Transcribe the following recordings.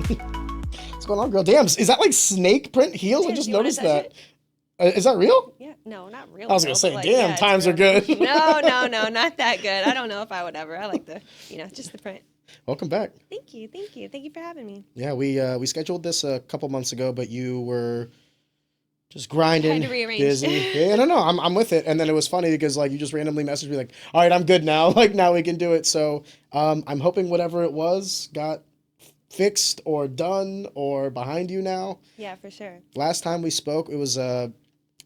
What's going on, girl? Damn, is that like snake print heels? I Yeah, just do you want to noticed touch that. it? Is that real? Yeah, no, not I real, was gonna real, but say, like, damn, yeah, it's times are real, real. good. No, no, no, not that good. I don't know if I would ever. I like the, just the print. Welcome back. Thank you, thank you, thank you for having me. Yeah, we scheduled this a couple months ago, but you were just Had grinding, to rearrange. busy. Yeah, no, no, I'm with it. And then it was funny because like you just randomly messaged me like, all right, I'm good now. Like now we can do it. So I'm hoping whatever it was got fixed or done or behind you now. Yeah, for sure. Last time we spoke, it was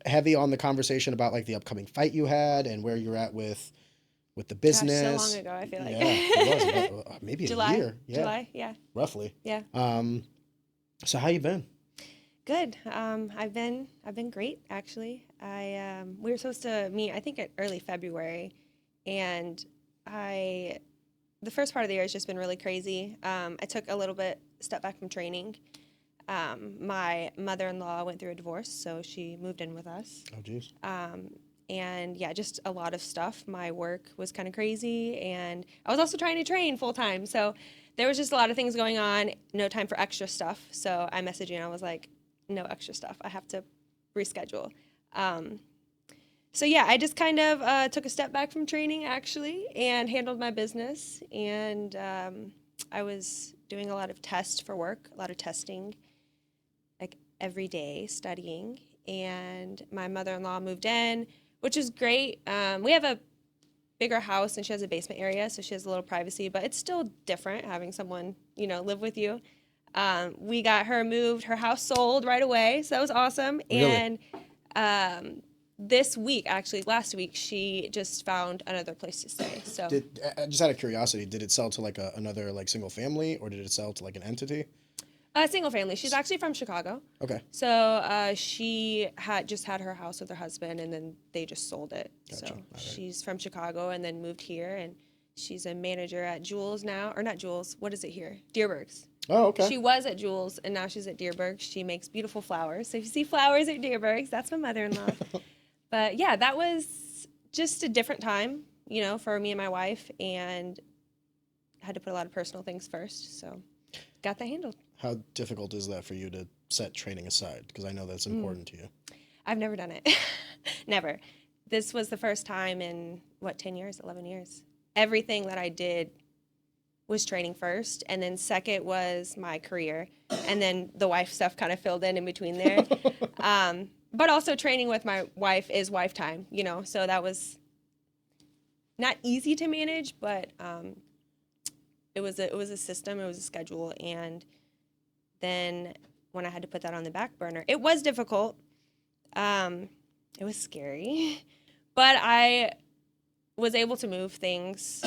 heavy on the conversation about like the upcoming fight you had and where you're at with the Gosh, so long business. ago. I feel like Yeah, it was about, maybe a July, year. Yeah, July, yeah, roughly. yeah. So how you been? Good. I've been great actually. We were supposed to meet I think at early February, and I the first part of the year has just been really crazy. I took a little bit step back from training. My mother-in-law went through a divorce, so she moved in with us. Oh, geez. And yeah, just a lot of stuff. My work was kind of crazy, and I was also trying to train full time. So there was just a lot of things going on, no time for extra stuff. So I messaged you and I was like, no extra stuff. I have to reschedule. So yeah, I just kind of took a step back from training actually and handled my business. And I was doing a lot of tests for work, a lot of testing, like every day studying. And my mother-in-law moved in, which is great. We have a bigger house and she has a basement area, so she has a little privacy, but it's still different having someone, live with you. We got her moved, her house sold right away, so that was awesome. Really? And this week, actually, last week, she just found another place to stay. So Just out of curiosity, did it sell to like another like single family or did it sell to like an entity? single family. She's actually from Chicago. Okay. So she had just had her house with her husband, and then they just sold it. Gotcha. So All right. she's from Chicago and then moved here, and she's a manager at Jules now, or not Jules. What is it here? Deerberg's. Oh, okay. She was at Jules, and now she's at Deerberg. She makes beautiful flowers. So if you see flowers at Deerberg's, that's my mother-in-law. But yeah, that was just a different time, for me and my wife, and I had to put a lot of personal things first. So got that handled. How difficult is that for you to set training aside? Because I know that's important to you. I've never done it. Never. This was the first time in, 10 years, 11 years. Everything that I did was training first, and then second was my career, and then the wife stuff kind of filled in between there. But also training with my wife is wife time, so that was not easy to manage, but it was a system, it was a schedule, and then when I had to put that on the back burner, it was difficult. It was scary, but I was able to move things,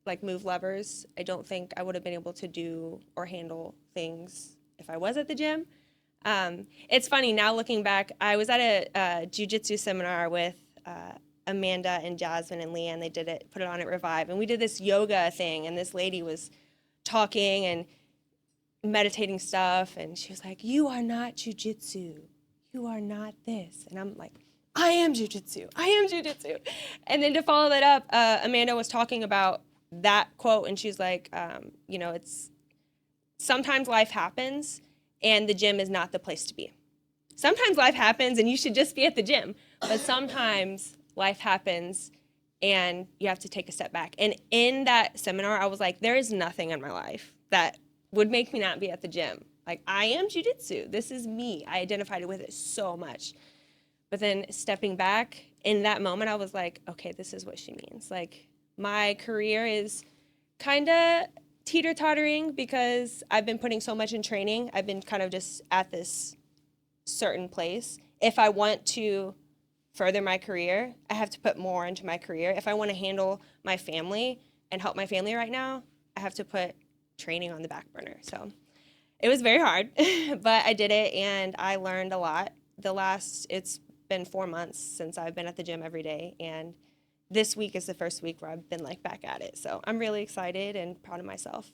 like move levers. I don't think I would have been able to do or handle things if I was at the gym. It's funny now looking back. I was at a jiu-jitsu seminar with Amanda and Jasmine and Leanne. They put it on at Revive, and we did this yoga thing, and this lady was talking and meditating stuff, and she was like, "You are not jiu-jitsu. You are not this." And I'm like, I am jiu-jitsu. I am jiu-jitsu. And then to follow that up, Amanda was talking about that quote, and she's like, it's sometimes life happens, and the gym is not the place to be. Sometimes life happens, and you should just be at the gym. But sometimes life happens, and you have to take a step back. And in that seminar, I was like, there is nothing in my life that would make me not be at the gym. Like, I am jiu-jitsu. This is me. I identified with it so much. But then stepping back, in that moment, I was like, okay, this is what she means. Like, my career is kind of teeter-tottering because I've been putting so much in training. I've been kind of just at this certain place. If I want to further my career, I have to put more into my career. If I want to handle my family and help my family right now, I have to put training on the back burner. So it was very hard, but I did it, and I learned a lot. It's been 4 months since I've been at the gym every day, and this week is the first week where I've been like back at it. So I'm really excited and proud of myself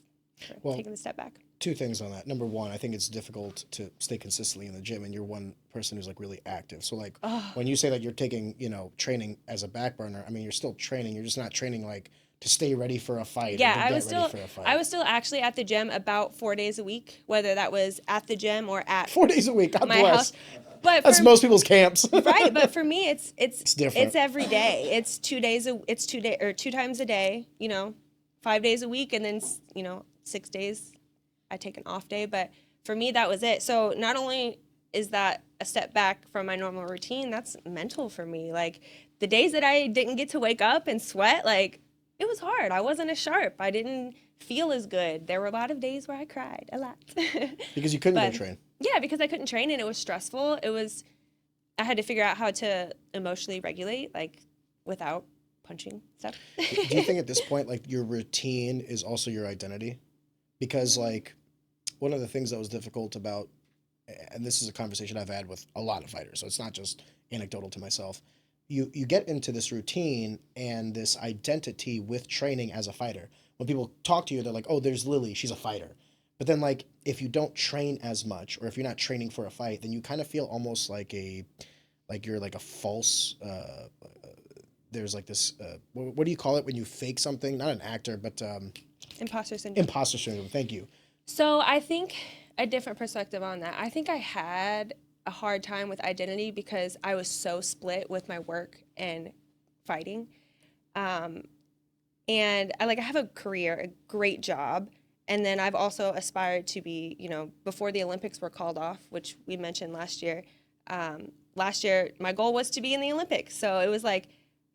for taking the step back. Two things on that. Number one, I think it's difficult to stay consistently in the gym, and you're one person who's like really active. So when you say that you're taking, training as a back burner, I mean, you're still training. You're just not training like to stay ready for a fight Yeah, or to I get was ready still for a fight? I was still actually at the gym about 4 days a week, whether that was at the gym or at 4 days a week, God my bless. house. But That's for most people's camps. right, but for me It's different. it's every day. It's 2 days it's 2 day or 2 times a day, 5 days a week, and then 6 days I take an off day. But for me, that was it. So not only is that a step back from my normal routine, that's mental for me. Like the days that I didn't get to wake up and sweat, like it was hard. I wasn't as sharp. I didn't feel as good. There were a lot of days where I cried a lot. Because you couldn't But go train. yeah, because I couldn't train and it was stressful. I had to figure out how to emotionally regulate, like without punching stuff. Do you think at this point, like your routine is also your identity? Because like one of the things that was difficult about, and this is a conversation I've had with a lot of fighters, so it's not just anecdotal to myself. You get into this routine and this identity with training as a fighter. When people talk to you, they're like, "Oh, there's Lillie, she's a fighter." But then like if you don't train as much, or if you're not training for a fight, then you kind of feel almost like you're like a false. There's like this. What do you call it when you fake something? Not an actor, but Imposter syndrome. imposter syndrome. Thank you. So I think a different perspective on that. I think I had a hard time with identity because I was so split with my work and fighting. And I have a career, a great job. And then I've also aspired to be, before the Olympics were called off, which we mentioned last year. Last year, my goal was to be in the Olympics. So it was like,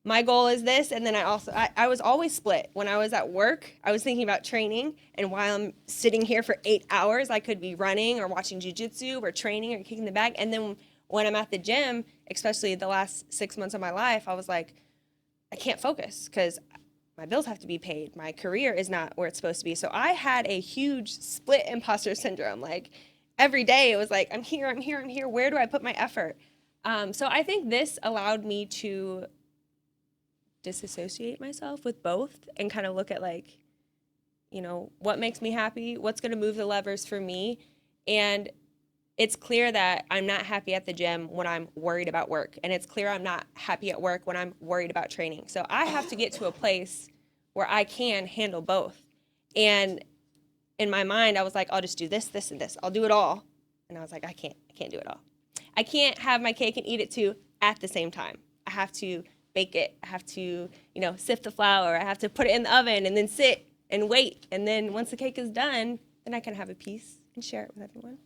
my goal is this. And then I was always split. When I was at work, I was thinking about training. And while I'm sitting here for 8 hours, I could be running or watching jiu-jitsu or training or kicking the bag. And then when I'm at the gym, especially the last 6 months of my life, I was like, I can't focus because my bills have to be paid. My career is not where it's supposed to be. So I had a huge split imposter syndrome. Like every day it was like, I'm here. Where do I put my effort? So I think this allowed me to disassociate myself with both and kind of look at what makes me happy, what's going to move the levers for me. And it's clear that I'm not happy at the gym when I'm worried about work. And it's clear I'm not happy at work when I'm worried about training. So I have to get to a place where I can handle both. And in my mind, I was like, I'll just do this, this, and this. I'll do it all. And I was like, I can't do it all. I can't have my cake and eat it too at the same time. I have to bake it. I have to, sift the flour. I have to put it in the oven and then sit and wait. And then once the cake is done, then I can have a piece and share it with everyone.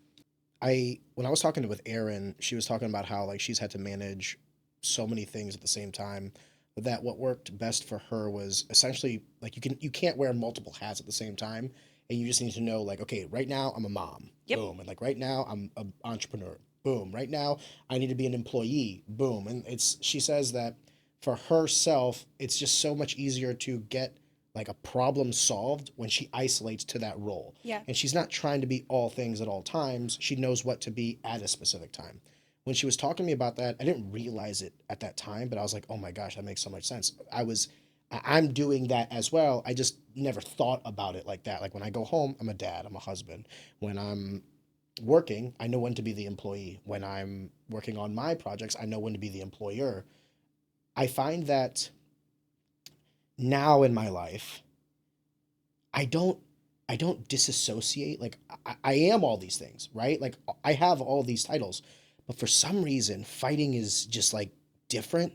When I was talking with Erin, she was talking about how like she's had to manage so many things at the same time. That what worked best for her was essentially like you can't wear multiple hats at the same time, and you just need to know like, okay, right now I'm a mom, Yep. boom, and like right now I'm an entrepreneur, boom, right now I need to be an employee, boom, and she says that for herself it's just so much easier to get like a problem solved when she isolates to that role. Yeah. And she's not trying to be all things at all times. She knows what to be at a specific time. When she was talking to me about that, I didn't realize it at that time, but I was like, oh my gosh, that makes so much sense. I'm doing that as well. I just never thought about it like that. Like when I go home, I'm a dad, I'm a husband. When I'm working, I know when to be the employee. When I'm working on my projects, I know when to be the employer. I find that now in my life, I don't disassociate. Like I am all these things, right? Like I have all these titles, but for some reason fighting is just like different.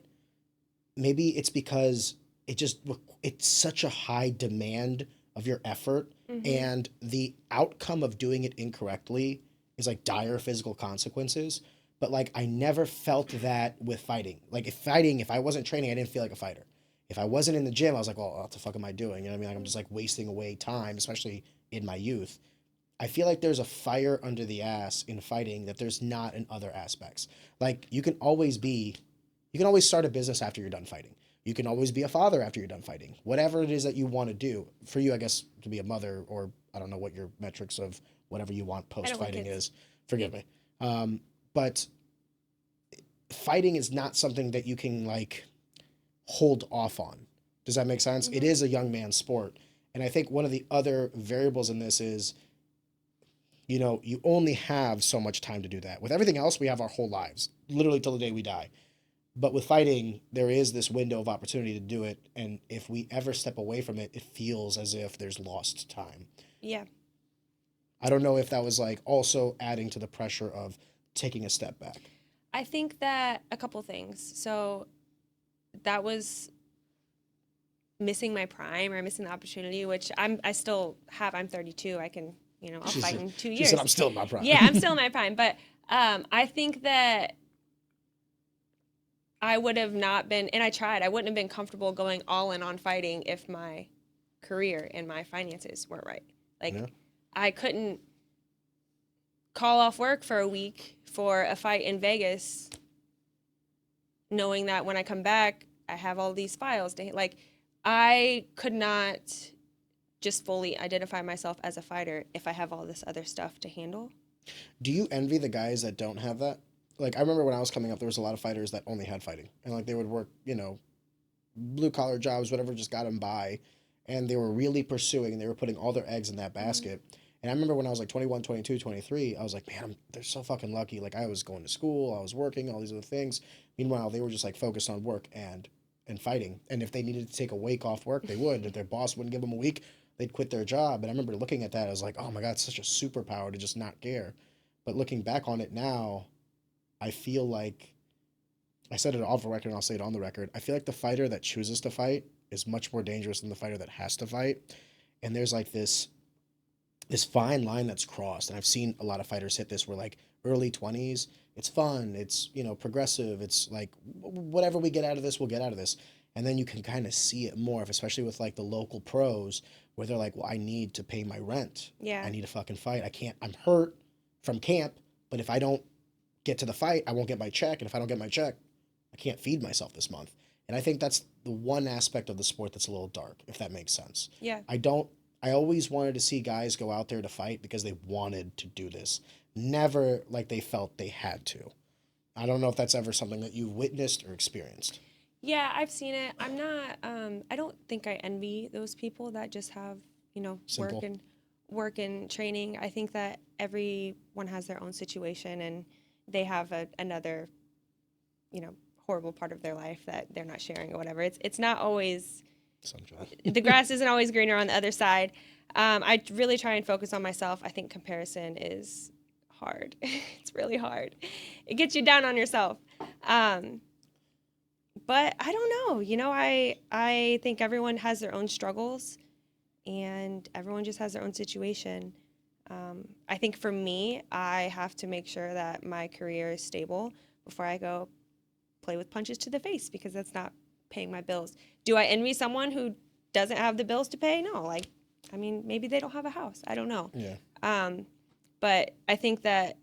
Maybe it's because it's such a high demand of your effort, and the outcome of doing it incorrectly is like dire physical consequences. But like I never felt that with fighting. Like if I wasn't training, I didn't feel like a fighter. If I wasn't in the gym, I was like, well, what the fuck am I doing? You know what I mean? Like I'm just like wasting away time, especially in my youth. I feel like there's a fire under the ass in fighting that there's not in other aspects. Like you can always start a business after you're done fighting. You can always be a father after you're done fighting. Whatever it is that you want to do. For you, I guess, to be a mother, or I don't know what your metrics of whatever you want post-fighting is. Forgive me. But fighting is not something that you can like hold off on. Does that make sense? It is a young man's sport. And I think one of the other variables in this is, you only have so much time to do that. With everything else, we have our whole lives, literally till the day we die. But with fighting, there is this window of opportunity to do it, and if we ever step away from it, it feels as if there's lost time. Yeah. I don't know if that was like also adding to the pressure of taking a step back. I think that a couple things. So that was missing my prime or missing the opportunity, which I still have. I'm 32. I can, I'll fight in 2 years. She said, I'm still in my prime. Yeah, I'm still in my prime. But I think that I would have not been, and I tried, I wouldn't have been comfortable going all in on fighting if my career and my finances weren't right. Like, yeah. I couldn't call off work for a week for a fight in Vegas, knowing that when I come back, I have all these files to, like, I could not just fully identify myself as a fighter if I have all this other stuff to handle. Do you envy the guys that don't have that? Like, I remember when I was coming up, there was a lot of fighters that only had fighting. And, like, they would work, blue-collar jobs, whatever just got them by. And they were really pursuing, and they were putting all their eggs in that basket. Mm-hmm. And I remember when I was, like, 21, 22, 23, I was like, man, they're so fucking lucky. Like, I was going to school, I was working, all these other things. Meanwhile, they were just, like, focused on work and fighting. And if they needed to take a week off work, they would. If their boss wouldn't give them a week, they'd quit their job. And I remember looking at that, I was like, oh, my God, it's such a superpower to just not care. But looking back on it now, I feel like, I said it off the record and I'll say it on the record, I feel like the fighter that chooses to fight is much more dangerous than the fighter that has to fight. And there's like this fine line that's crossed. And I've seen a lot of fighters hit this where like early 20s, it's fun, it's, progressive, it's like whatever we get out of this, we'll get out of this. And then you can kind of see it more, especially with like the local pros where they're like, well, I need to pay my rent. Yeah. I need to fucking fight. I'm hurt from camp, but if I don't get to the fight, I won't get my check. And if I don't get my check, I can't feed myself this month. And I think that's the one aspect of the sport that's a little dark, if that makes sense. Yeah. I always wanted to see guys go out there to fight because they wanted to do this. Never like they felt they had to. I don't know if that's ever something that you've witnessed or experienced. Yeah, I've seen it. I'm not, I don't think I envy those people that just have, work and training. I think that everyone has their own situation and they have another, horrible part of their life that they're not sharing or whatever. It's not always, the grass isn't always greener on the other side. I really try and focus on myself. I think comparison is hard. It's really hard. It gets you down on yourself. But I don't know. I think everyone has their own struggles and everyone just has their own situation. I think for me, I have to make sure that my career is stable before I go play with punches to the face because that's not paying my bills. Do I envy someone who doesn't have the bills to pay? No. Maybe they don't have a house. I don't know. Yeah. But I think that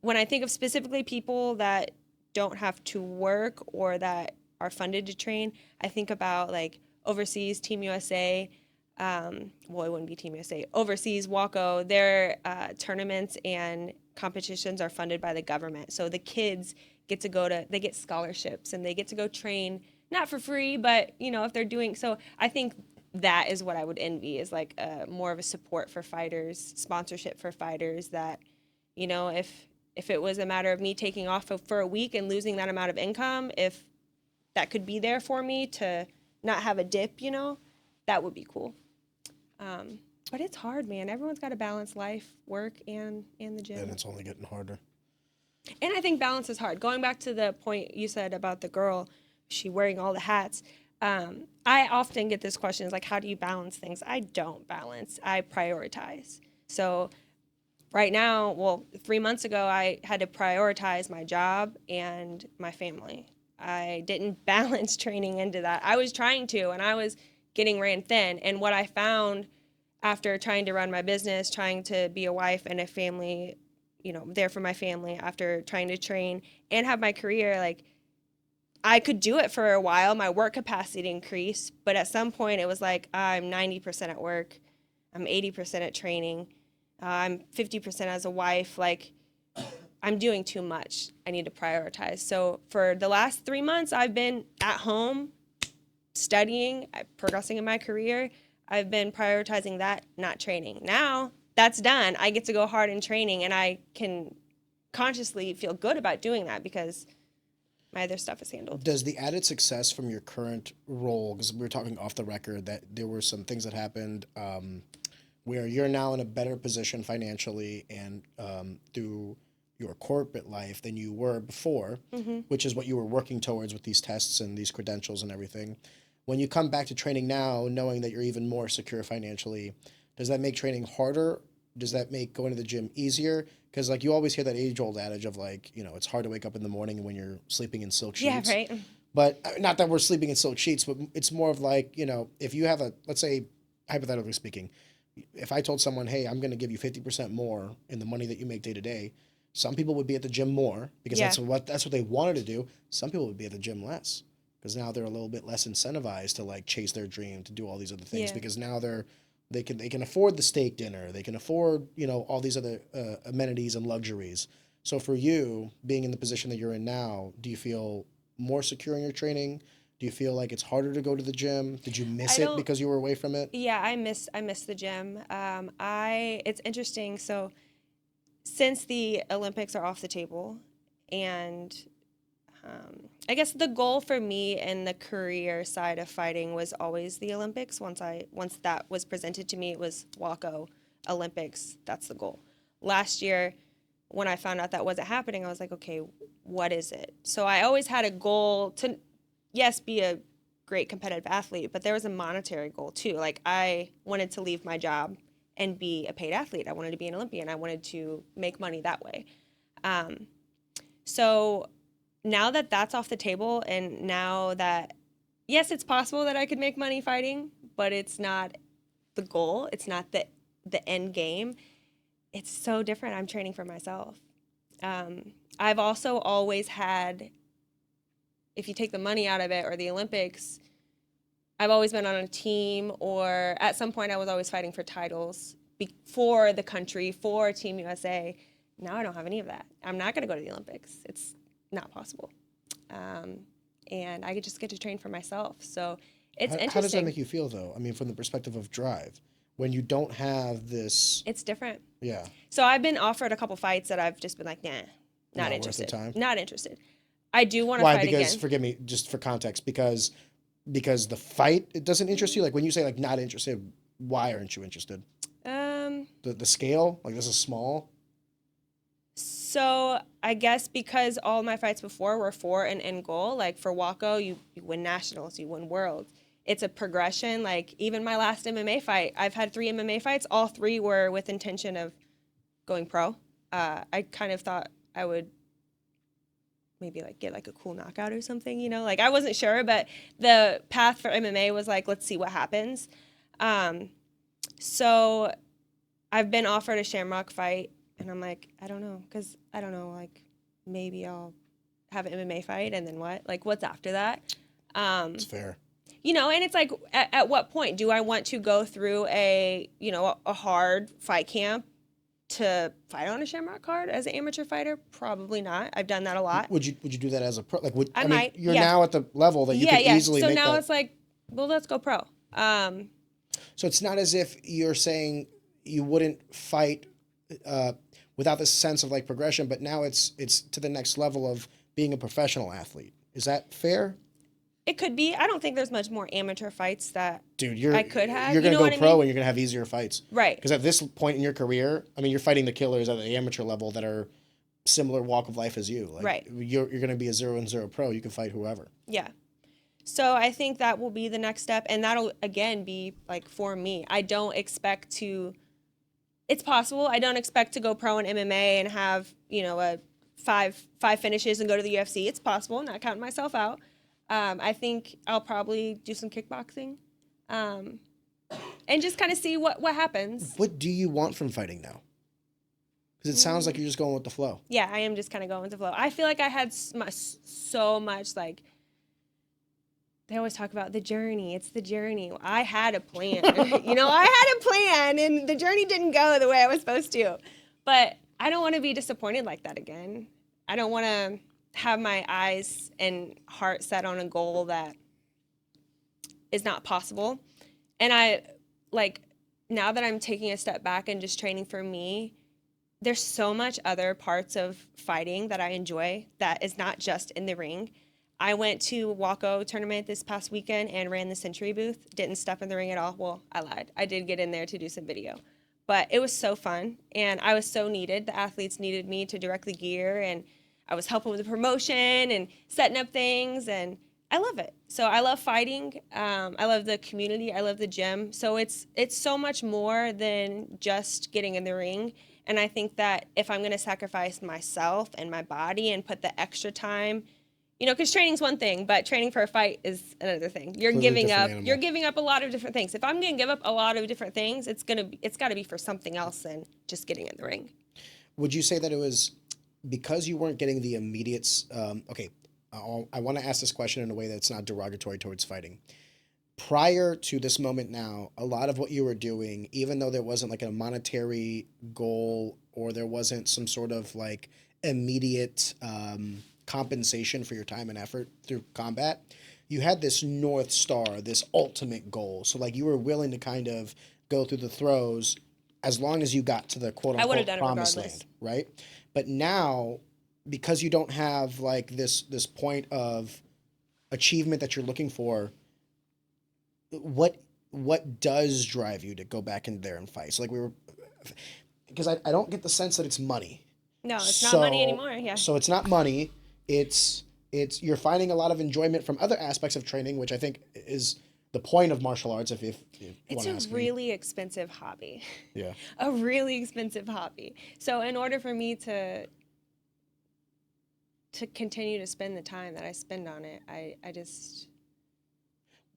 when I think of specifically people that don't have to work or that are funded to train, I think about like overseas, Team USA. It wouldn't be Team USA. Overseas, WACO, their tournaments and competitions are funded by the government. So the kids they get scholarships and they get to go train, not for free, but, if they're doing, so I think that is what I would envy is like more of a support for fighters, sponsorship for fighters that, if it was a matter of me taking off for a week and losing that amount of income, if that could be there for me to not have a dip, that would be cool. But it's hard, man. Everyone's got to balance life, work, and the gym. And it's only getting harder. And I think balance is hard. Going back to the point you said about the girl, she wearing all the hats. I often get this question, is like, how do you balance things? I don't balance. I prioritize. So right now, 3 months ago, I had to prioritize my job and my family. I didn't balance training into that. I was trying to, and I was getting ran thin. And what I found after trying to run my business, trying to be a wife and a family, there for my family, after trying to train and have my career, like, I could do it for a while. My work capacity increased. But at some point, it was like, I'm 90% at work. I'm 80% at training. I'm 50% as a wife. Like, I'm doing too much. I need to prioritize. So for the last 3 months, I've been at home studying, progressing in my career. I've been prioritizing that, not training. Now that's done. I get to go hard in training, and I can consciously feel good about doing that because my other stuff is handled. Does the added success from your current role, because we were talking off the record that there were some things that happened where you're now in a better position financially and through your corporate life than you were before, which is what you were working towards with these tests and these credentials and everything. When you come back to training now, knowing that you're even more secure financially, does that make training harder? Does that make going to the gym easier? Because like you always hear that age-old adage of like, you know, it's hard to wake up in the morning when you're sleeping in silk sheets. Yeah, right. But not that we're sleeping in silk sheets, but it's more of like, you know, if you have a, let's say, hypothetically speaking, if I told someone, hey, I'm going to give you 50% more in the money that you make day to day, some people would be at the gym more because Yeah. that's what they wanted to do. Some people would be at the gym less because now they're a little bit less incentivized to like chase their dream, to do all these other things Yeah. because now they can afford the steak dinner, they can afford, you know, all these other amenities and luxuries. So for you, being in the position that you're in now, do you feel more secure in your training? Do you feel like it's harder to go to the gym? Did you miss it because you were away from it? Yeah, I miss the gym. It's interesting. So since the Olympics are off the table, and I guess the goal for me in the career side of fighting was always the Olympics. Once that was presented to me, it was Waco Olympics. That's the goal. Last year, when I found out that wasn't happening, I was like, okay, what is it? So I always had a goal to, yes, be a great competitive athlete, but there was a monetary goal too. Like I wanted to leave my job and be a paid athlete. I wanted to be an Olympian. I wanted to make money that way. So now that that's off the table, and now that, yes, it's possible that I could make money fighting, but it's not the goal. It's not the end game. It's so different. I'm training for myself. I've also always had, if you take the money out of it or the Olympics, I've always been on a team, or at some point I was always fighting for titles for the country, for Team USA. Now I don't have any of that. I'm not going to go to the Olympics. It's not possible. And I just get to train for myself. So it's interesting. How does that make you feel, though? I mean, from the perspective of drive, when you don't have this... It's different. Yeah. So I've been offered a couple fights that I've just been like, nah, not interested. Worth the time? Not interested. I do want to fight again. Why? Because, forgive me, just for context, because the fight, it doesn't interest you? Like, when you say, like, not interested, why aren't you interested? The scale? Like, this is small? So I guess because all my fights before were for an end goal. Like, for Waco, you win nationals, you win worlds. It's a progression. Like, even my last MMA fight, I've had 3 MMA fights. All 3 were with intention of going pro. I kind of thought I would maybe like get like a cool knockout or something, you know, like I wasn't sure, but the path for MMA was like, let's see what happens. So I've been offered a Shamrock fight, and I'm like, I don't know, because I don't know, like maybe I'll have an MMA fight, and then what? Like, what's after that? It's fair. You know, and it's like, at what point do I want to go through a hard fight camp to fight on a Shamrock card as an amateur fighter? Probably not. I've done that a lot. Would you do that as a pro? Like, I might. You're now at the level that you could easily so make now that. it's like, well, let's go pro. So it's not as if you're saying you wouldn't fight without this sense of like progression, but now it's to the next level of being a professional athlete. Is that fair? It could be. I don't think there's much more amateur fights that I could have. You're going to you know go pro, I mean? and you're going to have easier fights. Right. Because at this point in your career, I mean, you're fighting the killers at the amateur level that are similar walk of life as you. Like, right. You're going to be a 0-0 pro. You can fight whoever. Yeah. So I think that will be the next step, and that'll again be like for me. I don't expect to. It's possible. I don't expect to go pro in MMA and have a five finishes and go to the UFC. It's possible. Not counting myself out. I think I'll probably do some kickboxing, and just kind of see what happens. What do you want from fighting now? Because it sounds like you're just going with the flow. Yeah, I am just kind of going with the flow. I feel like I had so much, like, they always talk about the journey. It's the journey. I had a plan. I had a plan, and the journey didn't go the way I was supposed to. But I don't want to be disappointed like that again. I don't want to have my eyes and heart set on a goal that is not possible. And I, like, now that I'm taking a step back and just training for me, there's so much other parts of fighting that I enjoy that is not just in the ring. I went to Waco tournament this past weekend and ran the Century booth. Didn't step in the ring at all. Well, I lied. I did get in there to do some video. But it was so fun, and I was so needed. The athletes needed me to direct the gear, and I was helping with the promotion and setting up things, and I love it. So I love fighting. I love the community. I love the gym. So it's so much more than just getting in the ring. And I think that if I'm going to sacrifice myself and my body and put the extra time, because training's one thing, but training for a fight is another thing. You're giving up a lot of different things. If I'm going to give up a lot of different things, it's got to be for something else than just getting in the ring. Would you say that it was because you weren't getting the immediate, okay, I want to ask this question in a way that's not derogatory towards fighting. Prior to this moment now, a lot of what you were doing, even though there wasn't like a monetary goal or there wasn't some sort of like immediate compensation for your time and effort through combat, you had this North Star, this ultimate goal. So like you were willing to kind of go through the throes as long as you got to the quote unquote promised land, right? But now, because you don't have like this point of achievement that you're looking for, what does drive you to go back in there and fight? So like because I don't get the sense that it's money. No, it's not money anymore. Yeah. So it's not money. It's you're finding a lot of enjoyment from other aspects of training, which I think is the point of martial arts. If you it's a really expensive hobby. Yeah. A really expensive hobby. So in order for me to continue to spend the time that I spend on it, I just.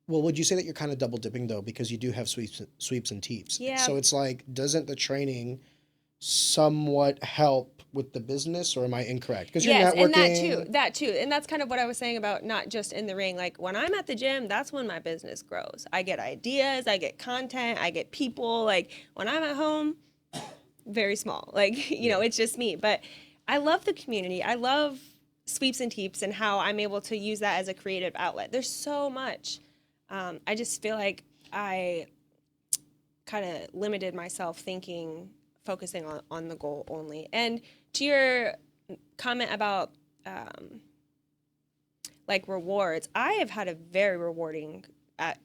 Well, would you say that you're kind of double dipping though, because you do have sweeps and teeps? Yeah. So it's like, doesn't the training somewhat help with the business, or am I incorrect? Because you're networking. And that too. And that's kind of what I was saying about not just in the ring. Like when I'm at the gym, that's when my business grows. I get ideas, I get content, I get people. Like when I'm at home, very small. Like, it's just me. But I love the community. I love sweeps and teeps and how I'm able to use that as a creative outlet. There's so much. I just feel like I kind of limited myself focusing on the goal only. And to your comment about like rewards, I have had a very rewarding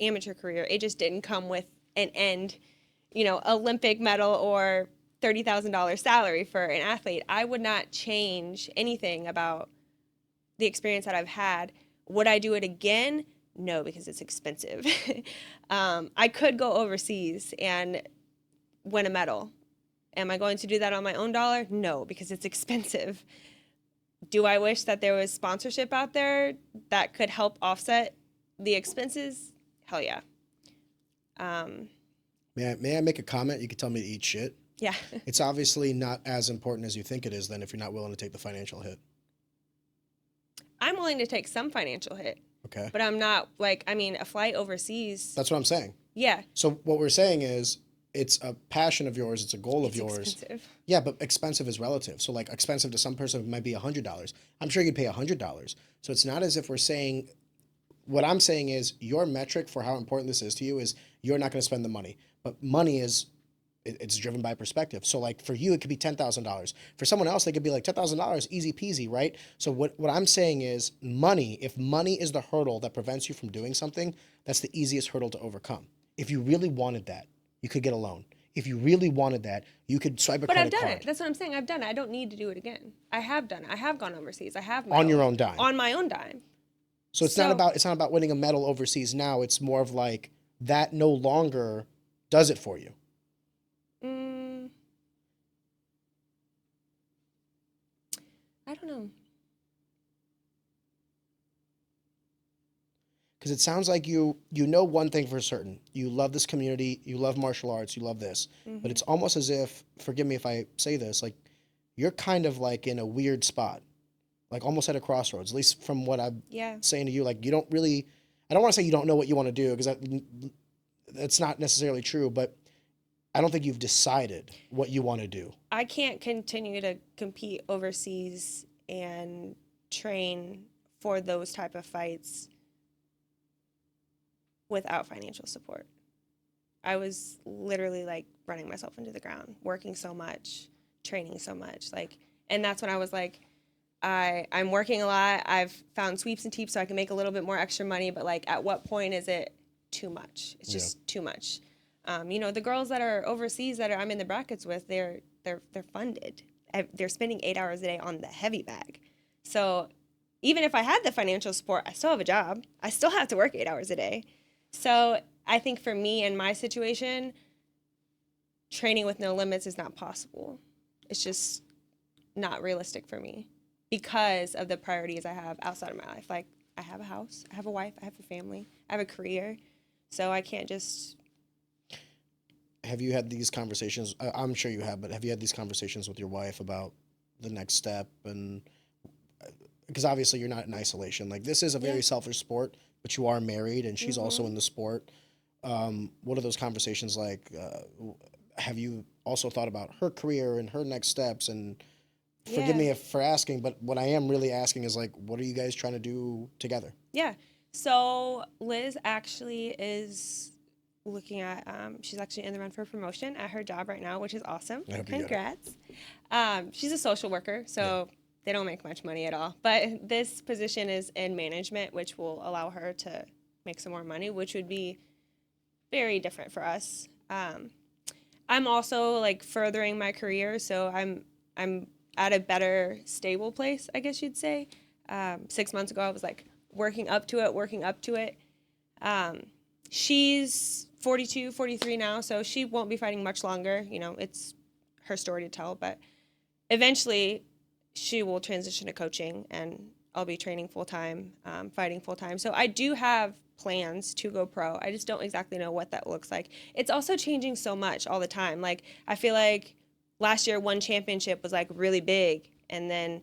amateur career. It just didn't come with an end, Olympic medal or $30,000 salary for an athlete. I would not change anything about the experience that I've had. Would I do it again? No, because it's expensive. I could go overseas and win a medal. Am I going to do that on my own dollar? No, because it's expensive. Do I wish that there was sponsorship out there that could help offset the expenses? Hell yeah. May I make a comment? You can tell me to eat shit. Yeah. It's obviously not as important as you think it is then if you're not willing to take the financial hit. I'm willing to take some financial hit. Okay. But I'm not a flight overseas. That's what I'm saying. Yeah. So what we're saying is it's a passion of yours. It's a goal of yours. Expensive. Yeah, but expensive is relative. So like expensive to some person might be $100. I'm sure you'd pay $100. So it's not as if we're saying, what I'm saying is your metric for how important this is to you is you're not going to spend the money. But money it's driven by perspective. So like for you, it could be $10,000. For someone else, they could be like $10,000, easy peasy, right? So what I'm saying is money, if money is the hurdle that prevents you from doing something, that's the easiest hurdle to overcome. If you really wanted that, you could get a loan. If you really wanted that, you could swipe a credit card. But I've done it. That's what I'm saying. I've done it. I don't need to do it again. I have done it. I have gone overseas. I have on your own dime. On my own dime. So it's not about winning a medal overseas now. It's more of like that no longer does it for you. I don't know. Because it sounds like you know one thing for certain. You love this community. You love martial arts. You love this. Mm-hmm. But it's almost as if, forgive me if I say this, like you're kind of like in a weird spot, like almost at a crossroads, at least from what I'm saying to you. Like you don't really, I don't want to say you don't know what you want to do because that's not necessarily true, but I don't think you've decided what you want to do. I can't continue to compete overseas and train for those type of fights without financial support. I was literally like running myself into the ground, working so much, training so much. Like, and that's when I was like, I'm working a lot. I've found sweeps and teeps so I can make a little bit more extra money, but like at what point is it too much? It's just too much. You know, the girls that are overseas that I'm in the brackets with, they're funded. They're spending 8 hours a day on the heavy bag. So even if I had the financial support, I still have a job. I still have to work 8 hours a day. So I think for me in my situation, training with no limits is not possible. It's just not realistic for me because of the priorities I have outside of my life. Like, I have a house, I have a wife, I have a family, I have a career. So I can't just... Have you had these conversations? I'm sure you have, but have you had these conversations with your wife about the next step? And because obviously you're not in isolation. Like, this is a very selfish sport, but you are married and she's also in the sport. What are those conversations like? Have you also thought about her career and her next steps? And forgive me for asking, but what I am really asking is, like, what are you guys trying to do together? Yeah. So Liz actually is looking at, she's actually in the run for promotion at her job right now, which is awesome. Congrats. She's a social worker, so they don't make much money at all. But this position is in management, which will allow her to make some more money, which would be very different for us. I'm also like furthering my career, so I'm at a better stable place, I guess you'd say. 6 months ago, I was like working up to it. She's 42, 43 now, so she won't be fighting much longer. You know, it's her story to tell, but eventually she will transition to coaching and I'll be training full-time, fighting full-time. So I do have plans to go pro. I just don't exactly know what that looks like. It's also changing so much all the time. Like, I feel like last year one championship was like really big, and then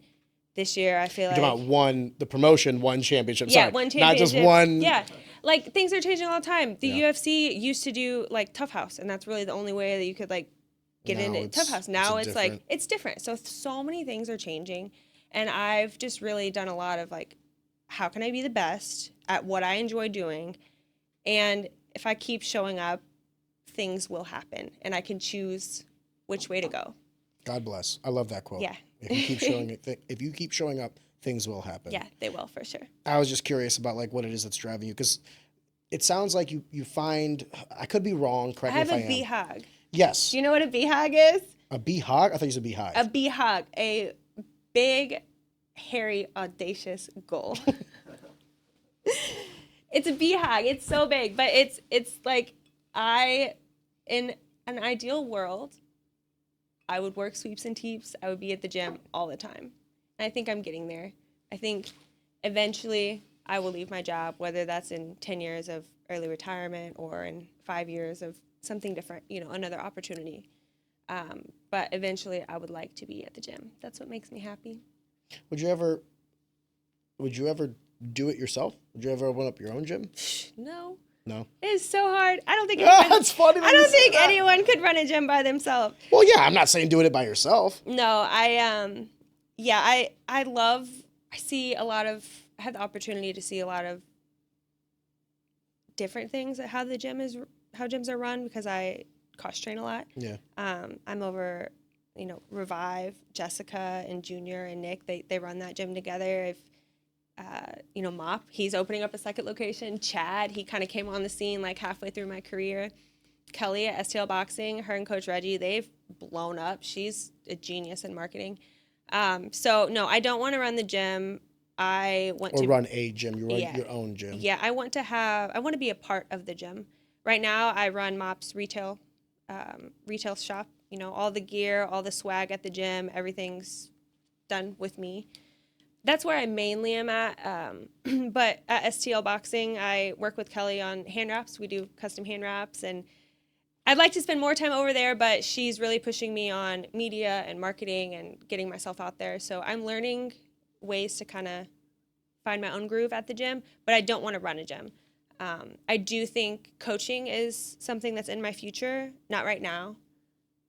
this year I feel You're talking about the promotion, one championship. Yeah, Sorry, one championship. not just one. Yeah, like things are changing all the time. The UFC used to do like Tough House, and that's really the only way that you could like get into Tough House. Now it's like it's different. So many things are changing, and I've just really done a lot of like, how can I be the best at what I enjoy doing, and if I keep showing up, things will happen, and I can choose which way to go. God bless. I love that quote. Yeah. If you keep showing up, things will happen. Yeah, they will for sure. I was just curious about like what it is that's driving you, because it sounds like you find, I could be wrong. Correct me if I am. I have a BHAG. Yes. Do you know what a BHAG is? A BHAG? I thought you said beehive. A BHAG, a big, hairy, audacious goal. It's a BHAG. It's so big, but it's like in an ideal world, I would work sweeps and teeps. I would be at the gym all the time. And I think I'm getting there. I think eventually I will leave my job, whether that's in 10 years of early retirement or in 5 years of something different, you know, another opportunity. But eventually I would like to be at the gym. That's what makes me happy. Would you ever do it yourself? Would you ever open up your own gym? No. No. It is so hard. I don't think anyone, that's funny. I don't think anyone could run a gym by themselves. Well, yeah, I'm not saying doing it by yourself. No, I had the opportunity to see a lot of different things at how gyms are run, because I cross train a lot. Yeah. I'm over, you know, Revive, Jessica and Junior and Nick, they run that gym together. You know, Mop, he's opening up a second location. Chad, he kind of came on the scene like halfway through my career. Kelly at STL Boxing, her and Coach Reggie, they've blown up. She's a genius in marketing. So no, I don't want to run the gym. I want to run a gym. You run your own gym. Yeah, I want to be a part of the gym. Right now, I run Mop's retail shop. You know, all the gear, all the swag at the gym, everything's done with me. That's where I mainly am at. But at STL Boxing, I work with Kelly on hand wraps. We do custom hand wraps, and I'd like to spend more time over there, but she's really pushing me on media and marketing and getting myself out there. So I'm learning ways to kind of find my own groove at the gym, but I don't want to run a gym. I do think coaching is something that's in my future. Not right now.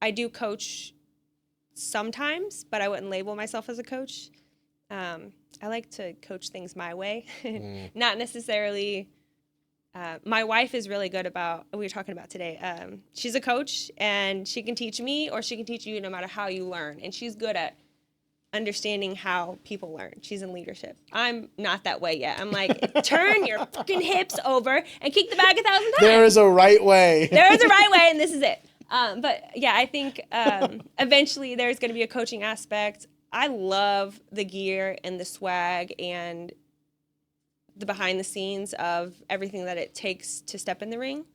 I do coach sometimes, but I wouldn't label myself as a coach. I like to coach things my way, not necessarily My wife is really good about, we were talking about today, she's a coach and she can teach me or she can teach you no matter how you learn. And she's good at understanding how people learn. She's in leadership. I'm not that way yet. I'm like, turn your fucking hips over and kick the bag 1,000 times. There is a right way. There is a right way, and this is it. But yeah, I think eventually there's going to be a coaching aspect. I love the gear and the swag and the behind the scenes of everything that it takes to step in the ring.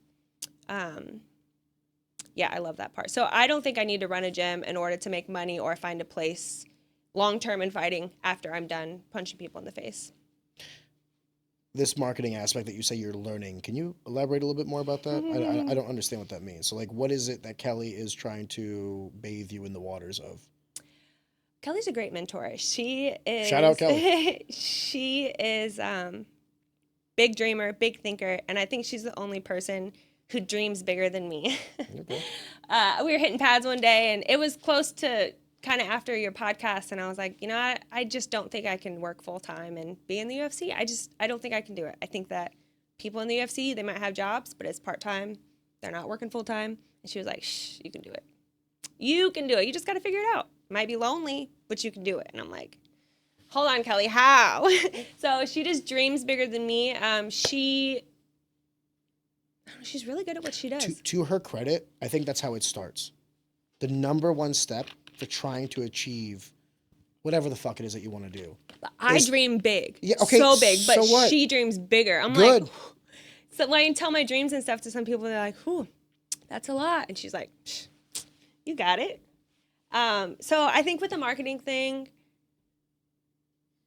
Yeah, I love that part. So I don't think I need to run a gym in order to make money or find a place long-term in fighting after I'm done punching people in the face. This marketing aspect that you say you're learning, can you elaborate a little bit more about that? I don't understand what that means. So like, what is it that Kelly is trying to bathe you in the waters of? Kelly's a great mentor. She is. Shout out Kelly. She is big dreamer, big thinker, and I think she's the only person who dreams bigger than me. Okay. We were hitting pads one day, and it was close to kind of after your podcast, and I was like, I just don't think I can work full time and be in the UFC. I don't think I can do it. I think that people in the UFC, they might have jobs, but it's part time. They're not working full time. And she was like, shh, you can do it. You can do it. You just got to figure it out. It might be lonely, but you can do it. And I'm like, hold on, Kelly, how? So she just dreams bigger than me. She's really good at what she does. To her credit, I think that's how it starts. The number one step for trying to achieve whatever the fuck it is that you want to do. I dream big. Yeah, okay, so big, but so what? she dreams bigger. I'm Good. like, so when I tell my dreams and stuff to some people, they're like, whew, that's a lot. And she's like, you got it. So I think with the marketing thing,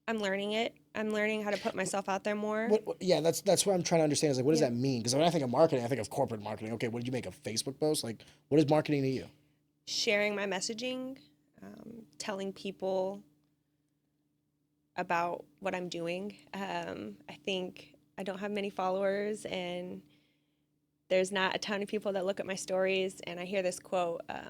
I'm learning it. I'm learning how to put myself out there more. Yeah, that's what I'm trying to understand is like, what does that mean? Because when I think of marketing, I think of corporate marketing. Okay, what did you make, a Facebook post? Like, what is marketing to you? Sharing my messaging, telling people about what I'm doing. I think I don't have many followers, and there's not a ton of people that look at my stories. And I hear this quote, I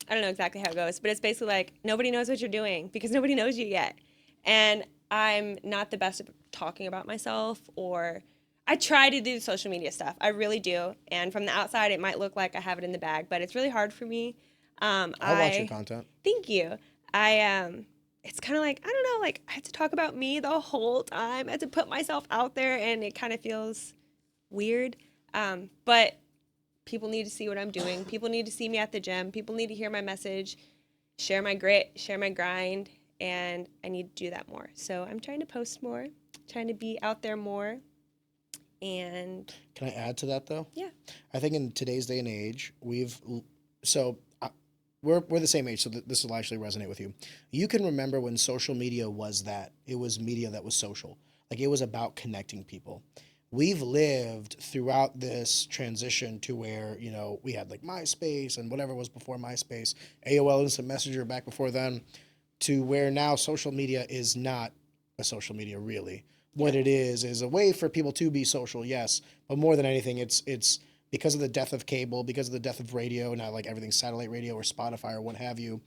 don't know exactly how it goes, but it's basically like, nobody knows what you're doing because nobody knows you yet. And I'm not the best at talking about myself, or I try to do social media stuff. I really do. And from the outside, it might look like I have it in the bag, but it's really hard for me. I'll watch your content. Thank you. It's kind of like, I don't know, like I have to talk about me the whole time. I have to put myself out there, and it kind of feels weird. But people need to see what I'm doing. People need to see me at the gym. People need to hear my message, share my grit, share my grind, and I need to do that more. So I'm trying to post more, trying to be out there more. And can I add to that though? Yeah. I think in today's day and age, we're the same age, so this will actually resonate with you. You can remember when social media was that. It was media that was social. Like, it was about connecting people. We've lived throughout this transition to where, we had like MySpace and whatever was before MySpace, AOL Instant Messenger back before then, to where now social media is not a social media really. What it is a way for people to be social, yes, but more than anything, it's because of the death of cable, because of the death of radio, now like everything's satellite radio or Spotify or what have you,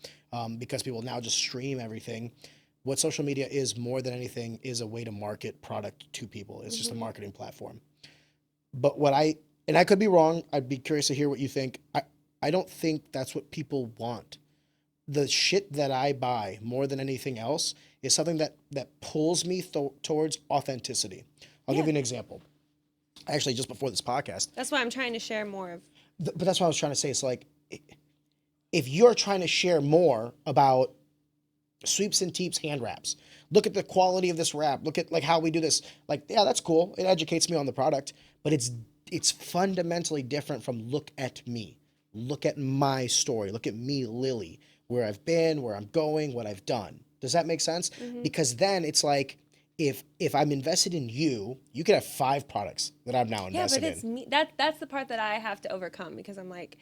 because people now just stream everything. What social media is more than anything is a way to market product to people. It's just a marketing platform. But and I could be wrong, I'd be curious to hear what you think. I don't think that's what people want. The shit that I buy more than anything else is something that pulls me towards authenticity. I'll give you an example. Actually, just before this podcast. That's why I'm trying to share more of. But that's what I was trying to say. It's like, if you're trying to share more about Sweeps and Teeps hand wraps, look at the quality of this wrap, look at like how we do this. Like, yeah, that's cool. It educates me on the product, but it's fundamentally different from look at me. Look at my story. Look at me, Lillie, where I've been, where I'm going, what I've done. Does that make sense? Mm-hmm. Because then it's like, if I'm invested in you, you could have 5 products that I'm now invested in. Yeah, but it's me. That's the part that I have to overcome, because I'm like,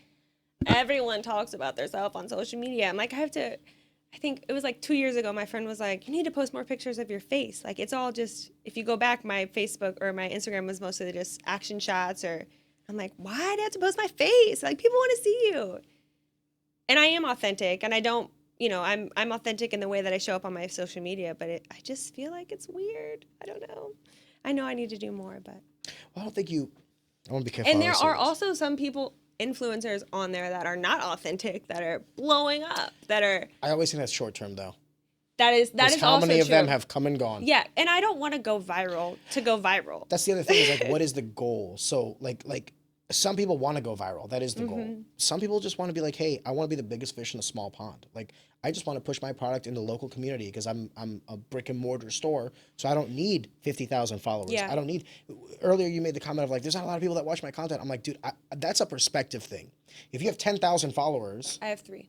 everyone talks about themselves on social media. I'm like, I think it was like 2 years ago, my friend was like, you need to post more pictures of your face. Like, it's all just, if you go back, my Facebook or my Instagram was mostly just action shots, or I'm like, why do I have to post my face? Like, people want to see you. And I am authentic, and I don't, I'm authentic in the way that I show up on my social media, but I just feel like it's weird. I don't know. I know I need to do more, but. I don't think you. I want to be careful. And how I there say are this. also some people, influencers on there that are not authentic, that are blowing up, that are. I always think that's short term though. That is How also many of true. them have come and gone? Yeah, and I don't want to go viral to go viral. That's the other thing is like, what is the goal? So like some people want to go viral. That is the goal. Some people just want to be like, hey, I want to be the biggest fish in a small pond. Like I just want to push my product in the local community because I'm a brick and mortar store, so I don't need 50,000 followers. Yeah. I don't need. Earlier you made the comment of like, there's not a lot of people that watch my content. I'm like, dude, that's a perspective thing. If you have 10,000 followers, I have 3.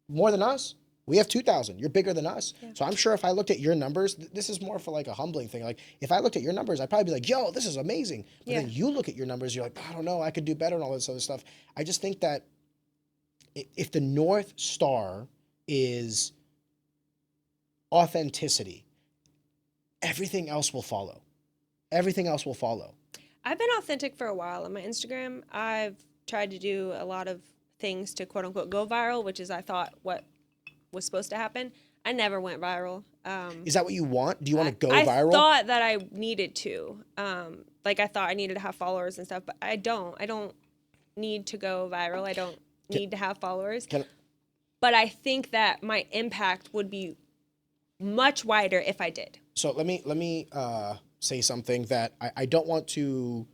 more than us. We have 2,000. You're bigger than us. Yeah. So I'm sure if I looked at your numbers, this is more for like a humbling thing. Like if I looked at your numbers, I'd probably be like, yo, this is amazing. But Yeah. then you look at your numbers, you're like, I don't know, I could do better and all this other stuff. I just think that if the North Star is authenticity, everything else will follow. Everything else will follow. I've been authentic for a while on my Instagram. I've tried to do a lot of things to quote unquote go viral, which is I thought what was supposed to happen. I never went viral. Is that what you want? Do you want to go I viral? thought that I needed to. Like I thought I needed to have followers and stuff, but I don't. I don't need to go viral. I don't need to have followers. But I think that my impact would be much wider if I did. So let me say something that I don't want to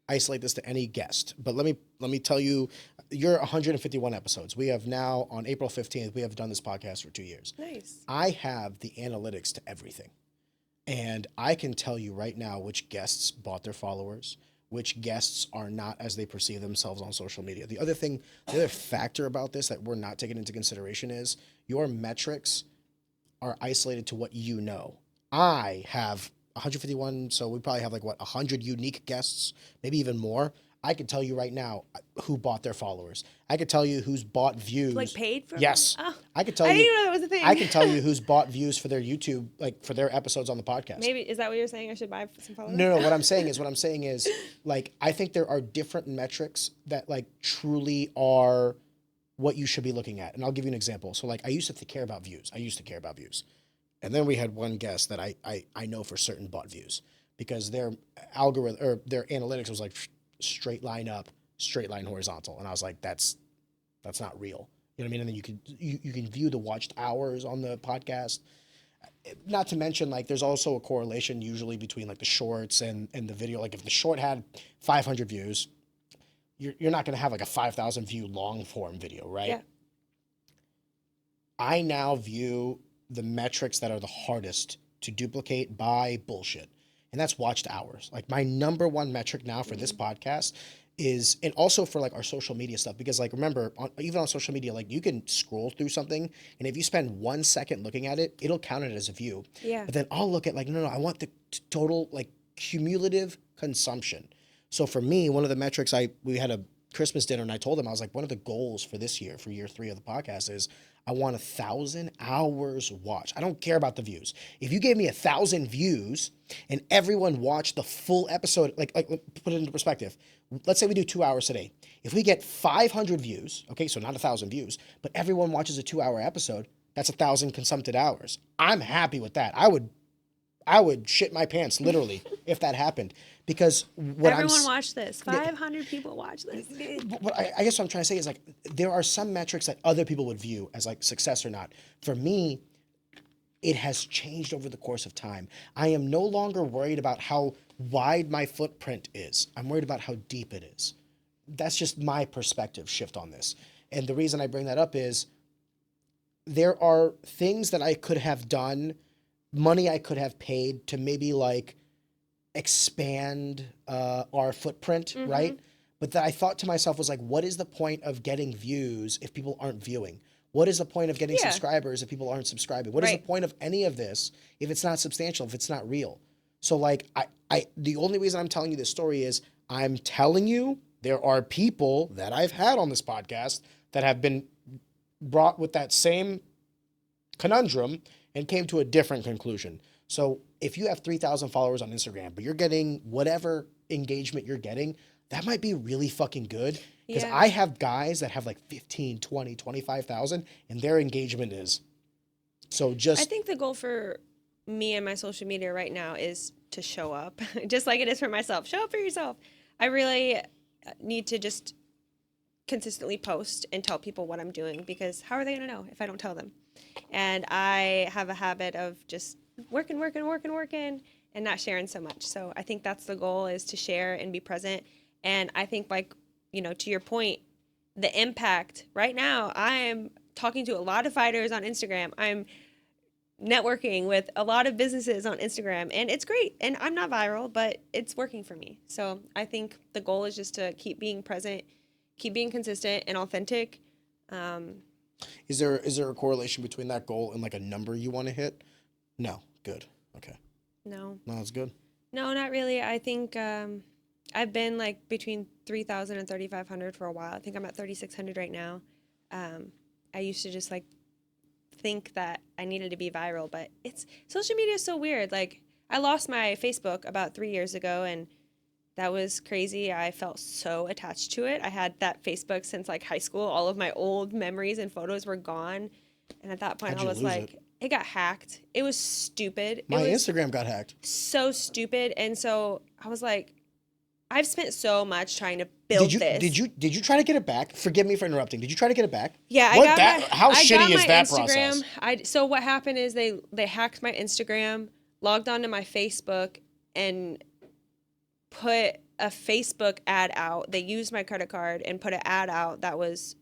isolate this to any guest, but let me tell you, you're 151 episodes. We have now on April 15th, we have done this podcast for 2 years. Nice. I have the analytics to everything. And I can tell you right now which guests bought their followers, which guests are not as they perceive themselves on social media. The other factor about this that we're not taking into consideration is your metrics are isolated to what you know. I have 151, so we probably have like 100 unique guests, maybe even more. I could tell you right now who bought their followers. I could tell you who's bought views. Like paid for? Yes. Oh, I could tell I you. didn't even know that was a thing. I can tell you who's bought views for their YouTube, like for their episodes on the podcast. Maybe is that what you're saying? I should buy some followers? No. What I'm saying is, like, I think there are different metrics that like truly are what you should be looking at. And I'll give you an example. So like, I used to care about views. And then we had one guest that I know for certain bought views because their algorithm or their analytics was like straight line up, straight line horizontal. And I was like, that's not real. You know what I mean? And then you can view the watched hours on the podcast. Not to mention, like, there's also a correlation usually between like the shorts and the video. Like if the short had 500 views, you're not going to have like a 5,000 view long form video, right? Yeah. I now view the metrics that are the hardest to duplicate by bullshit. And that's watched hours. Like my number one metric now for this podcast is, and also for like our social media stuff, because like, remember, even on social media, like you can scroll through something and if you spend 1 second looking at it, it'll count it as a view. Yeah. But then I'll look at like, no, I want the total like cumulative consumption. So for me, one of the metrics we had a Christmas dinner and I told him, I was like, one of the goals for this year, for year 3 of the podcast is I want 1,000 hours watched. I don't care about the views. If you gave me 1,000 views and everyone watched the full episode, like put it into perspective. Let's say we do 2 hours today. If we get 500 views, okay, so not 1,000 views, but everyone watches a 2-hour episode, that's 1,000 consumpted hours. I'm happy with that. I would shit my pants literally if that happened, because Everyone watched this. 500 people watched this. What I guess what I'm trying to say is like there are some metrics that other people would view as like success or not. For me, it has changed over the course of time. I am no longer worried about how wide my footprint is. I'm worried about how deep it is. That's just my perspective shift on this. And the reason I bring that up is there are things that I could have done, money I could have paid to maybe like expand our footprint, right? But that I thought to myself was like, what is the point of getting views if people aren't viewing? What is the point of getting subscribers if people aren't subscribing? What is the point of any of this if it's not substantial, if it's not real? So like, the only reason I'm telling you this story is I'm telling you there are people that I've had on this podcast that have been brought with that same conundrum and came to a different conclusion. So if you have 3,000 followers on Instagram, but you're getting whatever engagement you're getting, that might be really fucking good. Because I have guys that have like 15, 20, 25,000 and their engagement is. So just. I think the goal for me and my social media right now is to show up, just like it is for myself. Show up for yourself. I really need to just consistently post and tell people what I'm doing, because how are they going to know if I don't tell them? And I have a habit of just working, and not sharing so much. So I think that's the goal, is to share and be present. And I think, like, to your point, the impact right now, I am talking to a lot of fighters on Instagram. I'm networking with a lot of businesses on Instagram, and it's great. And I'm not viral, but it's working for me. So I think the goal is just to keep being present, keep being consistent and authentic. Is there a correlation between that goal and like a number you want to hit? No. Good. Okay. No, that's good. No, not really. I think I've been like between 3,000 and 3,500 for a while. I think I'm at 3,600 right now. I used to just like think that I needed to be viral, but social media is so weird. Like, I lost my Facebook about 3 years ago, and that was crazy. I felt so attached to it. I had that Facebook since like high school. All of my old memories and photos were gone. And at that point, I was like, it got hacked. It was stupid. My Instagram got hacked. So stupid. And so I was like, I've spent so much trying to build this. Did you try to get it back? Forgive me for interrupting. Did you try to get it back? Yeah, how shitty is that Instagram process? So what happened is they hacked my Instagram, logged onto my Facebook, and put a Facebook ad out. They used my credit card and put an ad out that was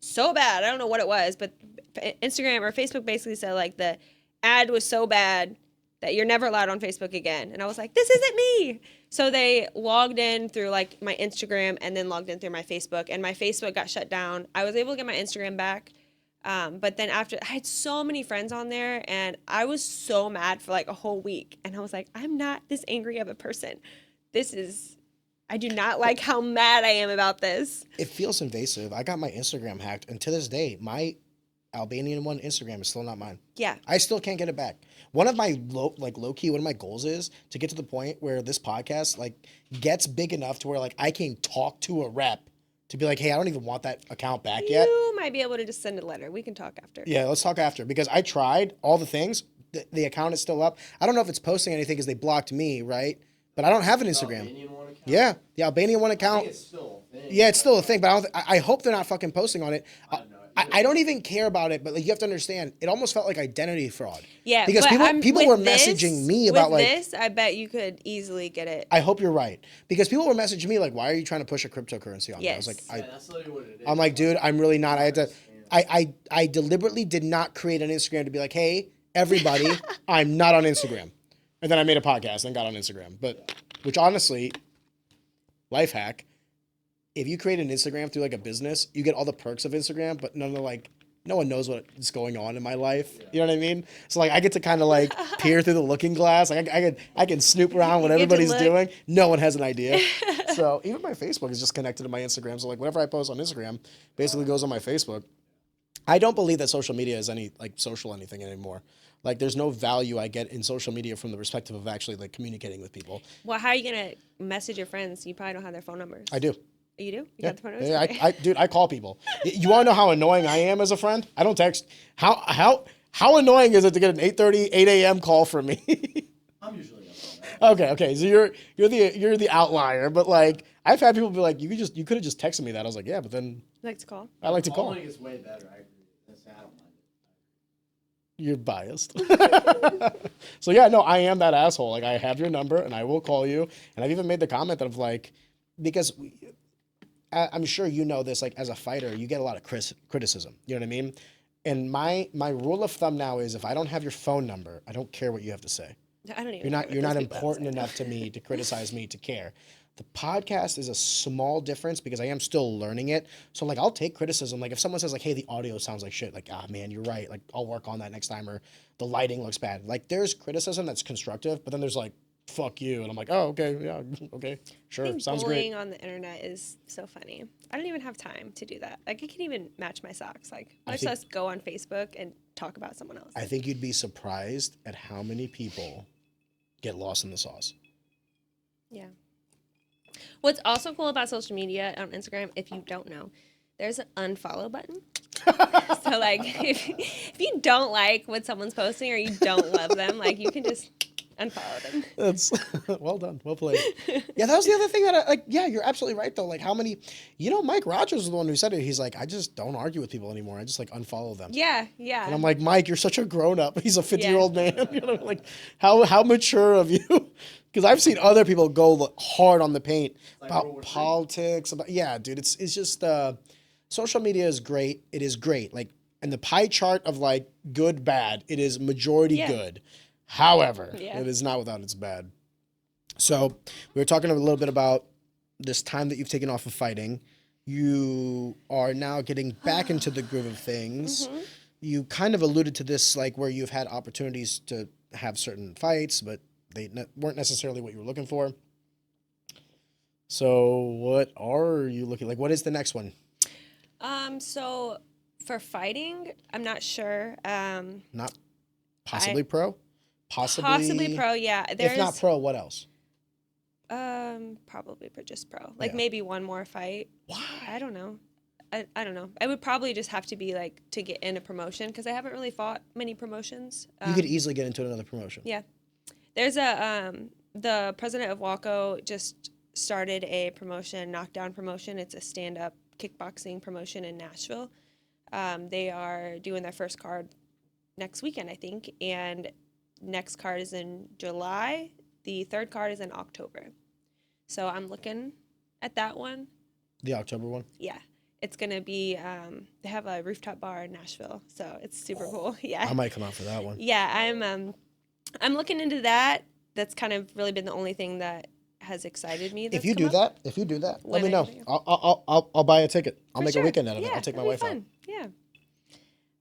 so bad. I don't know what it was, but Instagram or Facebook basically said like the ad was so bad that you're never allowed on Facebook again. And I was like, this isn't me. So they logged in through like my Instagram and then logged in through my Facebook, and my Facebook got shut down. I was able to get my Instagram back. But then after, I had so many friends on there, and I was so mad for like a whole week. And I was like, I'm not this angry of a person. I do not like how mad I am about this. It feels invasive. I got my Instagram hacked, and to this day, my Albanian one Instagram is still not mine. Yeah. I still can't get it back. One of my low-key, one of my goals is to get to the point where this podcast like gets big enough to where like I can talk to a rep to be like, hey, I don't even want that account back yet. You might be able to just send a letter. We can talk after. Yeah, let's talk after, because I tried all the things. The account is still up. I don't know if it's posting anything because they blocked me, right? But I don't have an Instagram. Yeah, the Albanian one account. I think it's still a thing. Yeah, it's still a thing, but I hope they're not fucking posting on it. I don't even care about it, but like you have to understand, it almost felt like identity fraud. Yeah, because people were messaging me about like this. I bet you could easily get it. I hope you're right, because people were messaging me like, "Why are you trying to push a cryptocurrency on me?" I was like, that's literally what it is. I'm like, dude, I'm really not. I had to. I deliberately did not create an Instagram to be like, hey, everybody, I'm not on Instagram, and then I made a podcast and got on Instagram, which honestly, life hack. If you create an Instagram through like a business, you get all the perks of Instagram, but no one knows what is going on in my life. Yeah. You know what I mean? So like I get to kind of like peer through the looking glass. Like I can snoop around what everybody's doing. No one has an idea. So even my Facebook is just connected to my Instagram. So like whatever I post on Instagram basically goes on my Facebook. I don't believe that social media is any like social anything anymore. Like there's no value I get in social media from the perspective of actually like communicating with people. Well, how are you gonna message your friends? You probably don't have their phone numbers. I do. You do? You got the phone numbers? Yeah, dude, I call people. You want to know how annoying I am as a friend? I don't text. How annoying is it to get an 8:30, 8 a.m. call from me? I'm usually up on that. Okay. So you're the outlier, but like I've had people be like, you could have just texted me that. I was like, yeah, but then You like to call? I like to call. Calling is way better. I agree. I don't mind it. You're biased. So yeah, no, I am that asshole. Like I have your number and I will call you. And I've even made the comment that of like, because I'm sure you know this, like as a fighter, you get a lot of criticism. You know what I mean? And my rule of thumb now is if I don't have your phone number, I don't care what you have to say. I don't even. You're not important enough to me to criticize me to care. The podcast is a small difference because I am still learning it. So like I'll take criticism. Like if someone says like, hey, the audio sounds like shit, like, ah man, you're right. Like I'll work on that next time, or the lighting looks bad. Like there's criticism that's constructive, but then there's like, fuck you. And I'm like, oh, okay, yeah, okay, sure, sounds great. Bullying on the internet is so funny. I don't even have time to do that. Like I can't even match my socks. Like much less go on Facebook and talk about someone else. I think you'd be surprised at how many people get lost in the sauce. Yeah. What's also cool about social media on Instagram, if you don't know, there's an unfollow button. So like if you don't like what someone's posting or you don't love them, like you can just Unfollow them. That's well done. Well played. Yeah, that was the other thing that yeah, you're absolutely right though. Like how many, Mike Rogers was the one who said it. He's like, I just don't argue with people anymore. I just like unfollow them. Yeah, And yeah. I'm like, Mike, you're such a grown up. He's a 50-year-old man. Like how mature of you? Because I've seen other people go hard on the paint like about World War III. politics. About dude, it's just social media is great. It is great. Like, and the pie chart of like good bad, it is majority Yeah. good. However, Yeah. it is not without its bad. So we were talking a little bit about this time that you've taken off of fighting. You are now getting back into the groove of things. Mm-hmm. You kind of alluded to this, like where you've had opportunities to have certain fights, but they weren't necessarily what you were looking for. So what are you looking like? What is the next one? So for fighting, I'm not sure. Not possibly pro? Possibly pro, yeah. If not pro, what else? Probably just pro. Like Yeah. maybe one more fight. Why? I don't know. I don't know. I would probably just have to be like to get in a promotion because I haven't really fought many promotions. You could easily get into another promotion. Yeah. There's the president of Walco just started a promotion, knockdown promotion. It's a stand-up kickboxing promotion in Nashville. They are doing their first card next weekend, I think, and next card is in July. The third card is in October. So I'm looking at that one. The October one? Yeah. It's going to be, they have a rooftop bar in Nashville, so it's super cool. Yeah. I might come out for that one. Yeah, I'm looking into that. That's kind of really been the only thing that has excited me. If you do that, let me When know. anything I'll buy a ticket. I'll For make sure. a weekend out of it. Yeah, I'll take my that'd be wife out. fun.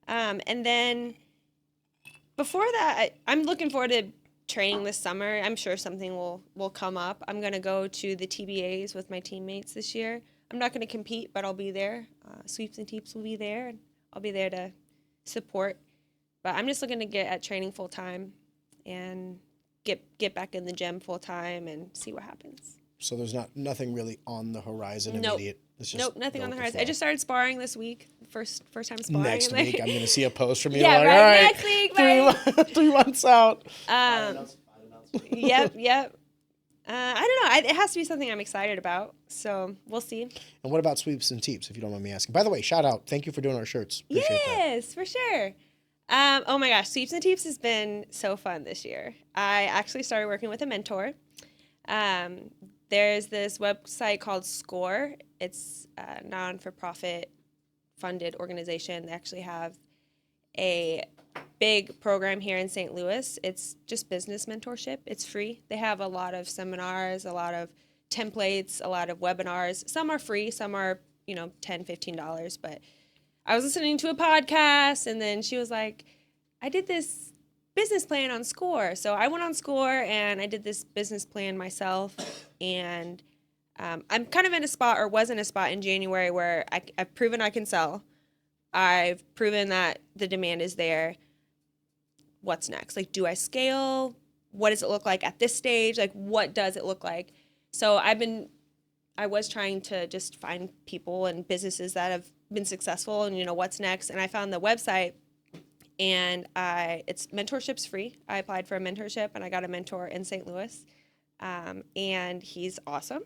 Yeah. And then before that, I'm looking forward to training this summer. I'm sure something will come up. I'm going to go to the TBAs with my teammates this year. I'm not going to compete, but I'll be there. Sweeps and Teeps will be there, and I'll be there to support. But I'm just looking to get at training full time and get back in the gym full time and see what happens. So there's nothing really on the horizon Nope. immediate. It's just Nope, nothing go on the with horizon. flow. I just started sparring this week. First time sparring. Next week, I'm gonna see a post from you. Yeah, like, right, all right, next week, buddy. 3 months out. Fight announcement. Yep. I don't know. It has to be something I'm excited about. So we'll see. And what about Sweeps and Teeps, if you don't mind me asking? By the way, shout out. Thank you for doing our shirts. Appreciate that. Yes, for sure. Oh my gosh, Sweeps and Teeps has been so fun this year. I actually started working with a mentor. There's this website called SCORE. It's a non-for-profit funded organization. They actually have a big program here in St. Louis. It's just business mentorship. It's free. They have a lot of seminars, a lot of templates, a lot of webinars. Some are free, some are, $10, $15. But I was listening to a podcast, and then she was like, I did this business plan on SCORE. So I went on SCORE, and I did this business plan myself. And I'm kind of in a spot, or was in a spot in January, where I've proven I can sell. I've proven that the demand is there. What's next? Like, do I scale? What does it look like at this stage? Like, what does it look like? So I was trying to just find people and businesses that have been successful and, what's next. And I found the website, and it's mentorship's free. I applied for a mentorship, and I got a mentor in St. Louis. And he's awesome.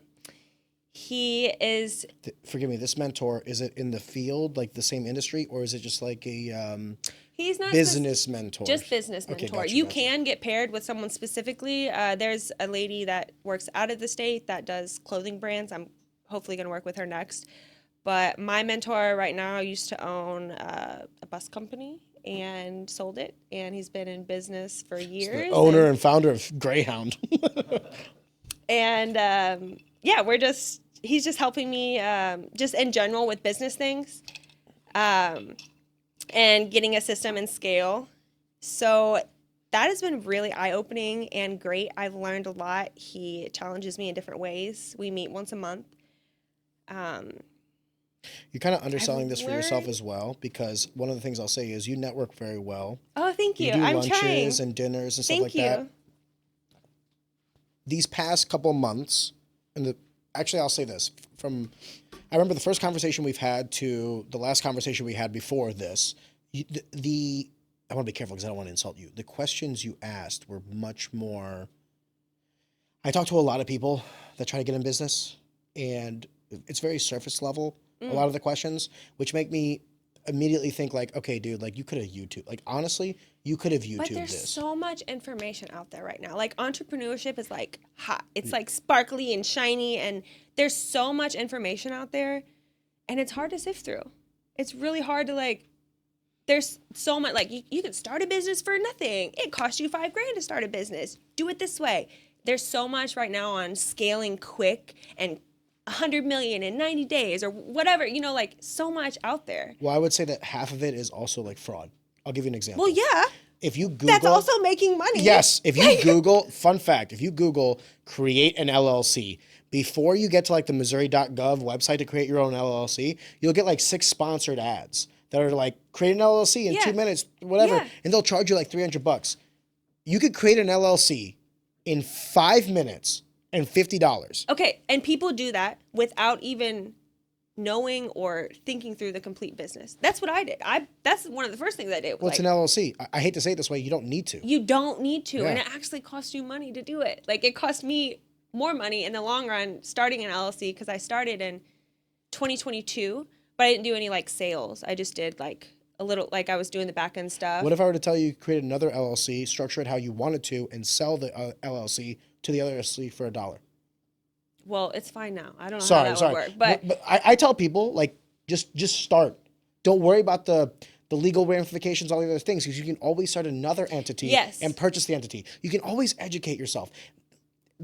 He is. Forgive me. This mentor, is it in the field, like the same industry, or is it just like a He's not business mentor? Just business Okay, mentor. gotcha, You gotcha. can get paired with someone specifically. There's a lady that works out of the state that does clothing brands. I'm hopefully going to work with her next. But my mentor right now used to own a bus company and sold it, and he's been in business for years. The owner and founder of Greyhound. And he's just helping me just in general with business things and getting a system and scale. So that has been really eye-opening and great. I've learned a lot. He challenges me in different ways. We meet once a month. You're kind of underselling I've this for yourself learned- as well, because one of the things I'll say is you network very well. Oh, thank you. You do I'm lunches trying. and dinners and stuff Thank like you. that. These past couple months, actually I'll say this, I remember the first conversation we've had to the last conversation we had before this, the I want to be careful because I don't want to insult you. The questions you asked were much more. I talk to a lot of people that try to get in business, and it's very surface level, a lot of the questions, which make me immediately think like, okay, dude, like you could have YouTube. Like honestly, you could have YouTubed But there's this. so much information out there right now. Like entrepreneurship is like hot. It's like sparkly and shiny, and there's so much information out there, and it's hard to sift through. It's really hard to like. There's so much like you can start a business for nothing. It costs you $5,000 to start a business. Do it this way. There's so much right now on scaling quick and 100 million in 90 days or whatever, like so much out there. Well, I would say that half of it is also like fraud. I'll give you an example. Well, yeah. If you Google, That's also making money. yes, if you Google, fun fact, if you Google create an LLC, before you get to like the Missouri.gov website to create your own LLC, you'll get like 6 sponsored ads that are like create an LLC in 2 minutes, whatever, Yeah. and they'll charge you like $300. You could create an LLC in 5 minutes and $50. Okay, and people do that without even knowing or thinking through the complete business. That's what I did. That's one of the first things I did. What's an LLC? I hate to say it this way, you don't need to. You don't need to, Yeah. and it actually costs you money to do it. Like it cost me more money in the long run starting an LLC because I started in 2022, but I didn't do any like sales. I just did like a little, like I was doing the back end stuff. What if I were to tell you create another LLC, structure it how you wanted to, and sell the LLC to the other LLC for $1? Well, it's fine now. I don't know Sorry, how that sorry. would work, but But I tell people like just start. Don't worry about the legal ramifications, all the other things, because you can always start another entity Yes. and purchase the entity. You can always educate yourself.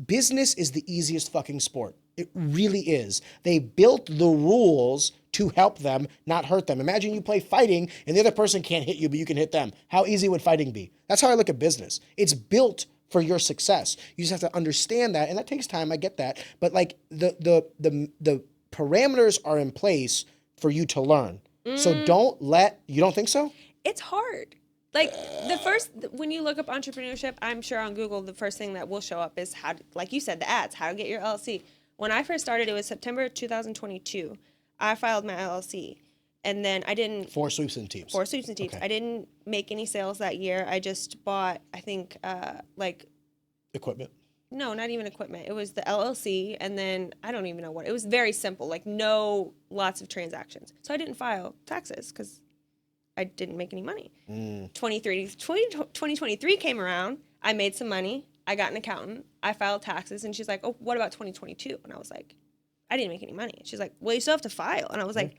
Business is the easiest fucking sport. It really is. They built the rules to help them, not hurt them. Imagine you play fighting and the other person can't hit you, but you can hit them. How easy would fighting be? That's how I look at business. It's built for your success. You just have to understand that, and that takes time. I get that, but like the parameters are in place for you to learn. So you don't think so? it's hard. Like when you look up entrepreneurship, I'm sure on Google, the first thing that will show up is like you said, the ads, how to get your LLC. When I first started, it was September 2022. I filed my LLC, and then I didn't. 4 sweeps and teeps. 4 sweeps and teeps. Okay. I didn't make any sales that year. I just bought, I think, Equipment. no, not even equipment. It was the LLC, and then I don't even know what. It was very simple, like lots of transactions. So I didn't file taxes because I didn't make any money. 2023 came around. I made some money. I got an accountant. I filed taxes, and she's like, "Oh, what about 2022?" And I was like, "I didn't make any money." She's like, "Well, you still have to file." And I was like,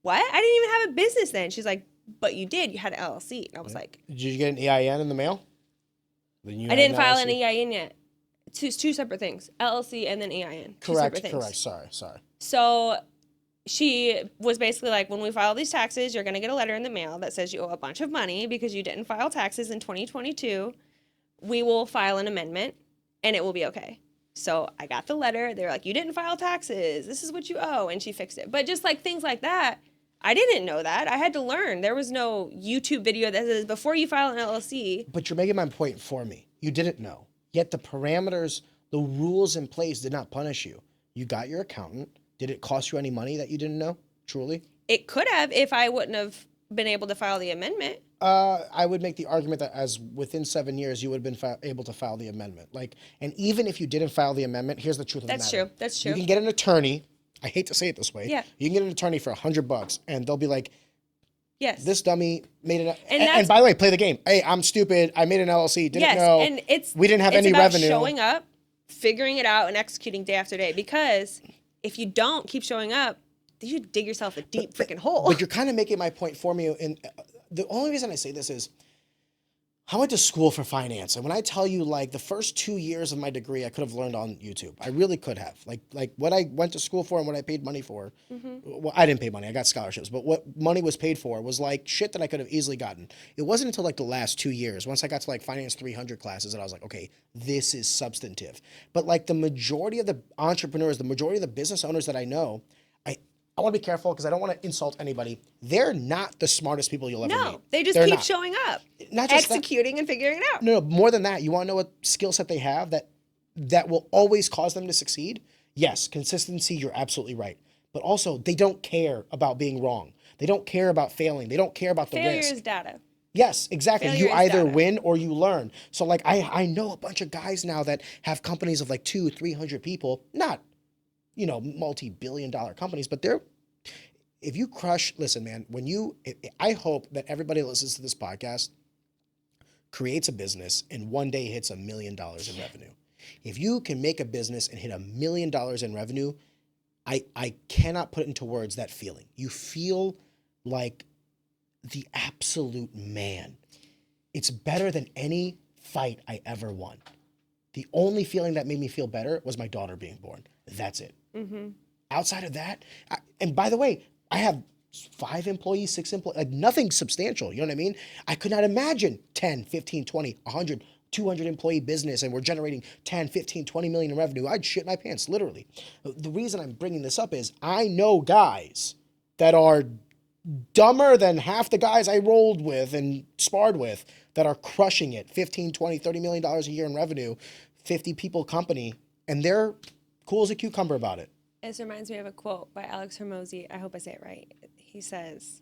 "What? I didn't even have a business then." She's like, "But you did. You had an LLC." And I was like, Did you get an EIN in the mail? "I didn't file an EIN yet." Two separate things: LLC and then EIN. Two separate things. Correct. Sorry. So she was basically like, when we file these taxes, you're going to get a letter in the mail that says you owe a bunch of money because you didn't file taxes in 2022. We will file an amendment and it will be okay. So I got the letter. They're like, you didn't file taxes. This is what you owe. And she fixed it. But just like things like that, I didn't know that. I had to learn. There was no YouTube video that says before you file an LLC. But you're making my point for me. You didn't know. Yet the parameters, the rules in place did not punish you. You got your accountant. Did it cost you any money that you didn't know? Truly? It could have if I wouldn't have been able to file the amendment. I would make the argument that as within 7 years, you would have been able to file the amendment. And even if you didn't file the amendment, here's the truth of the matter. That's true. You can get an attorney. I hate to say it this way. Yeah. You can get an attorney for $100 and they'll be like, Yes. this dummy made it. And And by the way, play the game. Hey, I'm stupid. I made an LLC. Didn't know. And we didn't have it's any about revenue. showing up, figuring it out, and executing day after day. Because if you don't keep showing up, then you dig yourself a deep freaking hole. But you're kind of making my point for me. And the only reason I say this is I went to school for finance. And when I tell you, like, the first 2 years of my degree, I could have learned on YouTube. I really could have. Like what I went to school for and what I paid money for. Well, I didn't pay money. I got scholarships. But what money was paid for was, like, shit that I could have easily gotten. It wasn't until, like, the last 2 years, once I got to, like, Finance 300 classes, that I was like, okay, this is substantive. But, like, the majority of the entrepreneurs, the majority of the business owners that I know, I want to be careful because I don't want to insult anybody. They're not the smartest people you'll ever meet. No, they just They're keep not. showing up, Not just that. executing and figuring it out. No, more than that. You want to know what skill set they have that will always cause them to succeed? Yes, consistency, you're absolutely right. But also, they don't care about being wrong. They don't care about failing. They don't care about the Failure risk. is data. Yes, exactly. Failure You is either data. win or you learn. So like I know a bunch of guys now that have companies of like 200-300 people, not, multi-billion dollar companies, but if you crush, listen, man, I hope that everybody that listens to this podcast creates a business and one day hits $1 million in revenue. If you can make a business and hit $1 million in revenue, I cannot put into words that feeling. You feel like the absolute man. It's better than any fight I ever won. The only feeling that made me feel better was my daughter being born. That's it. Mm-hmm. Outside of that, and by the way, I have 5 employees, 6 employees, like nothing substantial. You know what I mean? I could not imagine 10, 15, 20, 100, 200 employee business and we're generating 10, 15, 20 million in revenue. I'd shit my pants, literally. The reason I'm bringing this up is I know guys that are dumber than half the guys I rolled with and sparred with that are crushing it. 15, 20, 30 million dollars a year in revenue, 50 people company, and they're cool as a cucumber about it. This reminds me of a quote by Alex Hormozy. I hope I say it right. He says,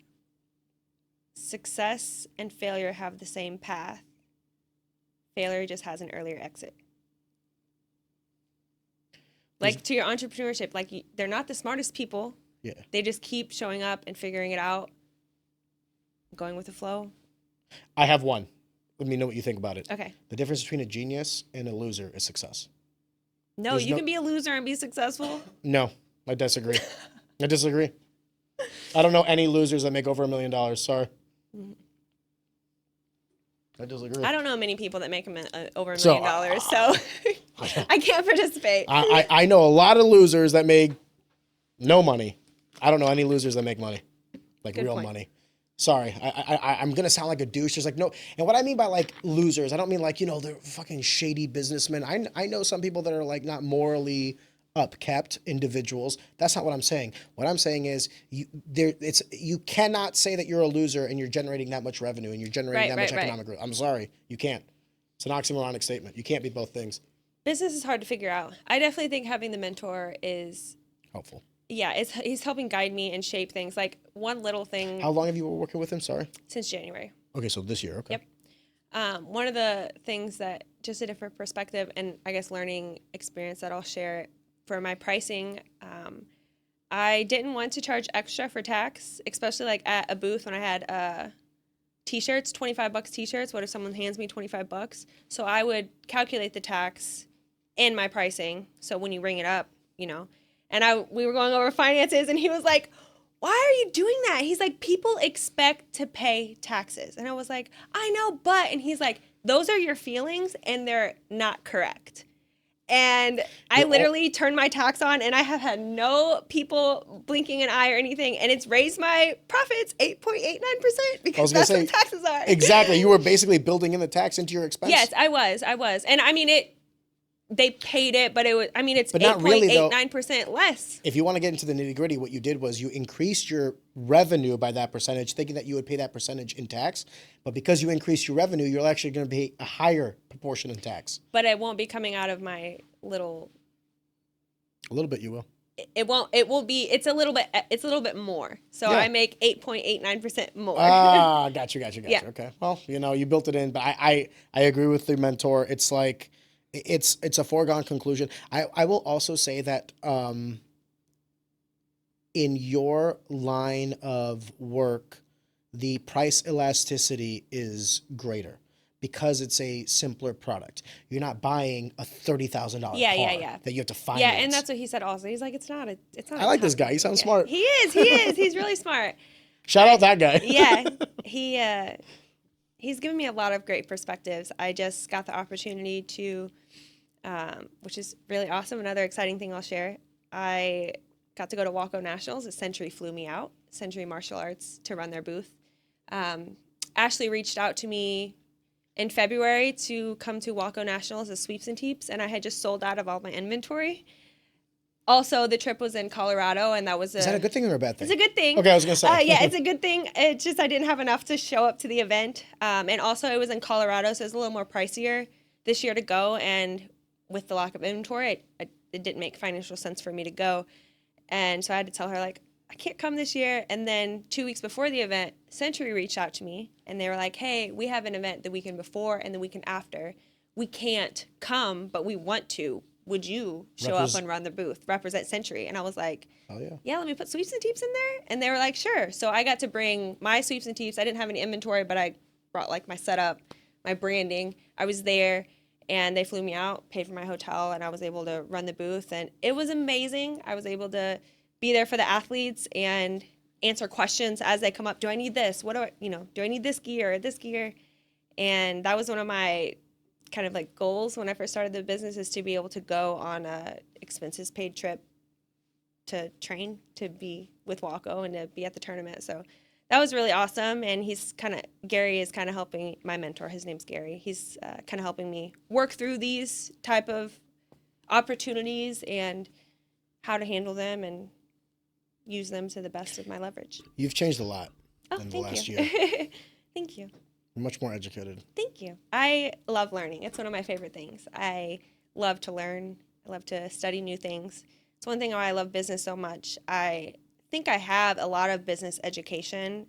"Success and failure have the same path. Failure just has an earlier exit." Like to your entrepreneurship, like they're not the smartest people. Yeah. They just keep showing up and figuring it out, going with the flow. I have one. Let me know what you think about it. Okay. The difference between a genius and a loser is success. No, There's you no- can be a loser and be successful. No, I disagree. I disagree. I don't know any losers that make over $1 million. Sorry. I disagree. I don't know many people that make over $1 So, million, so I can't participate. I know a lot of losers that make no money. I don't know any losers that make money, like Good real point. money. Sorry, I'm gonna sound like a douche. There's like no, and what I mean by like losers, I don't mean like they're fucking shady businessmen. I know some people that are like not morally upkept individuals. That's not what I'm saying. What I'm saying is you cannot say that you're a loser and you're generating that much revenue and you're generating that much economic growth. I'm sorry, you can't. It's an oxymoronic statement. You can't be both things. Business is hard to figure out. I definitely think having the mentor is Helpful. yeah, he's helping guide me and shape things. Like one little thing How long have you been working with him? Sorry. since January. Okay, so this year. Okay. Yep. One of the things that just a different perspective and I guess learning experience that I'll share for my pricing. I didn't want to charge extra for tax, especially like at a booth when I had t-shirts, $25 t-shirts. What if someone hands me $25? So I would calculate the tax in my pricing. So when you ring it up, and we were going over finances and he was like, "Why are you doing that?" He's like, "People expect to pay taxes." And I was like, "I know, but," and he's like, "Those are your feelings and they're not correct." And I literally turned my tax on and I have had no people blinking an eye or anything. And it's raised my profits 8.89% because that's what taxes are. Exactly. You were basically building in the tax into your expense. Yes, I was. And I mean, they paid it, but it's But not really, though. 8.89% less. If you want to get into the nitty gritty, what you did was you increased your revenue by that percentage, thinking that you would pay that percentage in tax. But because you increased your revenue, you're actually going to pay a higher proportion in tax. But it won't be coming out of my little. A little bit, you will. It won't. It will be. It's a little bit more. So Yeah. I make 8.89% more. Got you. Yeah. Okay. Well, you built it in, but I agree with the mentor. It's like it's a foregone conclusion. I will also say that in your line of work, the price elasticity is greater because it's a simpler product. You're not buying a $30,000 car Yeah. that you have to finance. Yeah, and that's what he said also. He's like, it's not. I like this guy. He sounds smart. He is. He's really smart. Shout out that guy. Yeah, he's given me a lot of great perspectives. I just got the opportunity to, which is really awesome. Another exciting thing I'll share. I got to go to Waco Nationals. Century flew me out, Century Martial Arts, to run their booth. Ashley reached out to me in February to come to Waco Nationals as Sweeps and Teeps, and I had just sold out of all my inventory. Also, the trip was in Colorado, and that was Is that a good thing or a bad thing? It's a good thing. Okay, I was going to say. Yeah, it's a good thing. It's just I didn't have enough to show up to the event. And also, it was in Colorado, so it was a little more pricier this year to go. And with the lack of inventory, it didn't make financial sense for me to go. And so I had to tell her, like, I can't come this year. And then 2 weeks before the event, Century reached out to me and they were like, hey, we have an event the weekend before and the weekend after. We can't come, but we want to. Would you show up and run the booth, represent Century? And I was like, oh yeah. Yeah, let me put Sweeps and Teeps in there. And they were like, sure. So I got to bring my Sweeps and Teeps. I didn't have any inventory, but I brought like my setup, my branding. I was there and they flew me out, paid for my hotel, and I was able to run the booth. And it was amazing. I was able to be there for the athletes and answer questions as they come up. Do I need this? What do I, do I need this gear or this gear? And that was one of my kind of like goals when I first started the business, is to be able to go on a expenses paid trip to train, to be with Waco and to be at the tournament. So that was really awesome. And Gary is kind of helping, my mentor, his name's Gary. He's kind of helping me work through these type of opportunities and how to handle them and use them to the best of my leverage. You've changed a lot in the last year. Thank you. You're much more educated. Thank you. I love learning. It's one of my favorite things. I love to learn. I love to study new things. It's one thing why I love business so much. I think I have a lot of business education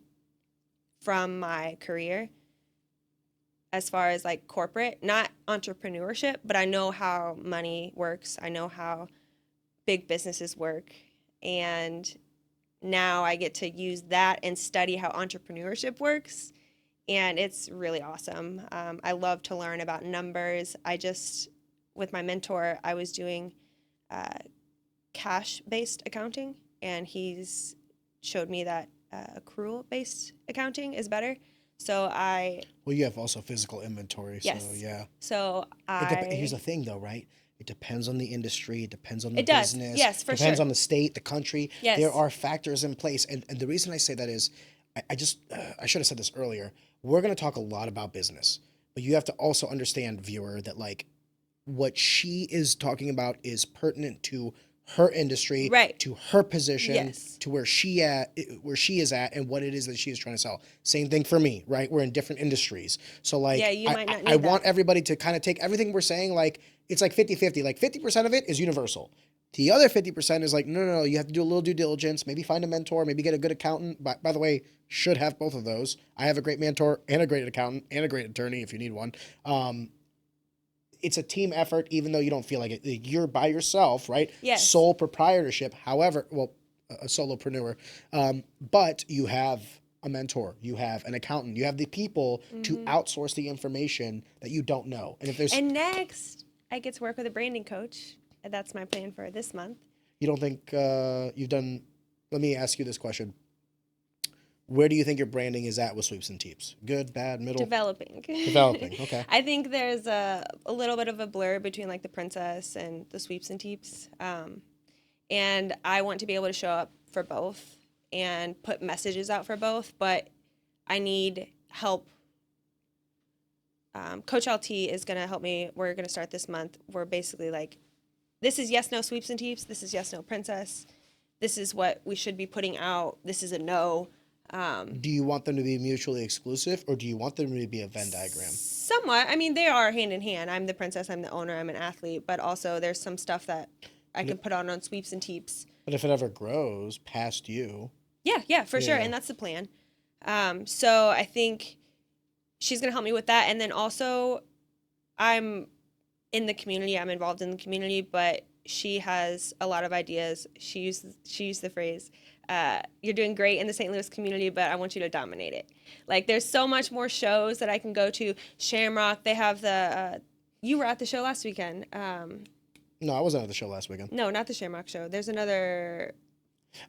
from my career as far as like corporate, not entrepreneurship, but I know how money works. I know how big businesses work. And now I get to use that and study how entrepreneurship works. And it's really awesome. I love to learn about numbers. With my mentor, I was doing cash-based accounting, and he's showed me that accrual-based accounting is better. So Well, you have also physical inventory, yes. So yeah. So Here's the thing, though, right? It depends on the industry. It depends on the it does. business. Yes, for sure. It depends sure. on the state, the country. Yes. There are factors in place. And the reason I say that is I should have said this earlier. We're going to talk a lot about business, but you have to also understand, viewer, that like what she is talking about is pertinent to her industry, right, to her position, yes, to where she is at, and what it is that she is trying to sell. Same thing for me, right? We're in different industries. So like, yeah, you might not need I want everybody to kind of take everything we're saying, like it's like 50-50. Like 50% of it is universal. The other 50% is like, no, you have to do a little due diligence, maybe find a mentor, maybe get a good accountant. By the way, should have both of those. I have a great mentor and a great accountant and a great attorney if you need one. It's a team effort, even though you don't feel like it. You're by yourself, right? Yes. Sole proprietorship. However, a solopreneur. But you have a mentor, you have an accountant, you have the people to outsource the information that you don't know. And next, I get to work with a branding coach. That's my plan for this month. You don't think you've done? Let me ask you this question: where do you think your branding is at with Sweeps and Teeps? Good, bad, middle? Developing. Okay. I think there's a little bit of a blur between like the princess and the Sweeps and Teeps. And I want to be able to show up for both and put messages out for both, but I need help. Coach LT is going to help me. We're going to start this month. We're basically like, this is yes, no Sweeps and Teeps. This is yes, no princess. This is what we should be putting out. This is a no. Do you want them to be mutually exclusive, or do you want them to be a Venn diagram? Somewhat. I mean, they are hand in hand. I'm the princess, I'm the owner, I'm an athlete, but also there's some stuff that I can put on Sweeps and Teeps. But if it ever grows past you. Yeah, for sure. And that's the plan. So I think she's going to help me with that. And then also I'm in the community. I'm involved in the community, but she has a lot of ideas. She used the phrase, you're doing great in the St. Louis community, but I want you to dominate it. Like, there's so much more shows that I can go to. Shamrock, they have you were at the show last weekend. No, I wasn't at the show last weekend. No, not the Shamrock show. There's another...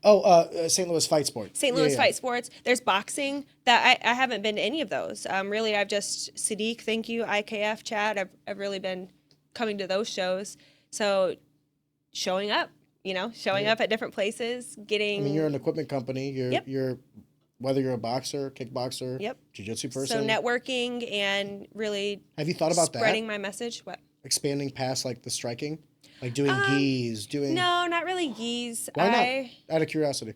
St. Louis Fight Sports. St. Louis Fight Sports. There's boxing. That I haven't been to any of those. Really, I've just... Sadiq, thank you, IKF, Chad. I've really been coming to those shows. So, showing up. Showing up at different places, getting... I mean, you're an equipment company. Yep. You're whether you're a boxer, kickboxer, yep, jiu-jitsu person. So networking and really... Have you thought about spreading my message? What? Expanding past, like, the striking? Like, doing gis, doing... No, not really gis. Why not? Out of curiosity.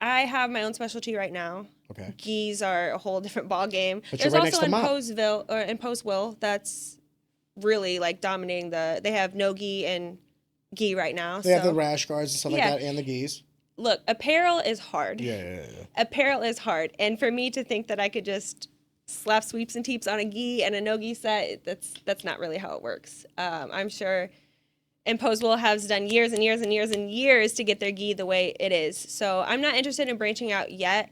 I have my own specialty right now. Okay. Gis are a whole different ball game. But There's you're right also next to in Post-Will that's really, like, dominating They have no gi and gi right now. They have the rash guards and stuff like that, and the gis. look, apparel is hard. Yeah. Apparel is hard. And for me to think that I could just slap sweeps and teeps on a gi and a no gi set, that's not really how it works. I'm sure Imposable has done years and years and years and years to get their gi the way it is. So I'm not interested in branching out yet.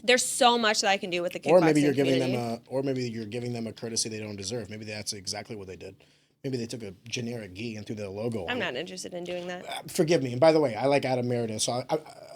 There's so much that I can do with the kickboxing Or maybe you're giving community. them a courtesy they don't deserve. Maybe that's exactly what they did. Maybe they took a generic gi and threw their logo on I'm it. not interested in doing that. Forgive me. And by the way, I like Adam Meredith, so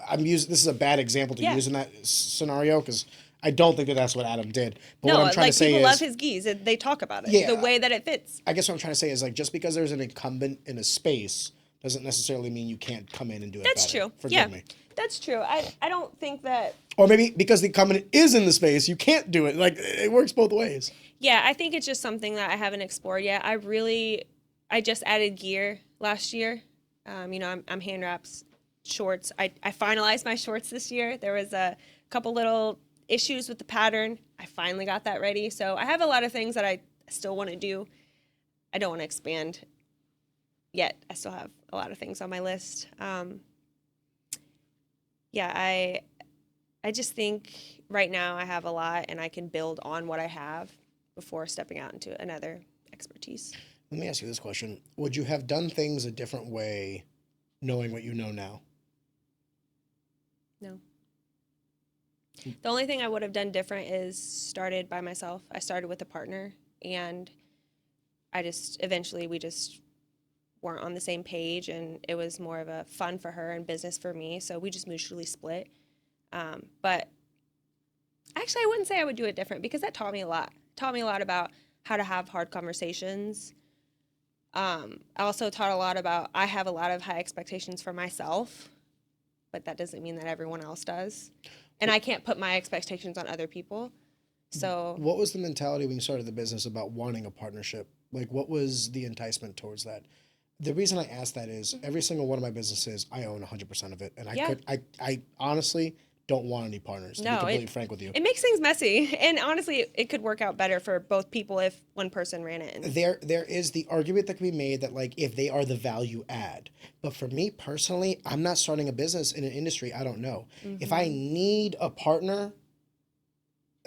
I'm using this is a bad example to use in that scenario because I don't think that that's what Adam did. But No, what I'm trying like to say people is, love his gis. They talk about it. Yeah. The way that it fits. I guess what I'm trying to say is like just because there's an incumbent in a space doesn't necessarily mean you can't come in and do it That's better. true. Forgive me. That's true. I don't think that. Or maybe because the incumbent is in the space, you can't do it. Like it works both ways. Yeah, I think it's just something that I haven't explored yet. I just added gear last year. I'm hand wraps, shorts. I finalized my shorts this year. There was a couple little issues with the pattern. I finally got that ready. So I have a lot of things that I still want to do. I don't want to expand yet. I still have a lot of things on my list. I just think right now I have a lot and I can build on what I have before stepping out into another expertise. Let me ask you this question. Would you have done things a different way knowing what you know now? No. The only thing I would have done different is started by myself. I started with a partner, and eventually we just weren't on the same page, and it was more of a fun for her and business for me, so we just mutually split. But actually, I wouldn't say I would do it different because that taught me a lot. Taught me a lot about how to have hard conversations. I also taught a lot about I have a lot of high expectations for myself, but that doesn't mean that everyone else does. And I can't put my expectations on other people. So what was the mentality when you started the business about wanting a partnership? Like, what was the enticement towards that? The reason I ask that is every single one of my businesses, I own 100% of it. And I honestly don't want any partners, to be completely frank with you. It makes things messy. And honestly, it could work out better for both people if one person ran it. There is the argument that can be made that, like, if they are the value add. But for me personally, I'm not starting a business in an industry I don't know. Mm-hmm. If I need a partner,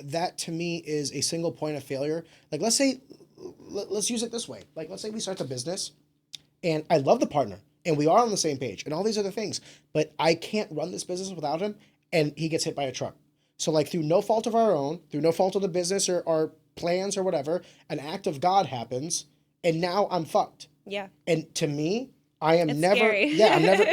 that to me is a single point of failure. Like, let's use it this way. Like, let's say we start a business and I love the partner and we are on the same page and all these other things, but I can't run this business without him. And he gets hit by a truck. So, like, through no fault of our own, through no fault of the business or our plans or whatever, an act of God happens, and now I'm fucked. Yeah. And to me, I'm it's never... Scary. Yeah, I'm never...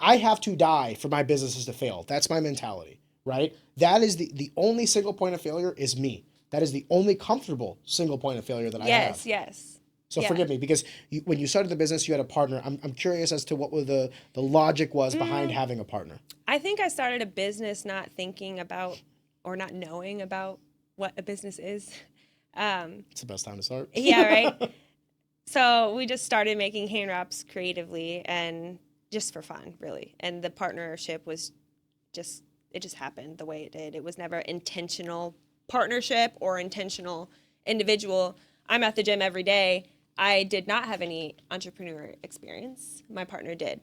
I have to die for my businesses to fail. That's my mentality, right? That is the only single point of failure is me. That is the only comfortable single point of failure that I have. Yes. So forgive me, because when you started the business, you had a partner. I'm curious as to what the logic was behind having a partner. I think I started a business not thinking about or not knowing about what a business is. It's the best time to start. Yeah, right? So we just started making hand wraps creatively and just for fun, really. And the partnership was it just happened the way it did. It was never intentional partnership or intentional individual. I'm at the gym every day. I did not have any entrepreneur experience. My partner did.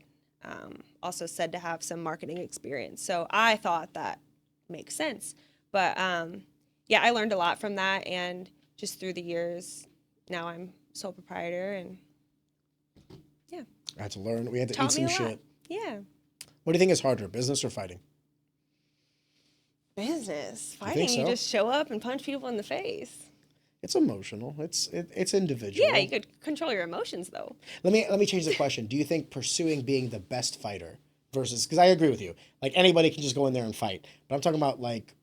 Also said to have some marketing experience. So I thought that makes sense. But I learned a lot from that. And just through the years, now I'm sole proprietor. And I had to learn. We had to eat taught some me a lot. shit. Yeah. What do you think is harder, business or fighting? Business. You Fighting, think so? you just show up and punch people in the face. It's emotional. It's individual. Yeah, you could control your emotions, though. Let me change the question. Do you think pursuing being the best fighter versus, because I agree with you, like anybody can just go in there and fight, but I'm talking about, like,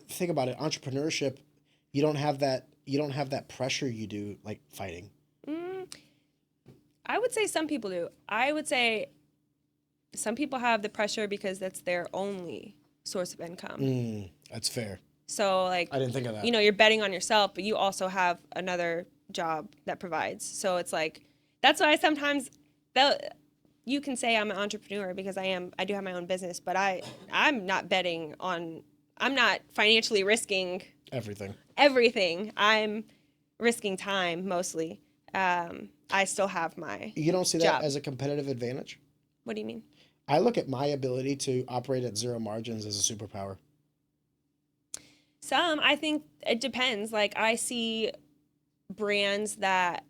think about it, entrepreneurship, you don't have that pressure you do like fighting. I would say some people do. I would say some people have the pressure because that's their only source of income. That's fair. So, like, I didn't think of that. You're betting on yourself, but you also have another job that provides. So it's like, that's why sometimes you can say I'm an entrepreneur because I do have my own business, but I'm not I'm not financially risking everything. I'm risking time mostly. I still have my You don't see that job. as a competitive advantage? What do you mean? I look at my ability to operate at zero margins as a superpower. I think it depends. Like I see brands that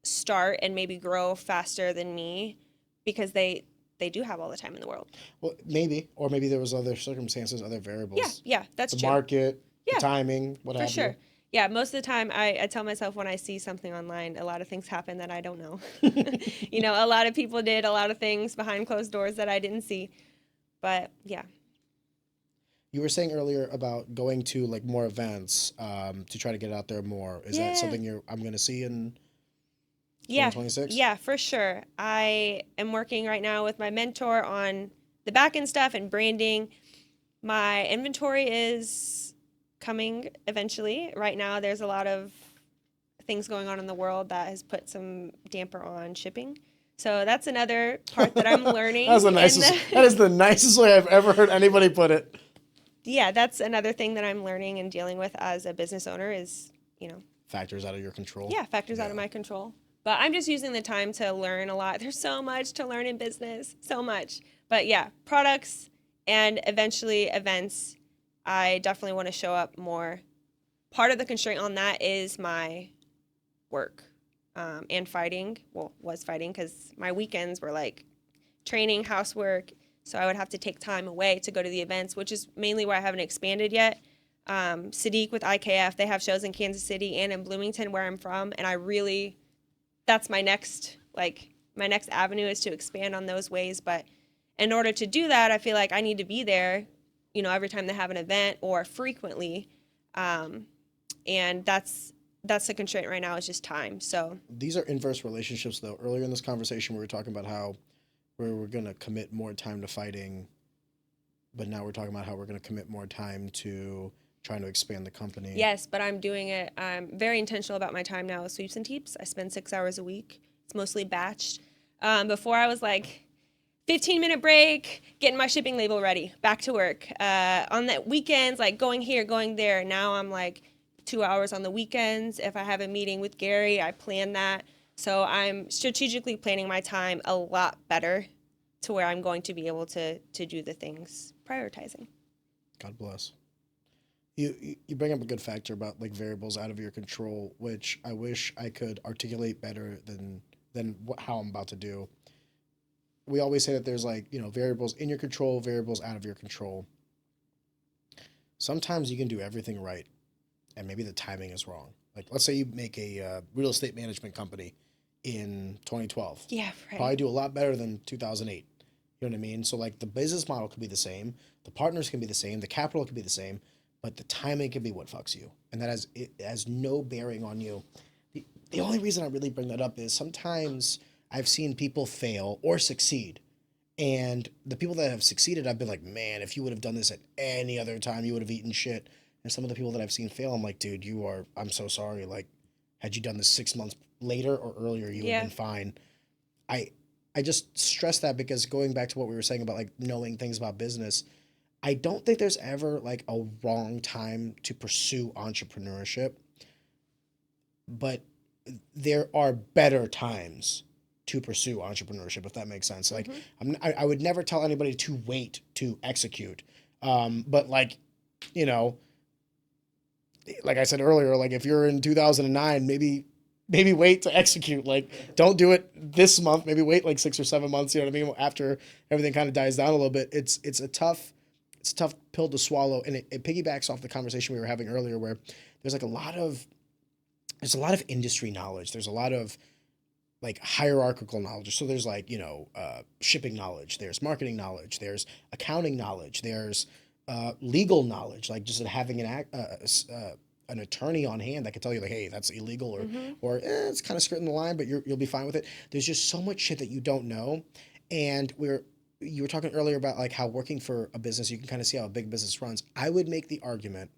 start and maybe grow faster than me because they do have all the time in the world. Well, maybe, or maybe there was other circumstances, other Yeah, variables, yeah, that's the true. market, the Yeah, timing, what for have sure. Yeah, most of the time I tell myself when I see something online, a lot of things happen that I don't know. you. You know, a lot of people did a lot of things behind closed doors that I didn't see. But yeah. You were saying earlier about going to like more events to try to get out there more. Is that Yeah. something I'm going to see in Yeah, 2026? yeah, for sure. I am working right now with my mentor on the back end stuff and branding. My inventory is coming eventually. Right now, there's a lot of things going on in the world that has put some damper on shipping. So that's another part that I'm learning. That's the nicest. That is the nicest way I've ever heard anybody put it. Yeah, that's another thing that I'm learning and dealing with as a business owner is, you know, Factors out of your control. yeah, factors out of Yeah. my control. But I'm just using the time to learn a lot. There's so much to learn in business, so much. But yeah, products and eventually events, I definitely want to show up more. Part of the constraint on that is my work and fighting. Well, was fighting because my weekends were like training, housework. So I would have to take time away to go to the events, which is mainly why I haven't expanded yet. Sadiq with IKF, they have shows in Kansas City and in Bloomington, where I'm from, and that's my next avenue is to expand on those ways. But in order to do that, I feel like I need to be there, you know, every time they have an event or frequently, and that's the constraint right now is just time. So These are inverse relationships, though. Earlier in this conversation, we were talking about how we're going to commit more time to fighting, but now we're talking about how we're going to commit more time to trying to expand the company. yes, but I'm doing it. I'm very intentional about my time now with Sweeps and Teeps. I spend 6 hours a week. It's mostly batched. Before I was like 15-minute break, getting my shipping label ready, back to work. On the weekends, like going here, going there. Now I'm like 2 hours on the weekends. If I have a meeting with Gary, I plan that. So I'm strategically planning my time a lot better to where I'm going to be able to do the things, prioritizing. God bless. You bring up a good factor about like variables out of your control, which I wish I could articulate better than how I'm about to do. We always say that there's like, you know, variables in your control, variables out of your control. Sometimes you can do everything right, and maybe the timing is wrong. Like, let's say you make a real estate management company in 2012. Yeah, right. Probably do a lot better than 2008. You know what I mean? So, like, the business model could be the same, the partners can be the same, the capital could be the same, but the timing can be what fucks you. And it has no bearing on you. The only reason I really bring that up is sometimes I've seen people fail or succeed. And the people that have succeeded, I've been like, man, if you would have done this at any other time, you would have eaten shit. And some of the people that I've seen fail, I'm like, dude, I'm so sorry. Like, had you done this 6 months later or earlier, you would have been fine. I just stress that because going back to what we were saying about like knowing things about business, I don't think there's ever like a wrong time to pursue entrepreneurship, but there are better times to pursue entrepreneurship, if that makes sense. Like, I would never tell anybody to wait to execute. But like, you know, like I said earlier, like if you're in 2009, maybe wait to execute. Like, don't do it this month. Maybe wait like 6 or 7 months. You know what I mean? After everything kind of dies down a little bit, it's a tough pill to swallow, and it piggybacks off the conversation we were having earlier, where there's a lot of industry knowledge. There's a lot of like hierarchical knowledge. So there's like, you know, shipping knowledge, there's marketing knowledge, there's accounting knowledge, there's legal knowledge, like just having an attorney on hand that can tell you like, hey, that's illegal, or it's kind of skirting the line, but you'll be fine with it. There's just so much shit that you don't know. And you were talking earlier about like how working for a business, you can kind of see how a big business runs. I would make the argument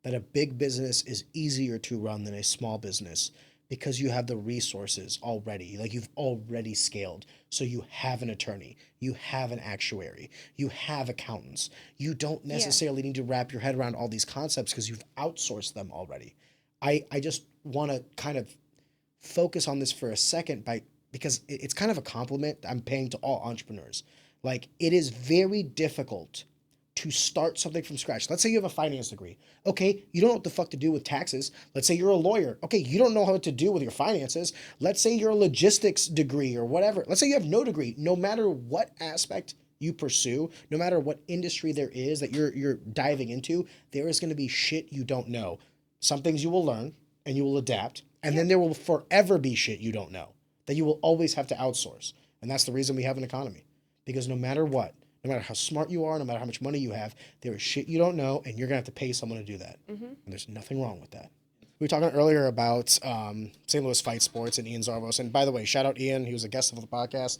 that a big business is easier to run than a small business because you have the resources already. Like, you've already scaled. So you have an attorney, you have an actuary, you have accountants. You don't necessarily need to wrap your head around all these concepts because you've outsourced them already. I just want to kind of focus on this for a second because it's kind of a compliment I'm paying to all entrepreneurs. Like, it is very difficult to start something from scratch. Let's say you have a finance degree. Okay, you don't know what the fuck to do with taxes. Let's say you're a lawyer. Okay, you don't know how to do with your finances. Let's say you're a logistics degree or whatever. Let's say you have no degree. No matter what aspect you pursue, no matter what industry there is that you're diving into, there is going to be shit you don't know. Some things you will learn and you will adapt, and then there will forever be shit you don't know that you will always have to outsource. And that's the reason we have an economy. Because no matter what, no matter how smart you are, no matter how much money you have, there is shit you don't know, and you're going to have to pay someone to do that. And there's nothing wrong with that. We were talking earlier about St. Louis Fight Sports and Ian Zarvos. And by the way, shout out Ian. He was a guest of the podcast.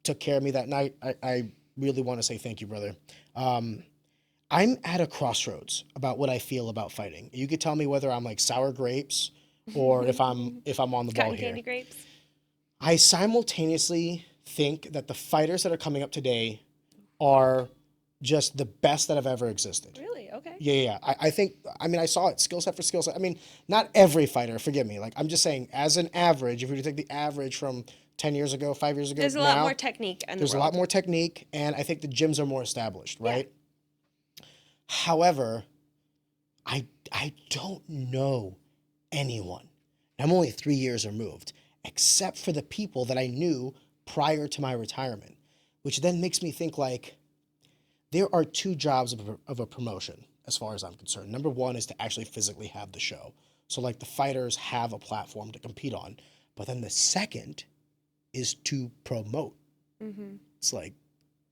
Took care of me that night. I really want to say thank you, brother. I'm at a crossroads about what I feel about fighting. You could tell me whether I'm like sour grapes or if I'm on the ball Cotton here. candy grapes. I simultaneously think that the fighters that are coming up today are just the best that have ever existed. Really? Okay. Yeah. I think, I mean, I saw it skill set for skill set. I mean, not every fighter, forgive me. Like, I'm just saying, as an average, if we were to take the average from 10 years ago, 5 years ago, There's a lot more technique in the there's a world. lot more technique, and I think the gyms are more established, right? However, I don't know anyone. I'm only 3 years removed, except for the people that I knew prior to my retirement, which then makes me think like there are two jobs of a promotion as far as I'm concerned. Number one is to actually physically have the show. So like the fighters have a platform to compete on. But then the second is to promote. It's like,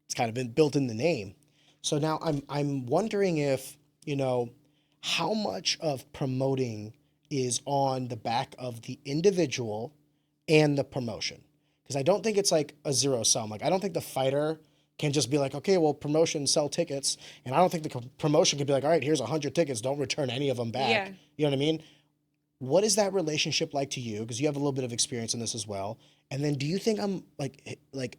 it's kind of been built in the name. So now I'm wondering if, you know, how much of promoting is on the back of the individual and the promotion. Because I don't think it's like a zero sum. Like, I don't think the fighter can just be like, okay, well, promotion, sell tickets. And I don't think the promotion could be like, all right, here's 100 tickets. Don't return any of them back. Yeah. You know what I mean? What is that relationship like to you? Because you have a little bit of experience in this as well. And then do you think I'm like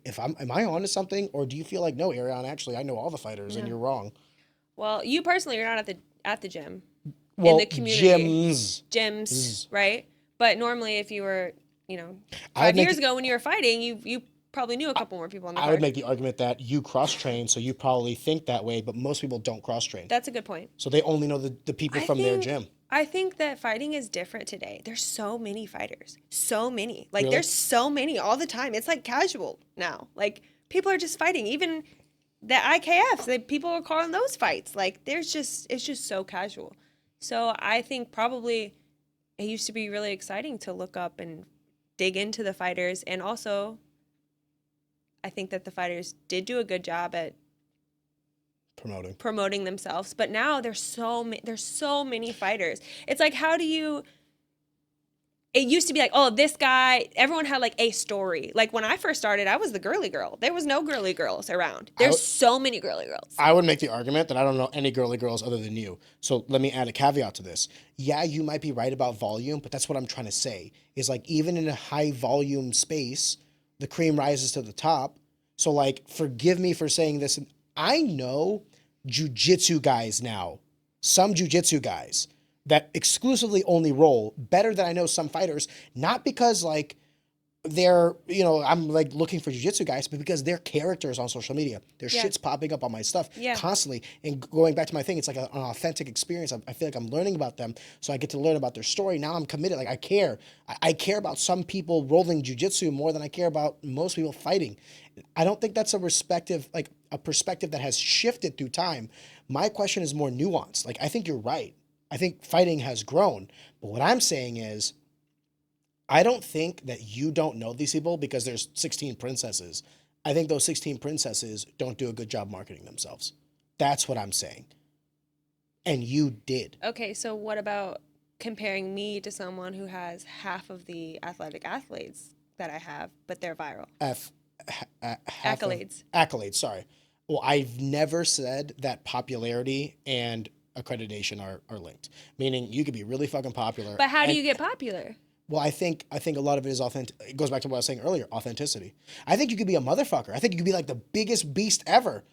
if am I on to something, or do you feel like, no, Ariane, actually, I know all the fighters and you're wrong? Well, you personally, you're not at the gym. Well, in the community. gyms. Right? But normally, if you were, you know, I would 5 make years the- ago when you were fighting, you probably knew a couple more people on the I card. would make the argument that you cross-train, so you probably think that way, but most people don't cross-train. That's a good point. So they only know the people from their gym. I think that fighting is different today. There's so many fighters. So many. Like, Really? there's so many all the time. It's like casual now. Like, people are just fighting. Even the IKFs, people are calling those fights. Like, it's just so casual. So I think probably it used to be really exciting to look up and dig into the fighters. And also, I think that the fighters did do a good job at promoting themselves, but now there's so many fighters. It's like, how do you? It used to be like, oh, this guy. Everyone had like a story. Like when I first started, I was the girly girl. There was no girly girls around. There's so many girly girls. I would make the argument that I don't know any girly girls other than you. So let me add a caveat to this. Yeah, you might be right about volume, but that's what I'm trying to say. Is like, even in a high volume space, the cream rises to the top. So like, forgive me for saying this. I know jiu-jitsu guys now, some jiu-jitsu guys that exclusively only roll better than I know some fighters, not because like they're, you know, I'm like looking for jiu-jitsu guys, but because they're characters on social media. Their shit's popping up on my stuff constantly. And going back to my thing, it's like an authentic experience. I feel like I'm learning about them, so I get to learn about their story. Now I'm committed. Like, I care. I care about some people rolling jiu-jitsu more than I care about most people fighting. I don't think that's a perspective that has shifted through time. My question is more nuanced. Like, I think you're right. I think fighting has grown. But what I'm saying is, I don't think that you don't know these people because there's 16 princesses. I think those 16 princesses don't do a good job marketing themselves. That's what I'm saying. And you did. Okay, so what about comparing me to someone who has half of the athletic athletes that I have, but they're viral? Accolades, sorry. Well, I've never said that popularity and accreditation are linked. Meaning you could be really fucking popular. But how do you get popular? Well, I think a lot of it is authentic. It goes back to what I was saying earlier, authenticity. I think you could be a motherfucker. I think you could be like the biggest beast ever.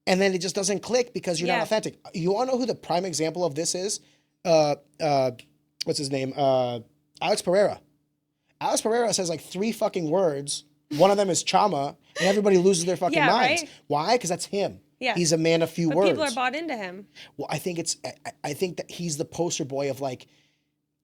And then it just doesn't click because you're not authentic. You want to know who the prime example of this is? What's his name? Alex Pereira. Alex Pereira says like 3 fucking words. One of them is chama, and everybody loses their fucking Yeah, minds. right? Why? Because that's him. Yeah. He's a man of few But words. people are bought into him. Well, I think that he's the poster boy of like,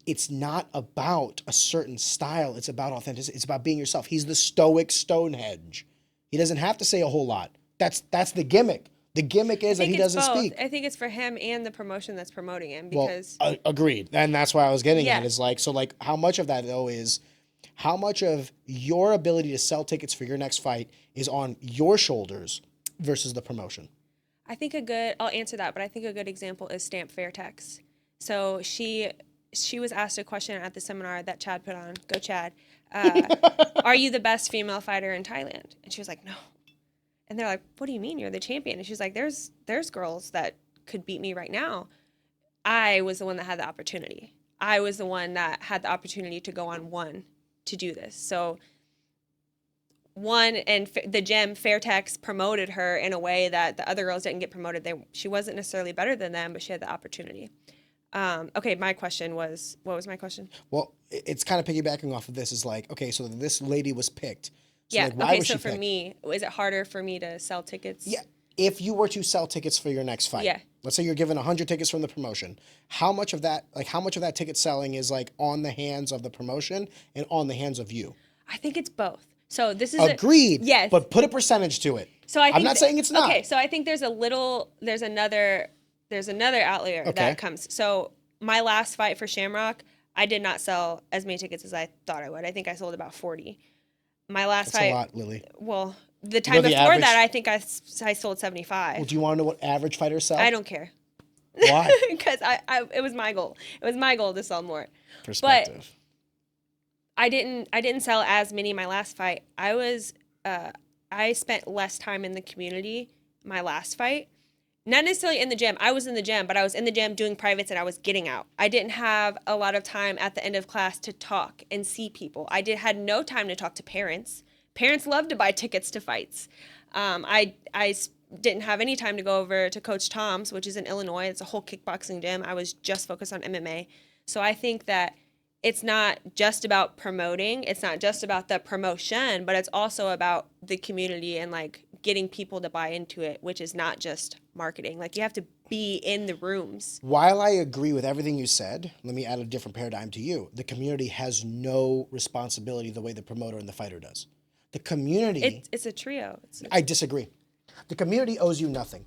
it's not about a certain style. It's about authenticity. It's about being yourself. He's the stoic Stonehenge. He doesn't have to say a whole lot. That's the gimmick. The gimmick is that he doesn't speak. I think it's for him and the promotion that's promoting him because. Well, agreed. And that's why I was getting Yeah. at is like, so like how much of that though is, how much of your ability to sell tickets for your next fight is on your shoulders versus the promotion? I think I'll answer that, but I think a good example is Stamp Fairtex. So she was asked a question at the seminar that Chad put on. Go Chad. Are you the best female fighter in Thailand? And she was like, no. And they're like, what do you mean? You're the champion. And she's like, there's girls that could beat me right now. I was the one that had the opportunity. I was the one that had the opportunity to go on one to do this. So one, and the gym, Fairtex, promoted her in a way that the other girls didn't get promoted. She wasn't necessarily better than them, but she had the opportunity. Okay, my question was, what was my question? Well, it's kind of piggybacking off of this is like, okay, so this lady was picked. So Yeah, like, why okay, was so she for picked? me, is it harder for me to sell tickets? Yeah. If you were to sell tickets for your next fight, Yeah. let's say you're given 100 tickets from the promotion, how much of that ticket selling is like on the hands of the promotion and on the hands of you? I think it's both. So this is Agreed. Yes. But put a percentage to it. So I think I'm not saying it's not. Okay, so I think there's another outlier Okay. that comes. So my last fight for Shamrock, I did not sell as many tickets as I thought I would. I think I sold about 40. My last That's fight, a lot, Lily. well, the time the before average- that, I think I sold 75. Well, do you want to know what average fighters sell? I don't care. Why? Because it was my goal. It was my goal to sell more. Perspective. I didn't sell as many my last fight. I spent less time in the community my last fight. Not necessarily in the gym. I was in the gym, but I was in the gym doing privates and I was getting out. I didn't have a lot of time at the end of class to talk and see people. Had no time to talk to parents. Parents love to buy tickets to fights. I didn't have any time to go over to Coach Tom's, which is in Illinois. It's a whole kickboxing gym. I was just focused on MMA. So I think that it's not just about promoting. It's not just about the promotion, but it's also about the community and like getting people to buy into it, which is not just marketing. Like you have to be in the rooms. While I agree with everything you said, let me add a different paradigm to you. The community has no responsibility the way the promoter and the fighter does. The community... It's a trio. I disagree. The community owes you nothing.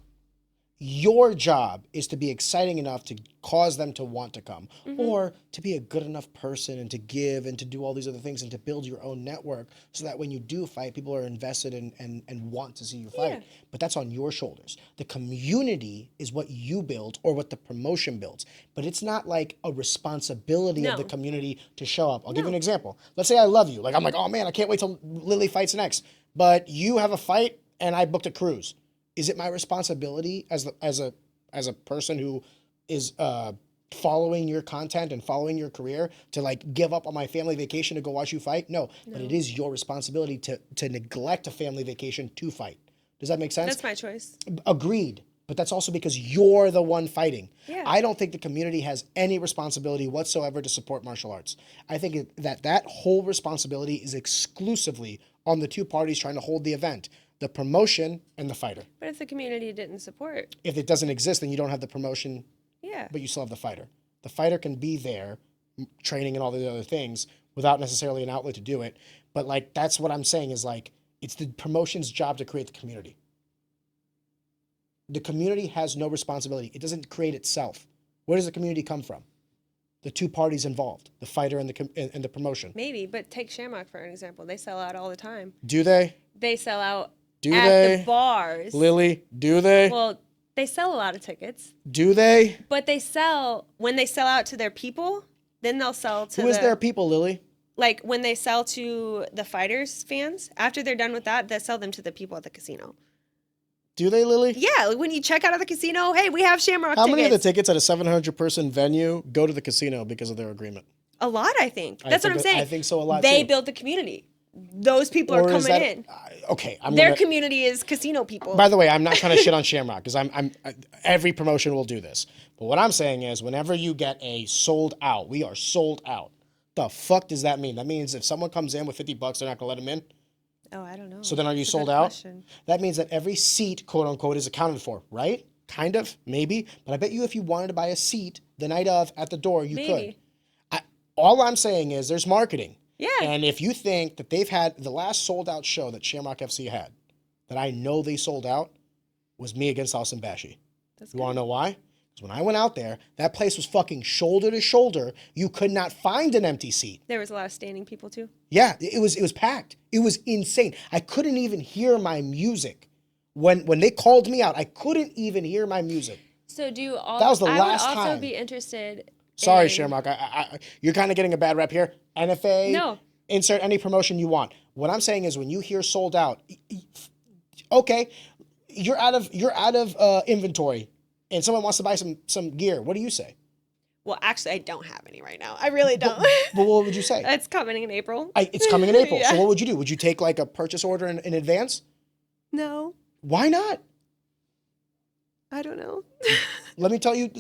Your job is to be exciting enough to cause them to want to come, or to be a good enough person and to give and to do all these other things and to build your own network so that when you do fight, people are invested and want to see you fight. Yeah. But that's on your shoulders. The community is what you build or what the promotion builds. But it's not like a responsibility of No. the community to show up. I'll give you an example. Let's say I love you. Like I'm like, oh man, I can't wait till Lillie fights next. But you have a fight and I booked a cruise. Is it my responsibility as a person who is following your content and following your career to like give up on my family vacation to go watch you fight? No. But it is your responsibility to neglect a family vacation to fight. Does that make sense? That's my choice. Agreed. But that's also because you're the one fighting. Yeah. I don't think the community has any responsibility whatsoever to support martial arts. I think that whole responsibility is exclusively on the two parties trying to hold the event. The promotion and the fighter. But if the community didn't support, If it doesn't exist, then you don't have the promotion, yeah. but you still have the fighter. The fighter can be there, training and all the other things, without necessarily an outlet to do it. But like that's what I'm saying is like it's the promotion's job to create the community. The community has no responsibility. It doesn't create itself. Where does the community come from? The two parties involved, the fighter and the promotion. Maybe, but take Shamrock for an example. They sell out all the time. Do they? They sell out Do at they? the bars. Lillie, do they? Well, they sell a lot of tickets, Do they? but when they sell out to their people, then they'll sell to Who is their people, Lillie? like when they sell to the fighters fans, after they're done with that, they sell them to the people at the casino. Do they, Lillie? Yeah, like when you check out of the casino, hey, we have Shamrock How tickets. many of the tickets at a 700-person venue go to the casino because of their agreement? A lot, I think. That's what I'm saying. I think so a lot, They too. built the community. Those people are Or is coming that- in. Okay, Their community is casino people. By the way, I'm not trying to shit on Shamrock because every promotion will do this. But what I'm saying is, whenever you get a sold out, we are sold out. The fuck does that mean? That means if someone comes in with $50, they're not gonna let them in. Oh, I don't know. So then are you That's a sold good out? question. That means that every seat, quote unquote, is accounted for, right? Kind of, maybe. But I bet you if you wanted to buy a seat the night of at the door, you Maybe. could. All I'm saying is there's marketing. Yeah. And if you think that they've had the last sold out show that Shamrock FC had, that I know they sold out, was me against Austin Bashy. That's You good. want to know why? Because when I went out there, that place was fucking shoulder to shoulder. You could not find an empty seat. There was a lot of standing people too. Yeah, it was packed. It was insane. I couldn't even hear my music. When they called me out, I couldn't even hear my music. So do you all? That was the I last would also time. be interested. Sorry, in, Shamrock. You're kind of getting a bad rep here. NFA. No. Insert any promotion you want. What I'm saying is when you hear sold out, okay, you're out of inventory, and someone wants to buy some gear. What do you say? Well, actually, I don't have any right now. I really don't. But what would you say? It's coming in April. It's coming in April. Yeah. So what would you do? Would you take like a purchase order in advance? No, Why not? I don't know. Let me tell you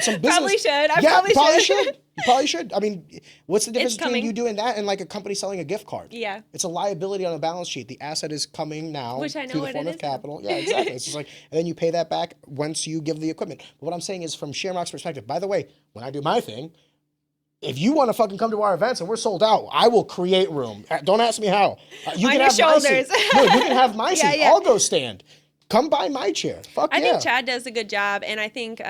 some business. Probably should. I Yeah, probably should. You probably should. I mean, what's the difference It's between coming. you doing that and like a company selling a gift card? Yeah. It's a liability on a balance sheet. The asset is coming now Which I know through the what form it of is now. capital. Yeah, exactly. It's just like, and then you pay that back once you give the equipment. But what I'm saying is from Shamrock's perspective, by the way, when I do my thing, if you want to fucking come to our events and we're sold out, I will create room. Don't ask me how. You On can your have my seat. shoulders. No, you can have my Yeah, seat. yeah. I'll go stand. Come buy my chair. Fuck I yeah. think Chad does a good job, and I think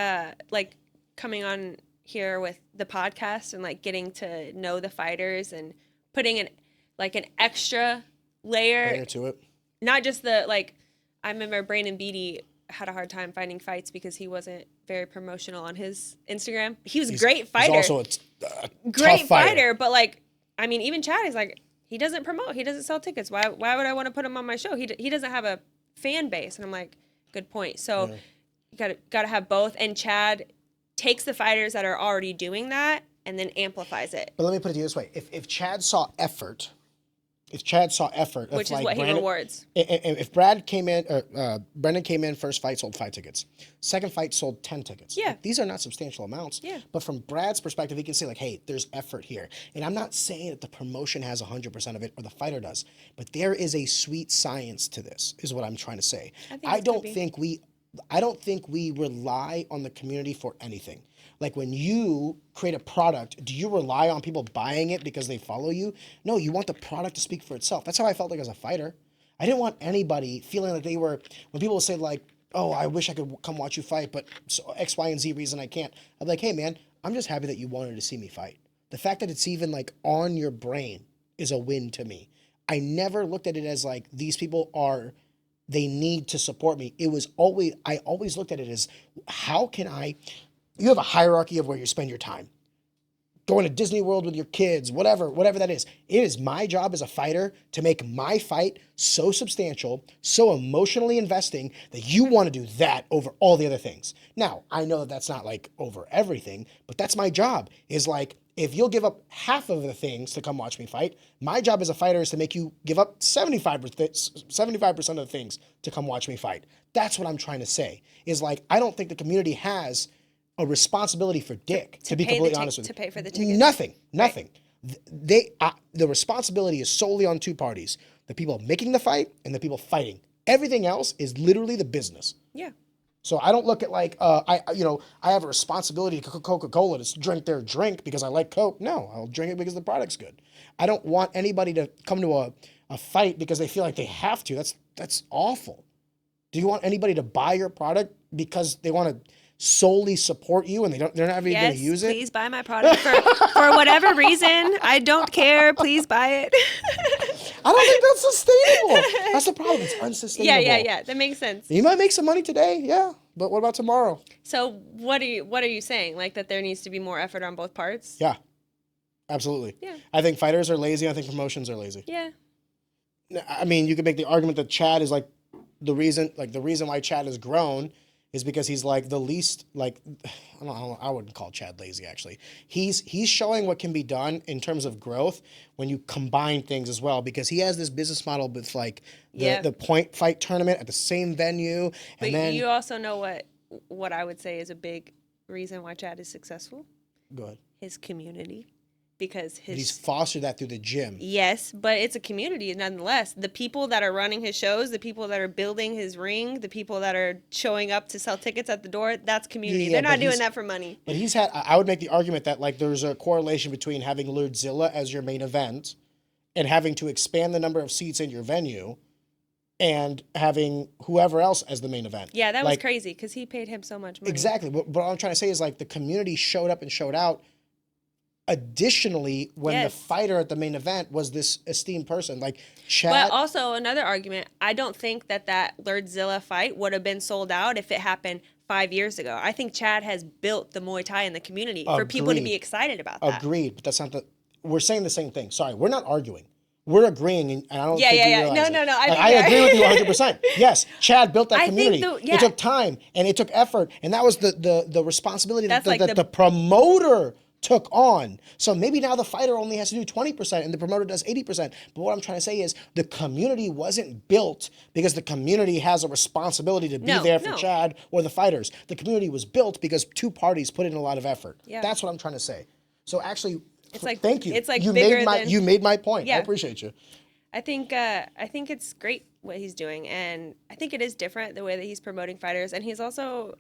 like coming on here with the podcast and like getting to know the fighters and putting an extra layer, to it. not just the like. I remember Brandon Beatty had a hard time finding fights because he wasn't very promotional on his Instagram. He was a great fighter, He's also a great tough fighter. fighter, but like I mean, even Chad is like he doesn't promote, he doesn't sell tickets. Why would I want to put him on my show? He doesn't have a fan base, and I'm like, good point. So you gotta have both, and Chad takes the fighters that are already doing that and then amplifies it, But let me put it to you this way: if Chad saw effort, which is like what he rewards. If Brad came in, or Brendan came in, first fight sold 5 tickets, second fight sold 10 tickets. Yeah. Like, these are not substantial amounts. Yeah. But from Brad's perspective, he can say like, hey, there's effort here, and I'm not saying that the promotion has 100% of it or the fighter does, but there is a sweet science to this, is what I'm trying to say. I don't think we rely on the community for anything. Like when you create a product, do you rely on people buying it because they follow you? No, you want the product to speak for itself. That's how I felt like as a fighter. I didn't want anybody feeling like they were, when people say like, oh, I wish I could come watch you fight, but so X, Y, and Z reason I can't. I'm like, hey man, I'm just happy that you wanted to see me fight. The fact that it's even like on your brain is a win to me. I never looked at it as like these people they need to support me. I always looked at it as how can you have a hierarchy of where you spend your time. Going to Disney World with your kids, whatever that is. It is my job as a fighter to make my fight so substantial, so emotionally investing that you want to do that over all the other things. Now, I know that that's not like over everything, but that's my job. Is like, if you'll give up half of the things to come watch me fight, my job as a fighter is to make you give up 75% of the things to come watch me fight. That's what I'm trying to say. Is like, I don't think the community has a responsibility for dick, to be completely honest with you. To pay for the tickets. Nothing. The responsibility is solely on two parties: the people making the fight and the people fighting. Everything else is literally the business. Yeah. So I don't look at like I have a responsibility to Coca-Cola to drink their drink because I like Coke. No, I'll drink it because the product's good. I don't want anybody to come to a fight because they feel like they have to. That's awful. Do you want anybody to buy your product because they want to solely support you and they're not even going to use it? Please buy my product for whatever reason. I don't care. Please buy it. I don't think that's sustainable. That's the problem. It's unsustainable. Yeah. That makes sense. You might make some money today, yeah, but what about tomorrow? So what are you saying? Like that there needs to be more effort on both parts? Yeah, absolutely. Yeah. I think fighters are lazy. I think promotions are lazy. Yeah. I mean, you could make the argument that Chad is like the reason why Chad has grown is because he's like the least, like, I wouldn't call Chad lazy, actually. He's showing what can be done in terms of growth when you combine things as well, because he has this business model with like the point fight tournament at the same venue. But and then you also know what I would say is a big reason why Chad is successful? Go ahead. His community. because But he's his fostered that through the gym. yes, but it's a community nonetheless. The people that are running his shows, the people that are building his ring, the people that are showing up to sell tickets at the door, that's community. Yeah, They're but not doing he's- that for money. But he's had. I would make the argument that like there's a correlation between having Lillie as your main event, and having to expand the number of seats in your venue, and having whoever else as the main event. Yeah, that was Like, crazy because he paid him so much money. exactly. But what I'm trying to say is like the community showed up and showed out. Additionally, when Yes. the fighter at the main event was this esteemed person, like Chad. But also another argument, I don't think that Lillie fight would have been sold out if it happened 5 years ago. I think Chad has built the Muay Thai in the community for people to Agreed. be excited about that. Agreed, but that's not the. We're saying the same thing. Sorry, we're not arguing. We're agreeing, and I don't Yeah, think yeah, you yeah. realize No, it. no, no, I Like, think I you're- agree with you 100%. Yes, Chad built that I think community. yeah. It took time and it took effort, and that was the responsibility That's that like the- the promoter took on. So maybe now the fighter only has to do 20% and the promoter does 80%. But what I'm trying to say is the community wasn't built because the community has a responsibility to be No, there for no. Chad or the fighters. The community was built because two parties put in a lot of effort. Yeah. That's what I'm trying to say. So actually, like- thank you. it's like you bigger made my than- you made my point. I Yeah. appreciate you. I think it's great what he's doing, and I think it is different the way that he's promoting fighters, and he's also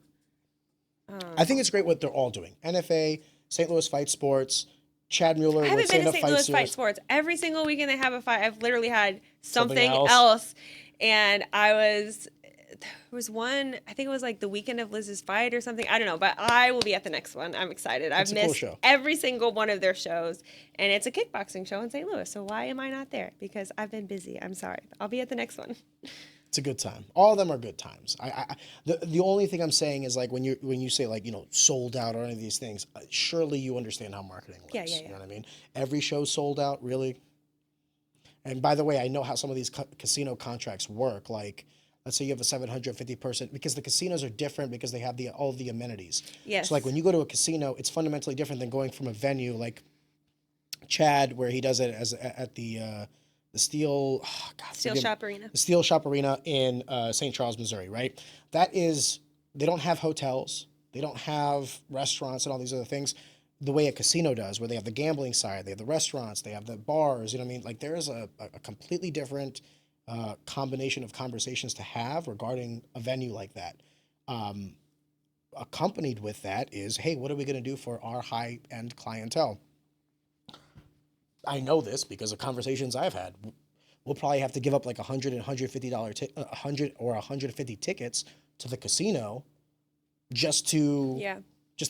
I think it's great what they're all doing. NFA, St. Louis Fight Sports, Chad Mueller I haven't with been to Stand Up St. Fight Louis Fight Series. Sports. Every single weekend they have a fight. I've literally had something else. else. And there was one, I think it was like the weekend of Liz's fight or something. I don't know, but I will be at the next one. I'm excited. I've a cool missed show. every single one of their shows. And it's a kickboxing show in St. Louis. So why am I not there? Because I've been busy. I'm sorry. I'll be at the next one. It's a good time. All of them are good times. The only thing I'm saying is like when you say like sold out or any of these things, surely you understand how marketing works. Yeah, yeah, yeah. You know what I mean? Every show's sold out, really. And by the way, I know how some of these casino contracts work. Like, let's say you have a 750 person, because the casinos are different because they have all of the amenities. Yes. So like when you go to a casino, it's fundamentally different than going from a venue like Chad, where he does it at the Steel Steel Shop Arena. the Steel Shop Arena in St. Charles, Missouri, right? They don't have hotels, they don't have restaurants and all these other things the way a casino does, where they have the gambling side, they have the restaurants, they have the bars, you know what I mean? Like there is a completely different combination of conversations to have regarding a venue like that. Accompanied with that is, hey, what are we going to do for our high-end clientele? I know this because of conversations I've had. We'll probably have to give up like $100 and $150 100 or 150 tickets to the casino just to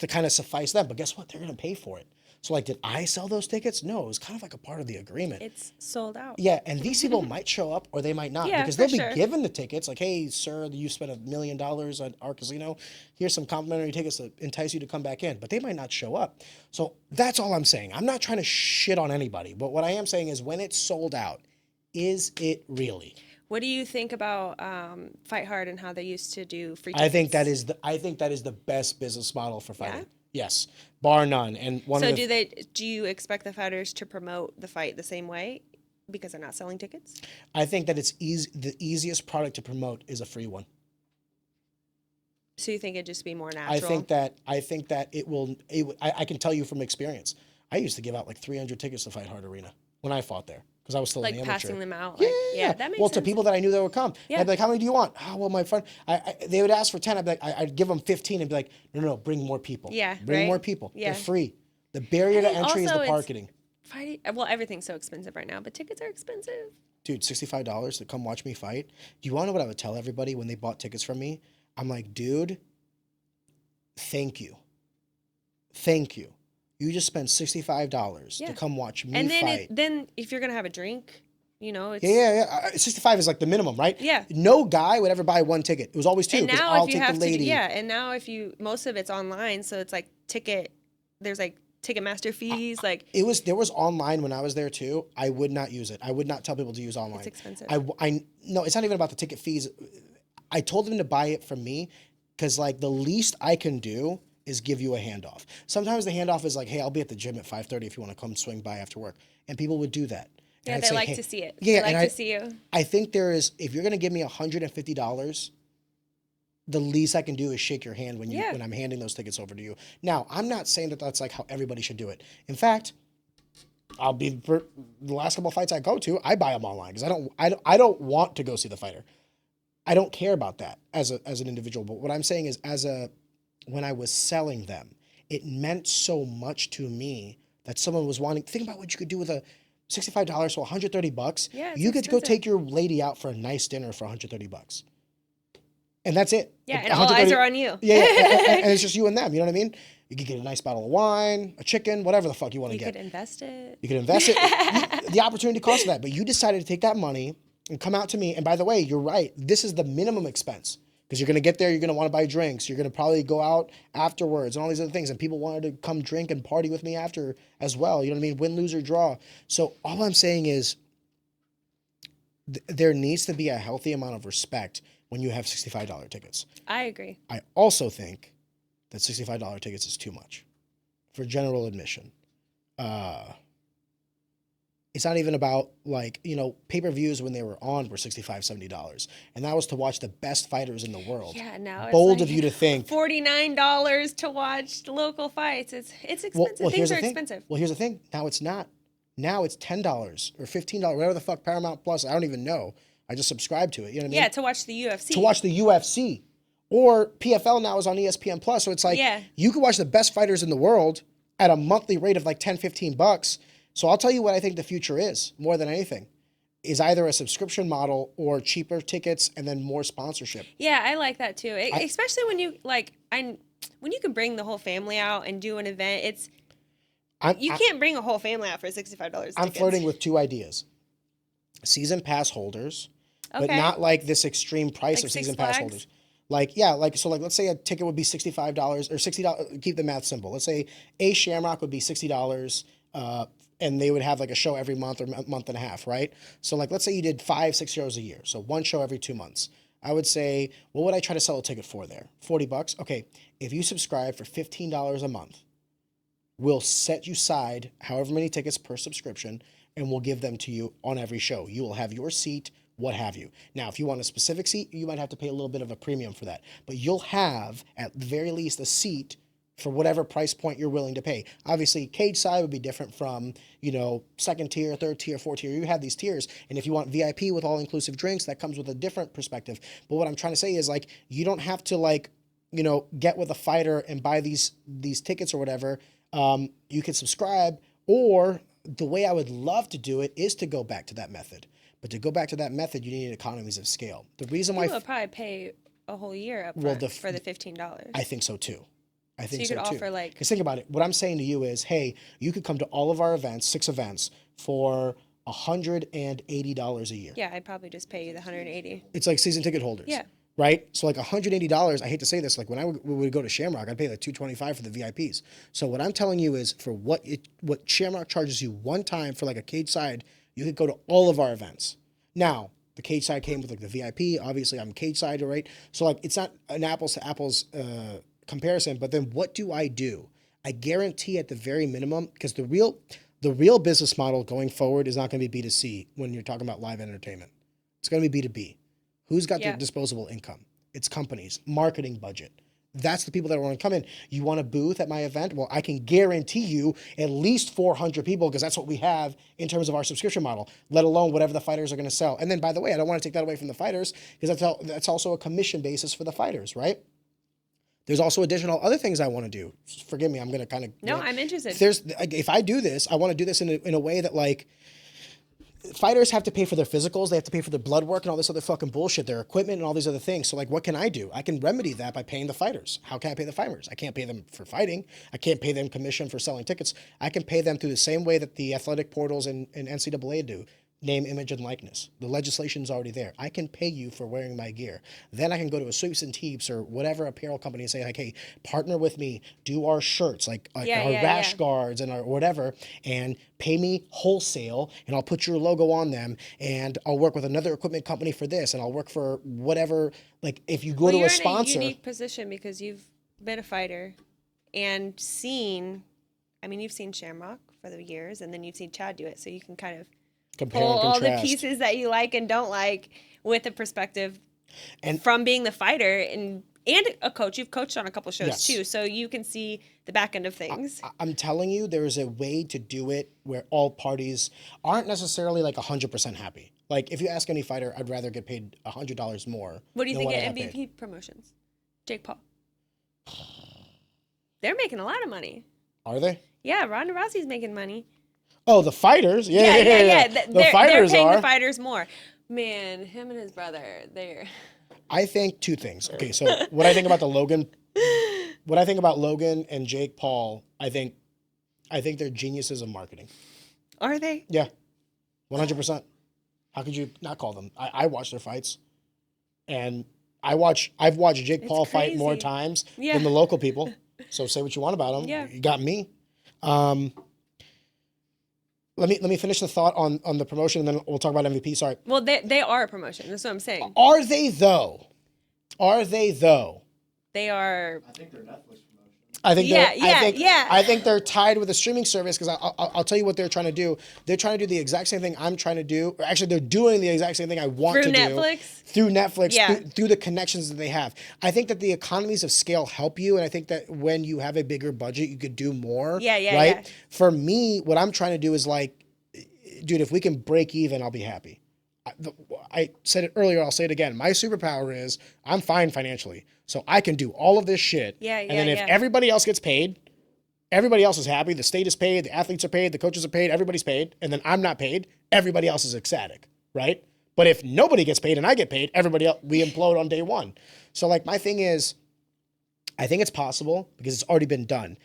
kind of suffice them. But guess what? They're going to pay for it. So like, did I sell those tickets? No, it was kind of like a part of the agreement. It's sold out. Yeah, and these people might show up or they might not, Yeah, because for they'll be sure. given the tickets. Like, hey, sir, you spent $1 million at our casino. Here's some complimentary tickets to entice you to come back in, but they might not show up. So that's all I'm saying. I'm not trying to shit on anybody, but what I am saying is when it's sold out, is it really? What do you think about Fight Hard and how they used to do free tickets? I think that is the best business model for fighting. Yes, bar none. And do you expect the fighters to promote the fight the same way because they're not selling tickets? I think that it's easy. The easiest product to promote is a free one. So you think it'd just be more natural? I think that it will. I can tell you from experience. I used to give out like 300 tickets to Fight Hard Arena when I fought there because I was still like an amateur. passing them out. Yeah, Like, that makes well, sense. to people that I knew that would come. Yeah. I'd be like, how many do you want? Oh, well, my friend, they would ask for 10. I'd be like, I'd give them 15 and be like, no, bring more people. Yeah, Bring right? more people. Yeah. They're free. The barrier to And entry is also the it's- marketing. Fighting, well, everything's so expensive right now, but tickets are expensive. Dude, $65 to come watch me fight. Do you want to know what I would tell everybody when they bought tickets from me? I'm like, dude, thank you. Thank you. You just spent $65 to come watch me And then fight. then if you're gonna have a drink, it's Yeah. 65 is like the minimum, right? Yeah. No guy would ever buy one ticket. It was always two And because now I'll if you take have the lady. and now if you most of it's online, so it's like there's like Ticketmaster fees, like There was online when I was there too. I would not use it. I would not tell people to use online. it's expensive. No, it's not even about the ticket fees. I told them to buy it from me because like the least I can do is give you a handoff. Sometimes the handoff is like, hey, I'll be at the gym at 5:30 if you want to come swing by after work. And people would do that. And yeah, I'd they say, like hey, to see it. Yeah, they and like to see you. I think if you're gonna give me $150, the least I can do is shake your hand when I'm handing those tickets over to you. Now, I'm not saying that that's like how everybody should do it. In fact, I'll be for the last couple of fights I go to, I buy them online because I don't want to go see the fighter. I don't care about that as an individual. But what I'm saying is when I was selling them, it meant so much to me that someone was wanting. Think about what you could do with a $65, so $130. Yeah, it's you get to go expensive. take your lady out for a nice dinner for $130. And that's it. Yeah, Like and all eyes 130 are on you. Yeah, and it's just you and them. You know what I mean? You could get a nice bottle of wine, a chicken, whatever the fuck you want to You get. could invest it. You could invest it. The opportunity cost of that. But you decided to take that money and come out to me. And by the way, you're right. This is the minimum expense because you're going to get there. You're going to want to buy drinks. You're going to probably go out afterwards and all these other things. And people wanted to come drink and party with me after as well. You know what I mean? Win, lose, or draw. So all I'm saying is there needs to be a healthy amount of respect when you have $65 tickets. I agree. I also think that $65 tickets is too much for general admission. It's not even about like, pay-per-views when they were on were $65, $70. And that was to watch the best fighters in the world. Yeah, now it's Bold like of you to think. $49 to watch local fights. It's expensive. Things are expensive. Well, here's the thing. Now it's not. Now it's $10 or $15, whatever the fuck Paramount Plus. I don't even know. I just subscribe to it. You know what I mean? Yeah, to watch the UFC. To watch the UFC. Or PFL now is on ESPN Plus. So it's like you can watch the best fighters in the world at a monthly rate of like $10, $15. So I'll tell you what I think the future is more than anything is either a subscription model or cheaper tickets and then more sponsorship. Yeah, I like that too. Especially when you when you can bring the whole family out and do an event. You can't bring a whole family out for $65. I'm flirting with two ideas. Season pass holders, but not like this extreme price like of season Six pass Flags? holders. So let's say a ticket would be $65 or $60. Keep the math simple. Let's say a Shamrock would be $60, and they would have like a show every month or month and a half, right? So like let's say you did 5-6 shows a year, so one show every 2 months. I would say, what would I try to sell a ticket for there? $40. Okay, if you subscribe for $15 a month, we'll set you aside however many tickets per subscription, and we'll give them to you on every show. You will have your seat, what have you. Now, if you want a specific seat, you might have to pay a little bit of a premium for that. But you'll have, at the very least, a seat for whatever price point you're willing to pay. Obviously, cage side would be different from, second tier, third tier, fourth tier. You have these tiers. And if you want VIP with all-inclusive drinks, that comes with a different perspective. But what I'm trying to say is, like, you don't have to, get with a fighter and buy these tickets or whatever. You can subscribe, or the way I would love to do it is to go back to that method. But to go back to that method, you need economies of scale. The reason why People would probably pay a whole year up front for the $15. I think so too. I think so you could offer because think about it. What I'm saying to you is, hey, you could come to all of our events, 6 events, for $180 a year. Yeah, I'd probably just pay you the $180. It's like season ticket holders. Yeah. Right? So like $180, I hate to say this, like when we would go to Shamrock, I'd pay like $225 for the VIPs. So what I'm telling you is for what Shamrock charges you one time for like a cage side, you could go to all of our events. Now, the cage side came with like the VIP. Obviously, I'm cage side, right? So like it's not an apples to apples comparison, but then what do? I guarantee at the very minimum, because the real business model going forward is not going to be B2C when you're talking about live entertainment. It's going to be B2B. Who's got the disposable income? It's companies, marketing budget. That's the people that want to come in. You want a booth at my event? Well, I can guarantee you at least 400 people because that's what we have in terms of our subscription model, let alone whatever the fighters are going to sell. And then, by the way, I don't want to take that away from the fighters because that's also a commission basis for the fighters, right? There's also additional other things I want to do. Forgive me, I'm going to kind of... No, I'm interested. If I do this, I want to do this in a way that, like, fighters have to pay for their physicals, they have to pay for their blood work and all this other fucking bullshit, their equipment and all these other things. So like, what can I do? I can remedy that by paying the fighters. How can I pay the fighters? I can't pay them for fighting. I can't pay them commission for selling tickets. I can pay them through the same way that the athletic portals and NCAA do. Name, image, and likeness. The legislation's already there. I can pay you for wearing my gear. Then I can go to a N Teeps or whatever apparel company and say, like, hey, partner with me, do our shirts, like our rash guards and our whatever, and pay me wholesale, and I'll put your logo on them, and I'll work with another equipment company for this, and I'll work for whatever. Like, if you go to a sponsor... You're in a unique position because you've been a fighter and you've seen Shamrock for the years, and then you've seen Chad do it, so you can kind of compare pull and all contrast. the pieces that you like and don't like with a perspective and from being the fighter and and a coach. You've coached on a couple shows Yes. too, so you can see the back end of things. I'm telling you, there is a way to do it where all parties aren't necessarily like 100% happy. Like if you ask any fighter, I'd rather get paid $100 more. What do you than think I of got paid. MVP promotions? Jake Paul. They're making a lot of money. Are they? Yeah, Ronda Rousey's making money. Oh, the fighters? Yeah. They're fighters paying are. the fighters more. Man, him and his brother, they're I think two things. Okay, so what I think about Logan and Jake Paul, I think they're geniuses of marketing. Are they? Yeah, 100%. How could you not call them? I watch their fights, and I've watched Jake Paul fight more crazy. times Yeah. than the local people. So say what you want about him. Yeah. You got me. Let me finish the thought on the promotion, and then we'll talk about MVP. Sorry. Well, they are a promotion. That's what I'm saying. Are they though? They are. I think they're Netflix promotion. I think they're tied with a streaming service because I'll tell you what they're trying to do. They're trying to do the exact same thing I'm trying to do. Or actually, they're doing the exact same thing I want Through to Netflix? do through Netflix, Yeah. through the connections that they have. I think that the economies of scale help you, and I think that when you have a bigger budget, you could do more. Yeah, right? yeah. For me, what I'm trying to do is like, dude, if we can break even, I'll be happy. I said it earlier, I'll say it again. My superpower is I'm fine financially. So I can do all of this shit. Yeah, and then if yeah. everybody else gets paid, everybody else is happy. The state is paid, the athletes are paid, the coaches are paid, everybody's paid, and then I'm not paid, everybody else is ecstatic, right? But if nobody gets paid and I get paid, everybody else, we implode on day one. So like my thing is, I think it's possible because it's already been done.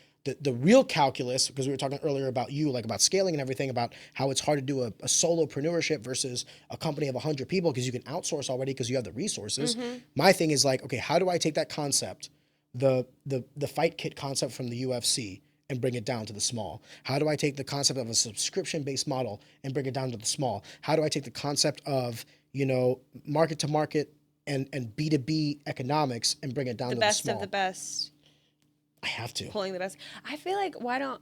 The real calculus, because we were talking earlier about like about scaling and everything, about how it's hard to do a solopreneurship versus a company of 100 people because you can outsource already because you have the resources. My thing is like, okay, how do I take that concept, the fight kit concept from the UFC and bring it down to the small? How do I take the concept of a subscription-based model and bring it down to the small? How do I take the concept of, market to market and B2B economics and bring it down to the small? The best. I have to. Pulling the best. I feel like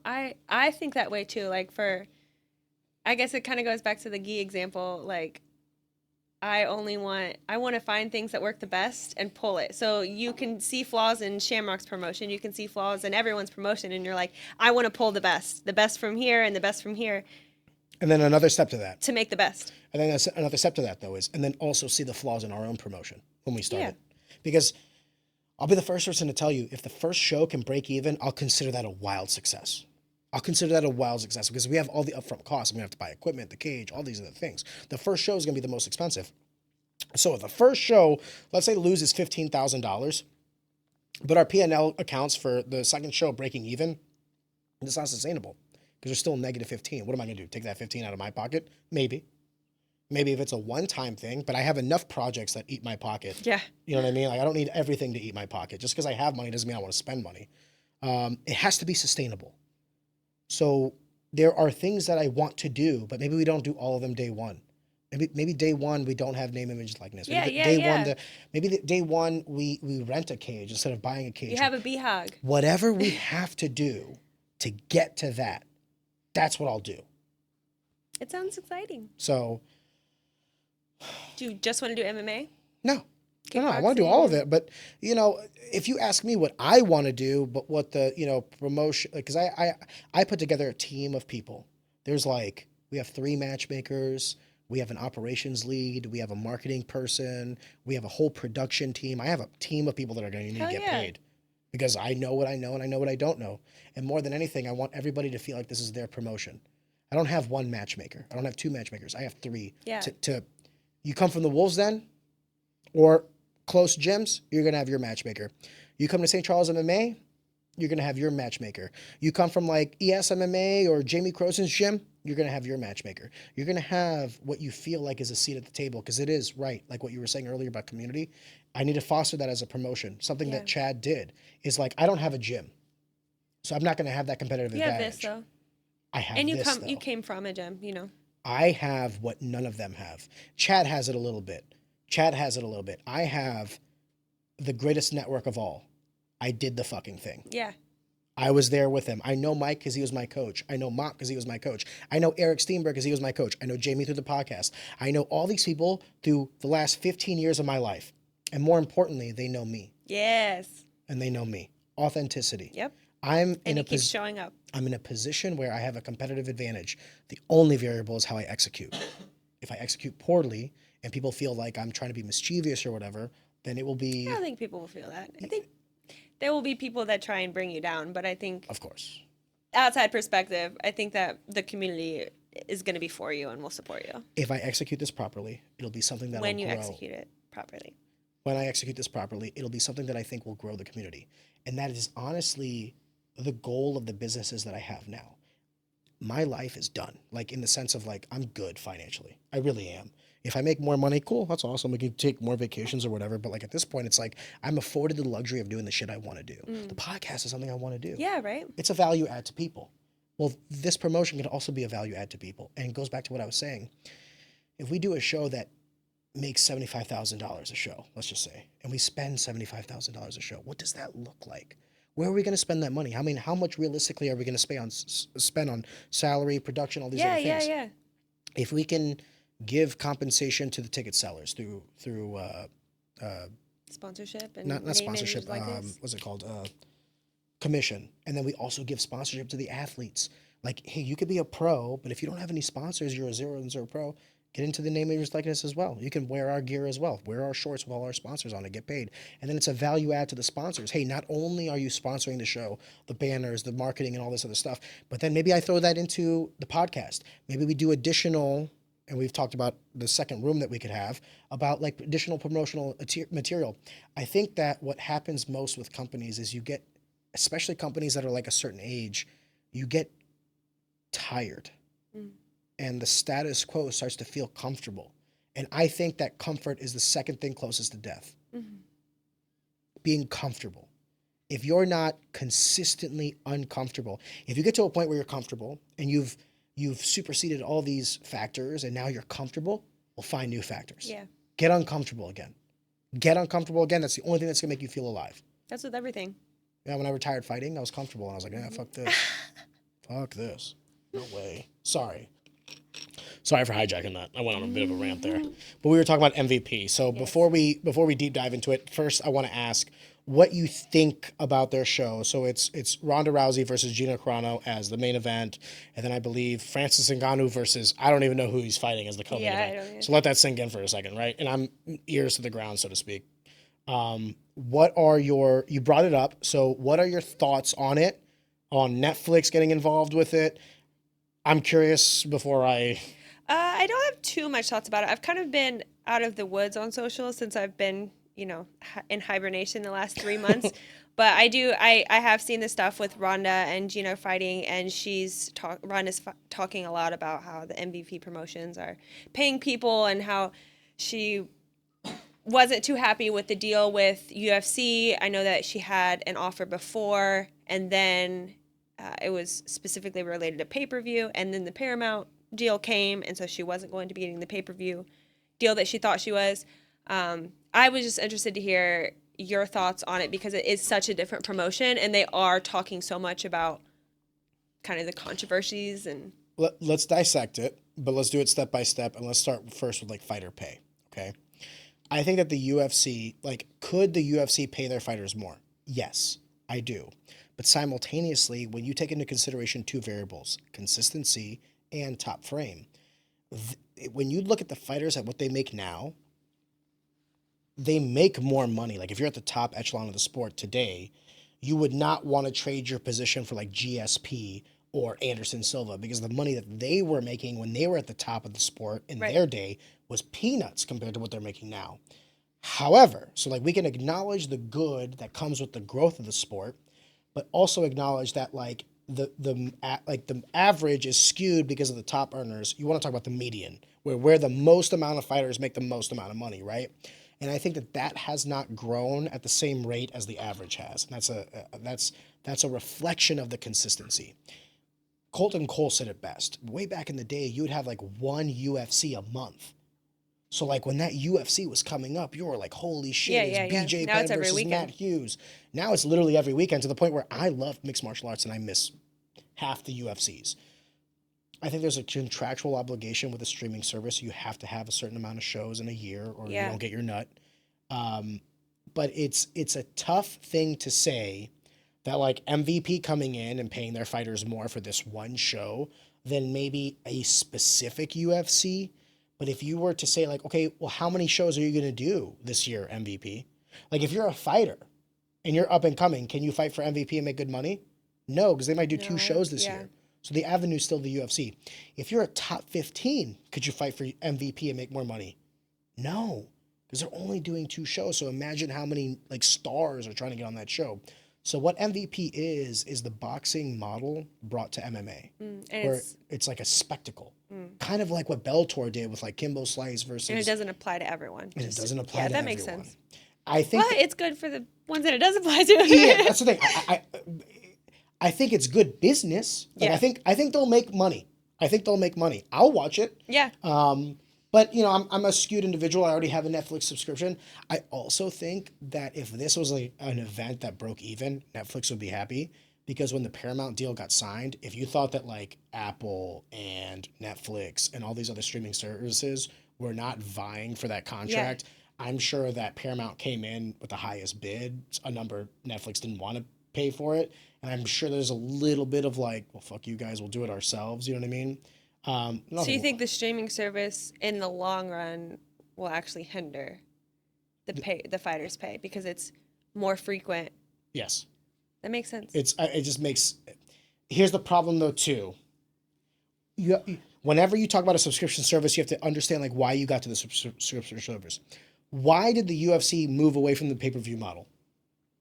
I think that way too. Like I guess it kind of goes back to the gi example. Like I want to find things that work the best and pull it. So you can see flaws in Shamrock's promotion. You can see flaws in everyone's promotion. And you're like, I want to pull the best from here and the best from here. And then another step to that. To make the best. And then another step to that, though, is, and then also see the flaws in our own promotion when we started. Because I'll be the first person to tell you, if the first show can break even, I'll consider that a wild success. Because we have all the upfront costs. We have to buy equipment, the cage, all these other things. The first show is going to be the most expensive. So if the first show, let's say, loses $15,000, but our P&L accounts for the second show breaking even, it's not sustainable because we're still negative 15. What am I going to do? Take that 15 out of my pocket? Maybe if it's a one-time thing, but I have enough projects that eat my pocket. Yeah. You know what I mean? Like I don't need everything to eat my pocket. Just because I have money doesn't mean I want to spend money. It has to be sustainable. So there are things that I want to do, but maybe we don't do all of them day one. Maybe day one we don't have name, image, likeness. Maybe day one we rent a cage instead of buying a cage. You have a BHOG. Whatever we have to do to get to that, that's what I'll do. It sounds exciting. So. Do you just want to do MMA? No, I want to do all of it. But, if you ask me what I want to do, but what the, promotion, because I put together a team of people. There's we have 3 matchmakers. We have an operations lead. We have a marketing person. We have a whole production team. I have a team of people that are going to need to get paid because I know what I know and I know what I don't know. And more than anything, I want everybody to feel like this is their promotion. I don't have 1 matchmaker. I don't have 2 matchmakers. I have 3. Yeah. You come from the Wolves Den or close gyms, you're going to have your matchmaker. You come to St. Charles MMA, you're going to have your matchmaker. You come from ES MMA or Jamie Croson's gym, you're going to have your matchmaker. You're going to have what you feel like is a seat at the table because it is right. Like what you were saying earlier about community. I need to foster that as a promotion. Something that Chad did is I don't have a gym. So I'm not going to have that competitive advantage. You have this though. I have and this, you came from a gym, I have what none of them have. Chad has it a little bit. I have the greatest network of all. I did the fucking thing. Yeah. I was there with him. I know Mike because he was my coach. I know Mop because he was my coach. I know Eric Steenberg because he was my coach. I know Jamie through the podcast. I know all these people through the last 15 years of my life. And more importantly, they know me. Yes. and they know me. Authenticity. Yep. I'm And he keeps showing up. I'm in a position where I have a competitive advantage. The only variable is how I execute. If I execute poorly and people feel like I'm trying to be mischievous or whatever, then it will I be, don't think people will feel that. I think there will be people that try and bring you down, but I think of course. outside perspective, I think that the community is going to be for you and will support you If I execute this properly, it'll be something that'll when you grow. execute it properly. When I execute this properly, it'll be something that I think will grow the community. And that is honestly the goal of the businesses that I have now. My life is done. Like in the sense of like, I'm good financially. I really am. If I make more money, cool, that's awesome. We can take more vacations or whatever. But like at this point, it's like I'm afforded the luxury of doing the shit I want to do. The podcast is something I want to do. Yeah, right? It's a value add to people. Well, this promotion can also be a value add to people. And it goes back to what I was saying. If we do a show that makes $75,000 a show, let's just say, and we spend $75,000 a show, what does that look like? Where are we going to spend that money? I mean, how much realistically are we going to spend on salary, production, all these other things? Yeah. If we can give compensation to the ticket sellers through Sponsorship and not name sponsorship, image likeness. what's it called? Commission. And then we also give sponsorship to the athletes. Like, hey, you could be a pro, but if you don't have any sponsors, you're a 0-0 pro. Get into the name image likeness as well. You can wear our gear as well. Wear our shorts with all our sponsors on it. Get paid. And then it's a value add to the sponsors. Hey, not only are you sponsoring the show, the banners, the marketing, and all this other stuff, but then maybe I throw that into the podcast. Maybe we do additional, and we've talked about the second room that we could have, about like additional promotional material. I think that what happens most with companies is you get, especially companies that are like a certain age, you get tired. And the status quo starts to feel comfortable. And I think that comfort is the second thing closest to death. Being comfortable. If you're not consistently uncomfortable, if you get to a point where you're comfortable and you've superseded all these factors and now you're comfortable, we'll find new factors. Yeah. Get uncomfortable again. Get uncomfortable again. That's the only thing that's going to make you feel alive. That's with everything. Yeah, when I retired fighting, I was comfortable and I was like, yeah, fuck this. Fuck this. No way. Sorry for hijacking that. I went on a bit of a rant there. But we were talking about MVP. So before we deep dive into it, first I want to ask what you think about their show. So it's Ronda Rousey versus Gina Carano as the main event, and then I believe Francis Ngannou versus, I don't even know who he's fighting as the co-main event. I don't either. So let that sink in for a second, right? And I'm ears to the ground, so to speak. What are you brought it up, so what are your thoughts on it, on Netflix getting involved with it? I'm curious before I don't have too much thoughts about it. I've kind of been out of the woods on social since I've been, in hibernation the last 3 months. But I have seen the stuff with Rhonda and Gina fighting, and Rhonda's talking a lot about how the MVP promotions are paying people and how she wasn't too happy with the deal with UFC. I know that she had an offer before, and then it was specifically related to pay-per-view, and then the Paramount deal came, and so she wasn't going to be getting the pay-per-view deal that she thought she was. I was just interested to hear your thoughts on it because it is such a different promotion, and they are talking so much about kind of the controversies and. Let's dissect it, but let's do it step by step, and let's start first with like fighter pay. Okay, I think that the UFC, could the UFC pay their fighters more? Yes, I do. But simultaneously, when you take into consideration two variables, consistency and top frame, when you look at the fighters at what they make now, they make more money. Like if you're at the top echelon of the sport today, you would not want to trade your position for like GSP or Anderson Silva because the money that they were making when they were at the top of the sport in their day was peanuts compared to what they're making now. However, so we can acknowledge the good that comes with the growth of the sport, but also acknowledge that the average is skewed because of the top earners. You want to talk about the median, where the most amount of fighters make the most amount of money, right? And I think that has not grown at the same rate as the average has. And that's a reflection of the consistency. Colton Cole said it best. Way back in the day, you would have one UFC a month. So when that UFC was coming up, you were like, holy shit, it's BJ Penn versus Matt Hughes. Now it's literally every weekend to the point where I love mixed martial arts and I miss half the UFCs. I think there's a contractual obligation with a streaming service. You have to have a certain amount of shows in a year or you don't get your nut. but it's a tough thing to say that like MVP coming in and paying their fighters more for this one show than maybe a specific UFC. But if you were to say like, okay, well, how many shows are you going to do this year, MVP? Like if you're a fighter and you're up and coming, can you fight for MVP and make good money? No, because they might do two shows this year. So the avenue's still the UFC. If you're a top 15, could you fight for MVP and make more money? No, because they're only doing two shows. So imagine how many like stars are trying to get on that show. So what MVP is the boxing model brought to MMA, where it's like a spectacle, kind of like what Bellator did with like Kimbo Slice versus. And it doesn't apply to everyone. And it doesn't apply to everyone. Yeah, that makes sense. I think. Well, it's good for the ones that it does apply to. Yeah, that's the thing. I think it's good business. Like, I think they'll make money. I'll watch it. Yeah. But you know, I'm a skewed individual. I already have a Netflix subscription. I also think that if this was like an event that broke even, Netflix would be happy, because when the Paramount deal got signed, if you thought that like Apple and Netflix and all these other streaming services were not vying for that contract, I'm sure that Paramount came in with the highest bid, a number Netflix didn't want to pay for it. And I'm sure there's a little bit of like, well, fuck you guys, we'll do it ourselves. You know what I mean? So you think the streaming service in the long run will actually hinder the fighters' pay because it's more frequent? Yes. That makes sense. It just makes. Here's the problem though too. Whenever you talk about a subscription service, you have to understand like why you got to the subscription service. Why did the UFC move away from the pay-per-view model?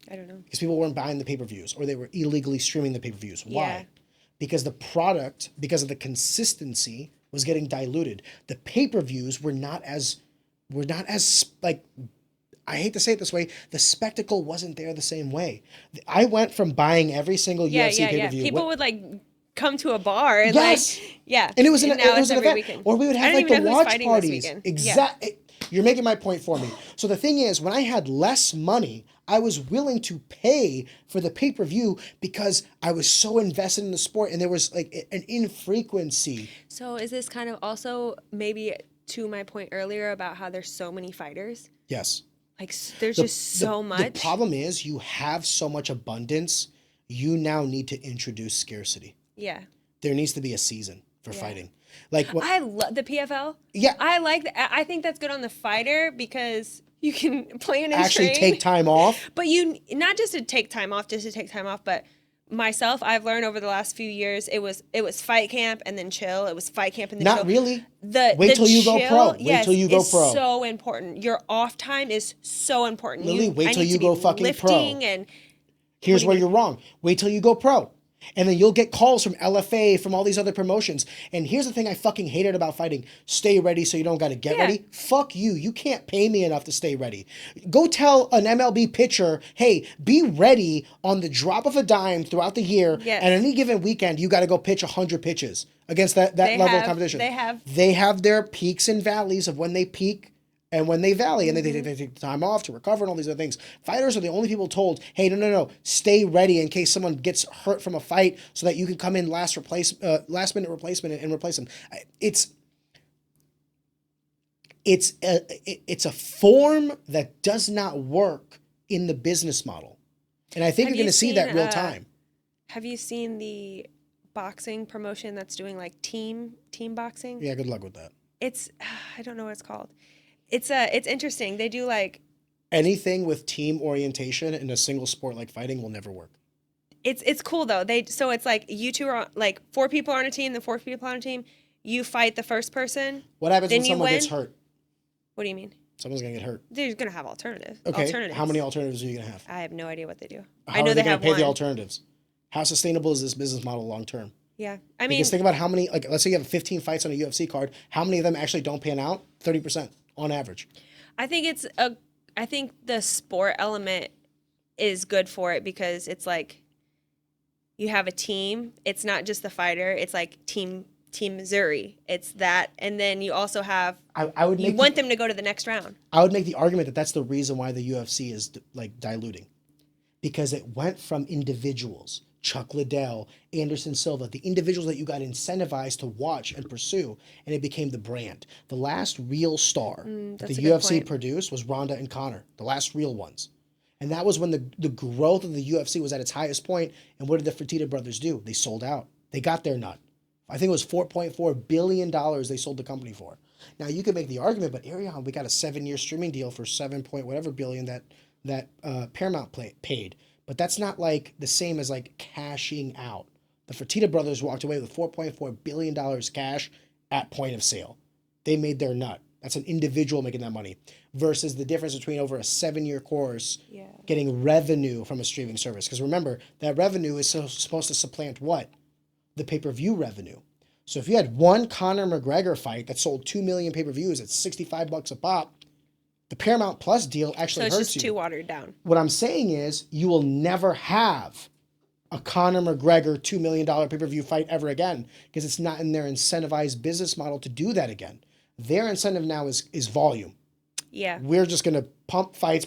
I don't know. Because people weren't buying the pay-per-views, or they were illegally streaming the pay-per-views. Why? Yeah. Because the product, because of the consistency, was getting diluted. The pay-per-views were not as like, I hate to say it this way, the spectacle wasn't there the same way. I went from buying every single UFC pay-per-view. People would like come to a bar and and it was an event. Weekend. Or we would have like the watch parties. Exactly. Yeah. You're making my point for me. So the thing is, when I had less money, I was willing to pay for the pay-per-view because I was so invested in the sport, and there was like an infrequency. So is this kind of also maybe to my point earlier about how there's so many fighters? Yes. Like there's just so much. The problem is you have so much abundance, you now need to introduce scarcity. Yeah. There needs to be a season for fighting. Like I love the PFL. Yeah. I like that. I think that's good on the fighter because you can plan and actually train. take time off. But you not just to take time off, but myself, I've learned over the last few years, it was fight camp and then chill. It was fight camp and then chill. Not really. Wait till you go pro. Wait till you go pro. So important. Your off time is so important. Lillie, wait till you go fucking pro. And here's where you're wrong. Wait till you go pro. And then you'll get calls from LFA, from all these other promotions. And here's the thing I fucking hated about fighting. Stay ready so you don't got to get ready. Fuck you. You can't pay me enough to stay ready. Go tell an MLB pitcher, hey, be ready on the drop of a dime throughout the year. Yes. And any given weekend, you got to go pitch 100 pitches against that level of competition. They have their peaks and valleys of when they peak and when they valley, and they take time off to recover and all these other things. Fighters are the only people told, hey, no, stay ready in case someone gets hurt from a fight so that you can come in last minute replacement and replace them. It's a form that does not work in the business model. And I think you're going to see that real time. Have you seen the boxing promotion that's doing like team boxing? Yeah, good luck with that. It's I don't know what it's called. It's interesting. They do like anything with team orientation in a single sport like fighting will never work. It's cool though. So it's like you two are like 4 people are on a team, the 4 people on a team. You fight the first person. What happens when someone gets hurt? What do you mean? Someone's gonna get hurt. They're gonna have alternatives. Okay. How many alternatives are you gonna have? I have no idea what they do. How I know are they have gonna pay one. the alternatives? How sustainable is this business model long term? Yeah, I mean, because think about how many. Like, let's say you have 15 fights on a UFC card. How many of them actually don't pan out? 30% on average. I think the sport element is good for it because it's like you have a team. It's not just the fighter. It's like team Missouri. It's that, and then you also have. You want them to go to the next round. I would make the argument that that's the reason why the UFC is like diluting, because it went from individuals. Chuck Liddell, Anderson Silva, the individuals that you got incentivized to watch and pursue, and it became the brand. The last real star that the UFC produced was Ronda and Conor, the last real ones. And that was when the growth of the UFC was at its highest point. And what did the Fertitta brothers do? They sold out. They got their nut. I think it was $4.4 billion they sold the company for. Now, you could make the argument, but Arion, we got a 7-year streaming deal for 7 point whatever billion that Paramount paid. But that's not like the same as like cashing out. The Fertitta brothers walked away with $4.4 billion cash at point of sale. They made their nut. That's an individual making that money versus the difference between over a 7-year course getting revenue from a streaming service. Because remember, that revenue is supposed to supplant what? The pay-per-view revenue. So if you had one Conor McGregor fight that sold 2 million pay-per-views at $65 a pop, the Paramount Plus deal actually hurts you. So it's just too watered down. What I'm saying is you will never have a Conor McGregor $2 million pay-per-view fight ever again because it's not in their incentivized business model to do that again. Their incentive now is volume. Yeah. We're just going to pump fights.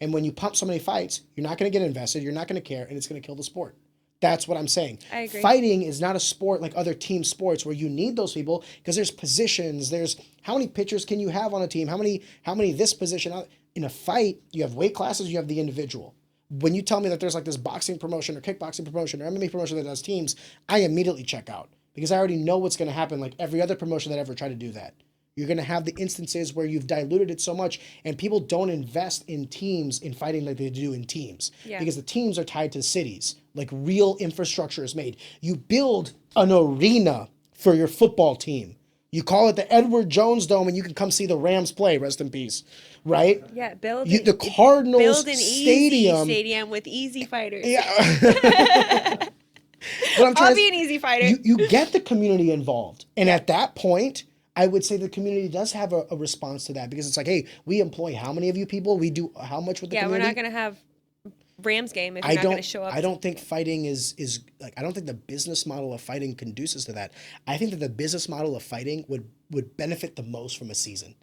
And when you pump so many fights, you're not going to get invested, you're not going to care, and it's going to kill the sport. That's what I'm saying. I agree. Fighting is not a sport like other team sports where you need those people because there's positions, there's how many pitchers can you have on a team, how many this position. In a fight, you have weight classes, you have the individual. When you tell me that there's like this boxing promotion or kickboxing promotion or MMA promotion that does teams, I immediately check out because I already know what's going to happen like every other promotion that ever tried to do that. You're going to have the instances where you've diluted it so much and people don't invest in teams in fighting like they do in teams. Yeah. Because the teams are tied to cities. Like real infrastructure is made. You build an arena for your football team. You call it the Edward Jones Dome and you can come see the Rams play, rest in peace. Right? Yeah, build the Cardinals build an stadium. easy stadium with easy fighters. Yeah. I'll be an easy fighter. You get the community involved. And at that point, I would say the community does have a response to that because it's like, hey, we employ how many of you people? We do how much with the community? Yeah, we're not going to have Rams game if you're not going to show up. I don't think fighting is like, I don't think the business model of fighting conduces to that. I think that the business model of fighting would benefit the most from a season.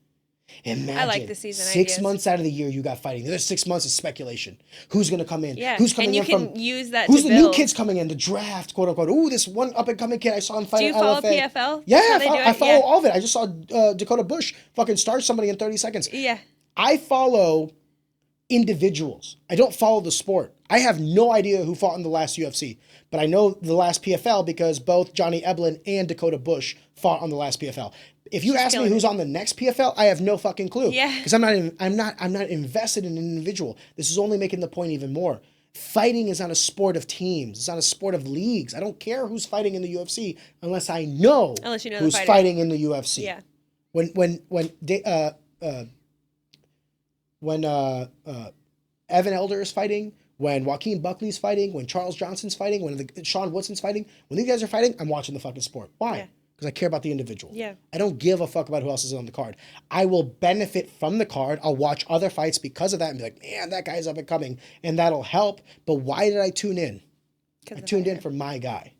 Imagine I like the season 6 ideas. months out of the year you got fighting. The other 6 months is speculation. Who's going to come in? Yeah, Who's coming and you in can from? use that Who's to the new build. kids coming in? The draft, quote unquote. Ooh, this one up and coming kid I saw him fight Do you at follow LFA. PFL? Yeah, That's how they do I it? follow Yeah. all of it. I just saw Dakota Bush fucking start somebody in 30 seconds. Yeah. I follow individuals. I don't follow the sport. I have no idea who fought in the last UFC, but I know the last PFL because both Johnny Eblin and Dakota Bush fought on the last PFL. If you ask me who's on the next PFL, I have no fucking clue. Yeah. Because I'm not invested in an individual. This is only making the point even more. Fighting is not a sport of teams. It's not a sport of leagues. I don't care who's fighting in the UFC unless I know, Unless you know who's the fighter. fighting in the UFC. Yeah. When Evan Elder is fighting, when Joaquin Buckley's fighting, when Charles Johnson's fighting, when Sean Woodson's fighting, when these guys are fighting, I'm watching the fucking sport. Why? Yeah. Because I care about the individual. Yeah. I don't give a fuck about who else is on the card. I will benefit from the card. I'll watch other fights because of that and be like, man, that guy's up and coming. And that'll help. But why did I tune in? I tuned in for my guy.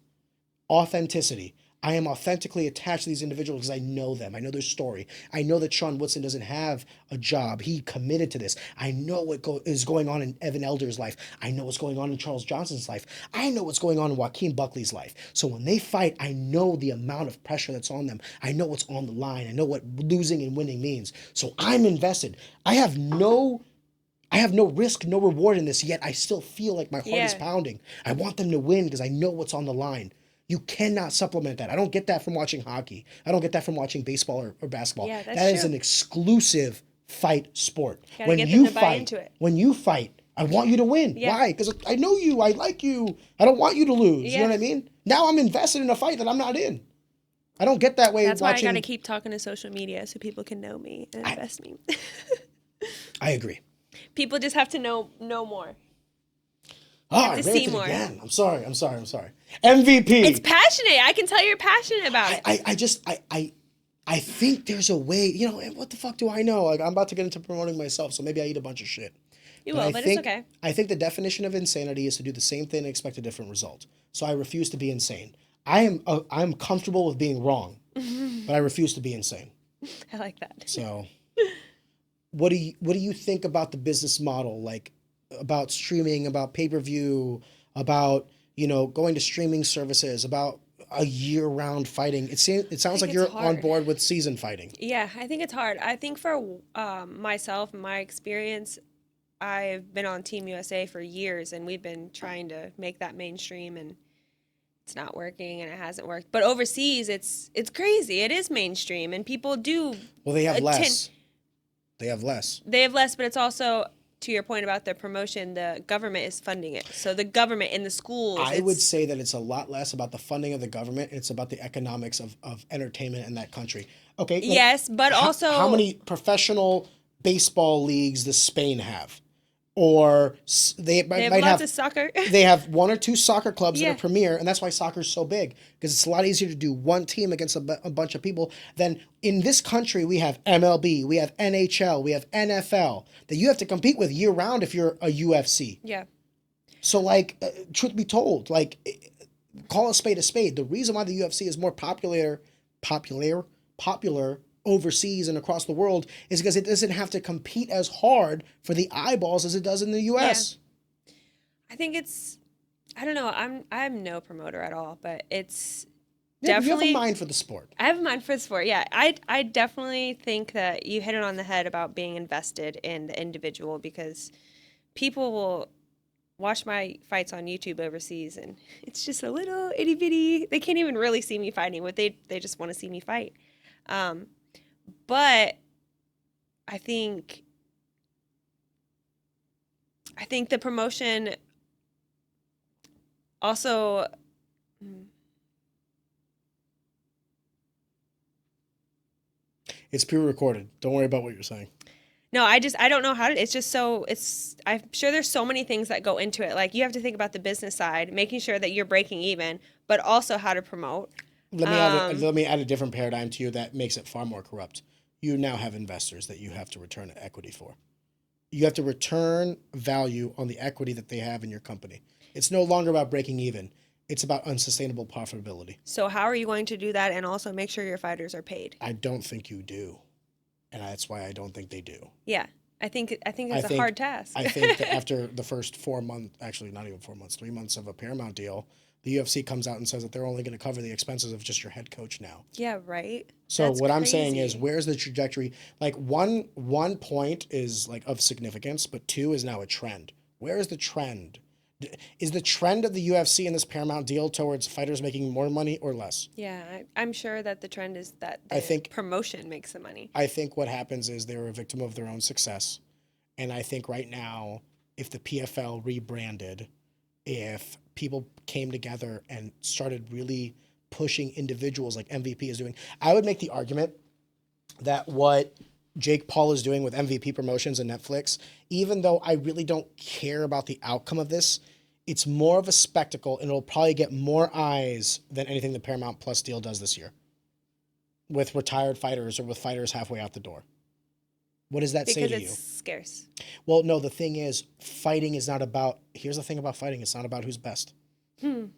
Authenticity. I am authentically attached to these individuals because I know them. I know their story. I know that Sean Woodson doesn't have a job. He committed to this. I know what is going on in Evan Elder's life. I know what's going on in Charles Johnson's life. I know what's going on in Joaquin Buckley's life. So when they fight, I know the amount of pressure that's on them. I know what's on the line. I know what losing and winning means. So I'm invested. I have no risk, no reward in this, yet I still feel like my heart is pounding. I want them to win because I know what's on the line. You cannot supplement that. I don't get that from watching hockey. I don't get that from watching baseball or basketball. Yeah, that's that is true. an exclusive fight sport. Gotta get them to buy into it. When you fight, I want you to win. Yeah. Why? Because I know you. I like you. I don't want you to lose. You Yeah. know what I mean? Now I'm invested in a fight that I'm not in. I don't get that way. That's watching... why I got to keep talking to social media so people can know me and invest me. I agree. People just have to know more. Oh, have I to read see it more. again. I'm sorry. MVP. It's passionate. I can tell you're passionate about it. I think there's a way, and what the fuck do I know? Like, I'm about to get into promoting myself, so maybe I eat a bunch of shit. You will, but it's okay. I think the definition of insanity is to do the same thing and expect a different result. So I refuse to be insane. I'm comfortable with being wrong, but I refuse to be insane. I like that. So what do you think about the business model? Like, about streaming, about pay-per-view, about, going to streaming services, about a year-round fighting. It sounds like you're on board with season fighting. Yeah, I think it's hard. I think for myself, my experience, I've been on Team USA for years, and we've been trying to make that mainstream, and it's not working, and it hasn't worked. But overseas, it's crazy. It is mainstream, and people do. Well, they have attend- less. They have less. They have less, but it's also, to your point about their promotion, the government is funding it. So the government in the schools. I would say that it's a lot less about the funding of the government, and it's about the economics of entertainment in that country. Okay. Like, yes, but also how many professional baseball leagues does Spain have? Or they have might lots have of soccer. they have one or two soccer clubs Yeah. that are premier, and that's why soccer is so big, because it's a lot easier to do one team against a bunch of people than in this country. We have MLB, we have NHL, we have NFL that you have to compete with year round if you're a UFC. Yeah. So, like, truth be told, like, call a spade a spade. The reason why the UFC is more popular overseas and across the world is because it doesn't have to compete as hard for the eyeballs as it does in the US. Yeah. I think I don't know. I'm no promoter at all, but it's Yeah, but you have definitely. a mind for the sport. I have a mind for the sport. Yeah, I definitely think that you hit it on the head about being invested in the individual, because people will watch my fights on YouTube overseas, and it's just a little itty bitty. They can't even really see me fighting. What they just want to see me fight. But I think the promotion also. It's pre-recorded. Don't worry about what you're saying. No, I don't know how to, it's just so, I'm sure there's so many things that go into it. Like, you have to think about the business side, making sure that you're breaking even, but also how to promote. Let me add a different paradigm to you that makes it far more corrupt. You now have investors that you have to return equity for. You have to return value on the equity that they have in your company. It's no longer about breaking even. It's about unsustainable profitability. So how are you going to do that and also make sure your fighters are paid? I don't think you do. And that's why I don't think they do. Yeah. I think it's a hard task. I think that after the first 4 months, actually not even 4 months, 3 months of a Paramount deal, the UFC comes out and says that they're only going to cover the expenses of just your head coach now. Yeah, right. So That's what I'm saying crazy. is, where's the trajectory? Like one point is like of significance, but two is now a trend. Where is the trend? Is the trend of the UFC in this Paramount deal towards fighters making more money or less? Yeah, I'm sure that the trend is that I think promotion makes the money. I think what happens is they were a victim of their own success. And I think right now, if the PFL rebranded, if people came together and started really pushing individuals like MVP is doing, I would make the argument that what Jake Paul is doing with MVP Promotions and Netflix, even though I really don't care about the outcome of this, it's more of a spectacle, and it'll probably get more eyes than anything the Paramount Plus deal does this year with retired fighters or with fighters halfway out the door. What does that say to you? Because it's scarce. Well, no, the thing is, fighting is not about, here's the thing about fighting, it's not about who's best. No.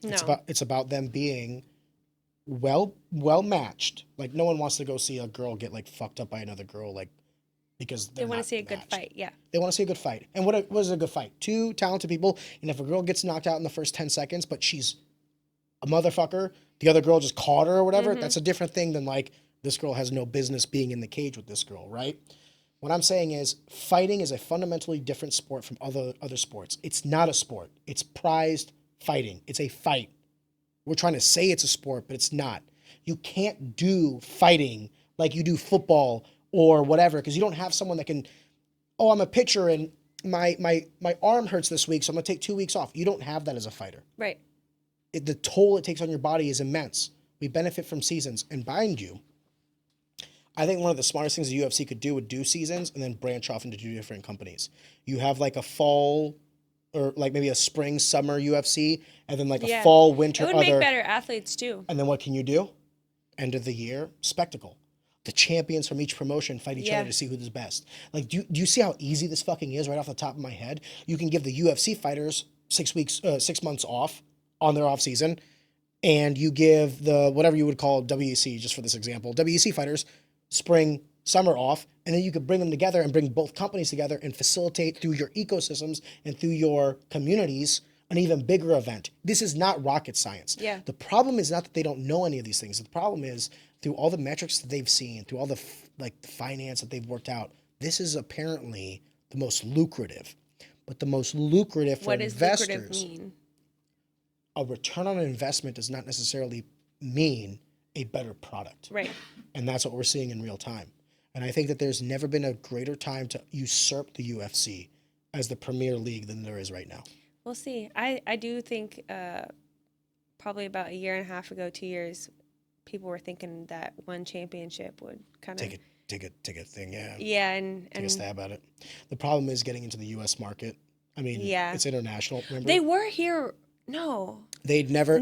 It's about them being well matched. Like, no one wants to go see a girl get like fucked up by another girl, like, because They want to see a good matched. fight. Yeah. They want to see a good fight. And what is a good fight? Two talented people, and if a girl gets knocked out in the first 10 seconds, but she's a motherfucker, the other girl just caught her or whatever, that's a different thing than like, this girl has no business being in the cage with this girl, right? What I'm saying is, fighting is a fundamentally different sport from other sports. It's not a sport. It's prized fighting. It's a fight. We're trying to say it's a sport, but it's not. You can't do fighting like you do football or whatever, because you don't have someone that can, oh, I'm a pitcher and my arm hurts this week, so I'm going to take 2 weeks off. You don't have that as a fighter. Right. The toll it takes on your body is immense. We benefit from seasons. And mind you, I think one of the smartest things the UFC could do would do seasons and then branch off into 2 different companies. You have like a fall or like maybe a spring, summer UFC, and then like a fall, winter It would other. make better athletes too. And then what can you do? End of the year, spectacle. The champions from each promotion fight each other to see who's the best. Like, do you see how easy this fucking is right off the top of my head? You can give the UFC fighters 6 months off on their off season, and you give the, whatever you would call WEC, just for this example, WEC fighters spring, summer off, and then you could bring them together and bring both companies together and facilitate through your ecosystems and through your communities an even bigger event. This is not rocket science. Yeah. The problem is not that they don't know any of these things. The problem is through all the metrics that they've seen, through all the the finance that they've worked out, this is apparently the most lucrative. but the most lucrative for What does investors. lucrative mean? A return on investment does not necessarily mean a better product. Right. And that's what we're seeing in real time. And I think that there's never been a greater time to usurp the UFC as the premier league than there is right now. We'll see. I do think probably about a year and a half ago, 2 years, people were thinking that one championship would kind of Take a thing, yeah. Yeah, and Take a stab at it. The problem is getting into the U.S. market. I mean, Yeah. it's international. Remember, they were here. No, they'd never.